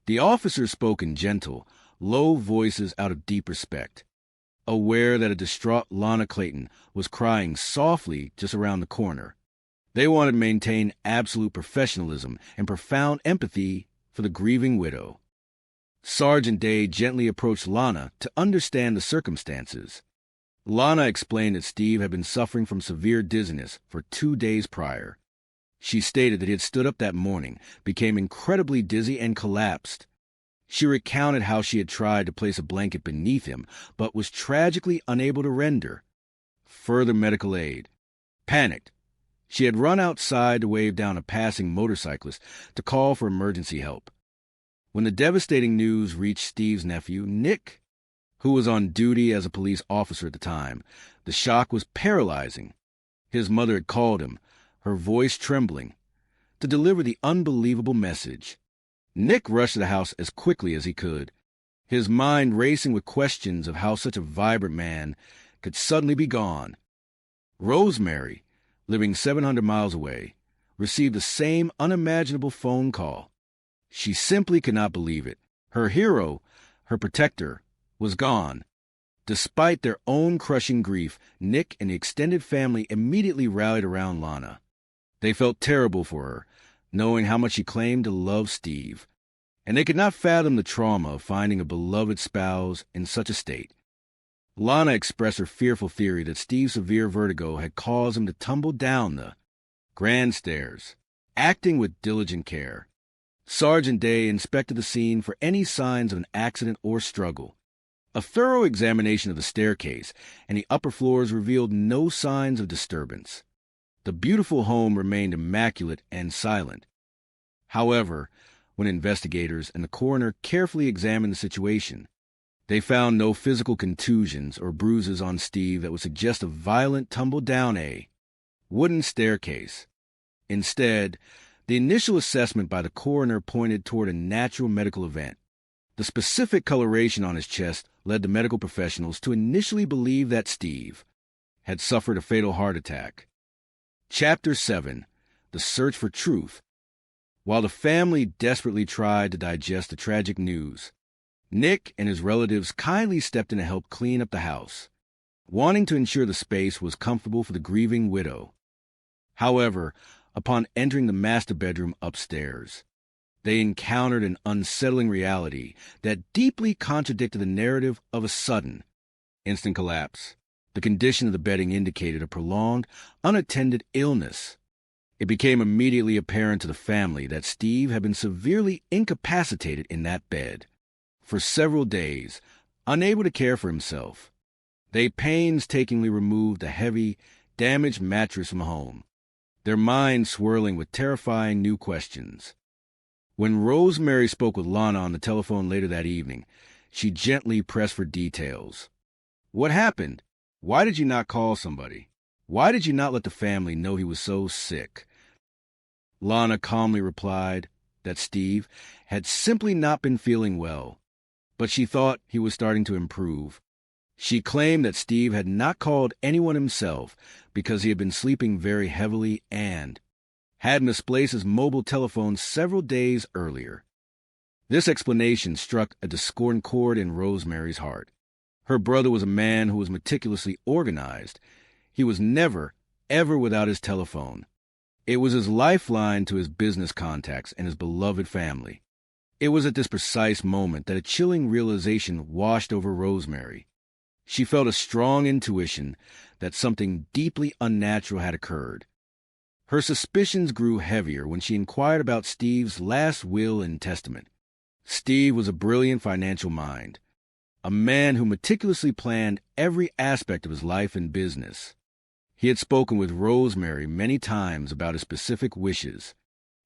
The officers spoke in gentle, low voices out of deep respect, aware that a distraught Lana Clayton was crying softly just around the corner. They wanted to maintain absolute professionalism and profound empathy for the grieving widow. Sergeant Day gently approached Lana to understand the circumstances. Lana explained that Steve had been suffering from severe dizziness for 2 days prior. She stated that he had stood up that morning, became incredibly dizzy, and collapsed. She recounted how she had tried to place a blanket beneath him, but was tragically unable to render further medical aid. Panicked, she had run outside to wave down a passing motorcyclist to call for emergency help. When the devastating news reached Steve's nephew, Nick, who was on duty as a police officer at the time, the shock was paralyzing. His mother had called him, her voice trembling, to deliver the unbelievable message. Nick rushed to the house as quickly as he could, his mind racing with questions of how such a vibrant man could suddenly be gone. Rosemary, living 700 miles away, received the same unimaginable phone call. She simply could not believe it. Her hero, her protector, was gone. Despite their own crushing grief, Nick and the extended family immediately rallied around Lana. They felt terrible for her, knowing how much she claimed to love Steve, and they could not fathom the trauma of finding a beloved spouse in such a state. Lana expressed her fearful theory that Steve's severe vertigo had caused him to tumble down the grand stairs, acting with diligent care. Sergeant Day inspected the scene for any signs of an accident or struggle. A thorough examination of the staircase and the upper floors revealed no signs of disturbance. The beautiful home remained immaculate and silent. However, when investigators and the coroner carefully examined the situation, they found no physical contusions or bruises on Steve that would suggest a violent tumble down a wooden staircase. Instead, the initial assessment by the coroner pointed toward a natural medical event. The specific coloration on his chest led the medical professionals to initially believe that Steve had suffered a fatal heart attack. Chapter 7. The Search for Truth. While the family desperately tried to digest the tragic news, Nick and his relatives kindly stepped in to help clean up the house, wanting to ensure the space was comfortable for the grieving widow. However, upon entering the master bedroom upstairs, they encountered an unsettling reality that deeply contradicted the narrative of a sudden, instant collapse. The condition of the bedding indicated a prolonged, unattended illness. It became immediately apparent to the family that Steve had been severely incapacitated in that bed. For several days, unable to care for himself, they painstakingly removed the heavy, damaged mattress from home, their minds swirling with terrifying new questions. When Rosemary spoke with Lana on the telephone later that evening, she gently pressed for details. What happened? Why did you not call somebody? Why did you not let the family know he was so sick? Lana calmly replied that Steve had simply not been feeling well, but she thought he was starting to improve. She claimed that Steve had not called anyone himself because he had been sleeping very heavily and had misplaced his mobile telephone several days earlier. This explanation struck a discordant chord in Rosemary's heart. Her brother was a man who was meticulously organized. He was never, ever without his telephone. It was his lifeline to his business contacts and his beloved family. It was at this precise moment that a chilling realization washed over Rosemary. She felt a strong intuition that something deeply unnatural had occurred. Her suspicions grew heavier when she inquired about Steve's last will and testament. Steve was a brilliant financial mind, a man who meticulously planned every aspect of his life and business. He had spoken with Rosemary many times about his specific wishes,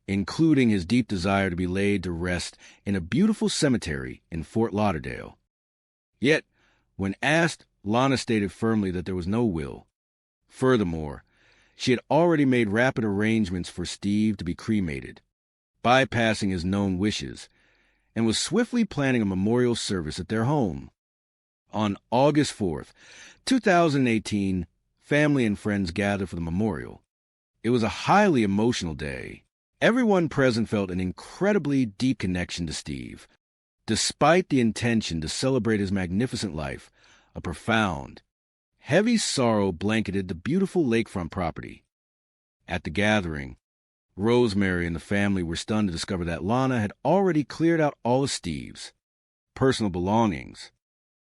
including his deep desire to be laid to rest in a beautiful cemetery in Fort Lauderdale. Yet, when asked, Lana stated firmly that there was no will. Furthermore, she had already made rapid arrangements for Steve to be cremated, bypassing his known wishes, and was swiftly planning a memorial service at their home. On August 4th, 2018, family and friends gathered for the memorial. It was a highly emotional day. Everyone present felt an incredibly deep connection to Steve. Despite the intention to celebrate his magnificent life, a profound, heavy sorrow blanketed the beautiful lakefront property. At the gathering, Rosemary and the family were stunned to discover that Lana had already cleared out all of Steve's personal belongings.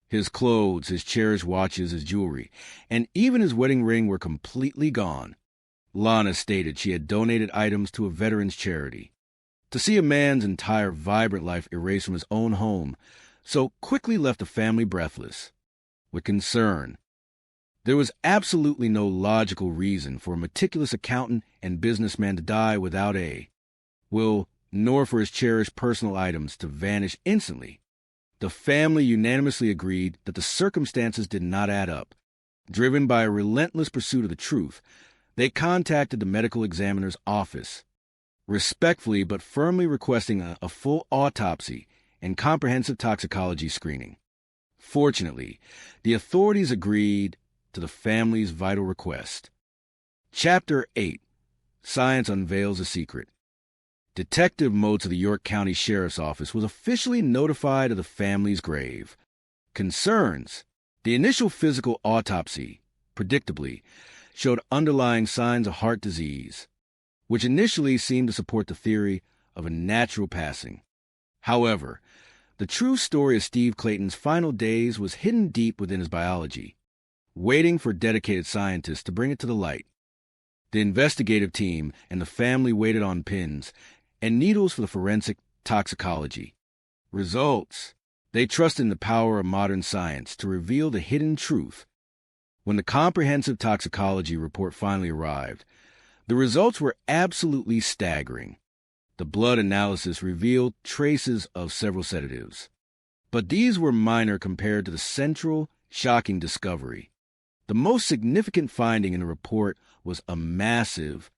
His clothes, his cherished watches, his jewelry, and even his wedding ring were completely gone. Lana stated she had donated items to a veterans charity. To see a man's entire vibrant life erased from his own home so quickly left the family breathless with concern. There was absolutely no logical reason for a meticulous accountant and businessman to die without a will, nor for his cherished personal items to vanish instantly. The family unanimously agreed that the circumstances did not add up. Driven by a relentless pursuit of the truth, they contacted the medical examiner's office, respectfully but firmly requesting a full autopsy and comprehensive toxicology screening. Fortunately, the authorities agreed to the family's vital request. Chapter 8. Science Unveils a Secret. Detective Motes of the York County Sheriff's Office was officially notified of the family's grave. Concerns. The initial physical autopsy, predictably, showed underlying signs of heart disease, which initially seemed to support the theory of a natural passing. However, the true story of Steve Clayton's final days was hidden deep within his biology, waiting for dedicated scientists to bring it to the light. The investigative team and the family waited on pins and needles for the forensic toxicology. Results. They trusted in the power of modern science to reveal the hidden truth. When the comprehensive toxicology report finally arrived, the results were absolutely staggering. The blood analysis revealed traces of several sedatives. But these were minor compared to the central, shocking discovery. The most significant finding in the report was a massive,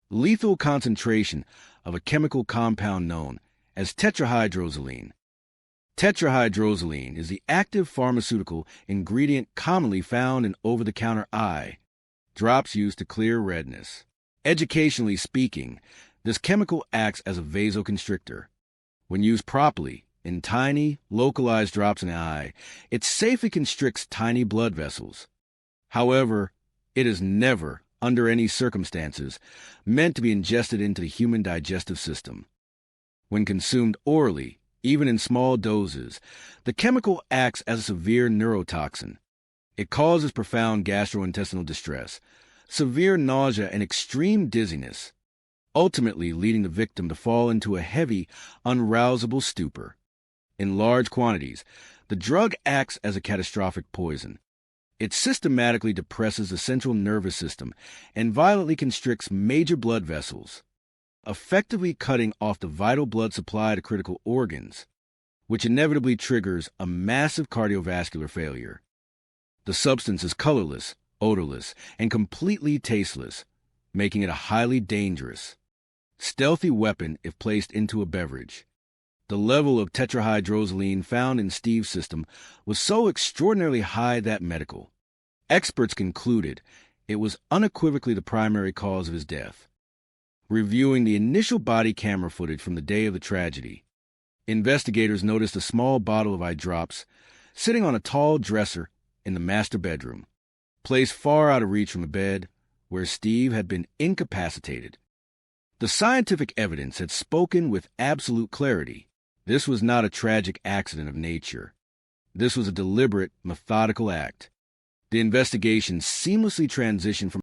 lethal concentration of a chemical compound known as tetrahydrozoline. Tetrahydrozoline is the active pharmaceutical ingredient commonly found in over-the-counter eye drops used to clear redness. Educationally speaking, this chemical acts as a vasoconstrictor. When used properly, in tiny, localized drops in the eye, it safely constricts tiny blood vessels. However, it is never, under any circumstances, meant to be ingested into the human digestive system. When consumed orally, even in small doses, the chemical acts as a severe neurotoxin. It causes profound gastrointestinal distress, severe nausea, and extreme dizziness, ultimately leading the victim to fall into a heavy, unrousable stupor. In large quantities, the drug acts as a catastrophic poison. It systematically depresses the central nervous system and violently constricts major blood vessels, effectively cutting off the vital blood supply to critical organs, which inevitably triggers a massive cardiovascular failure. The substance is colorless, odorless, and completely tasteless, making it a highly dangerous, stealthy weapon if placed into a beverage. The level of tetrahydrozoline found in Steve's system was so extraordinarily high that medical experts concluded it was unequivocally the primary cause of his death. reviewing the initial body camera footage from the day of the tragedy. Investigators noticed a small bottle of eye drops sitting on a tall dresser in the master bedroom, placed far out of reach from the bed where Steve had been incapacitated. The scientific evidence had spoken with absolute clarity. This was not a tragic accident of nature. This was a deliberate, methodical act. The investigation seamlessly transitioned from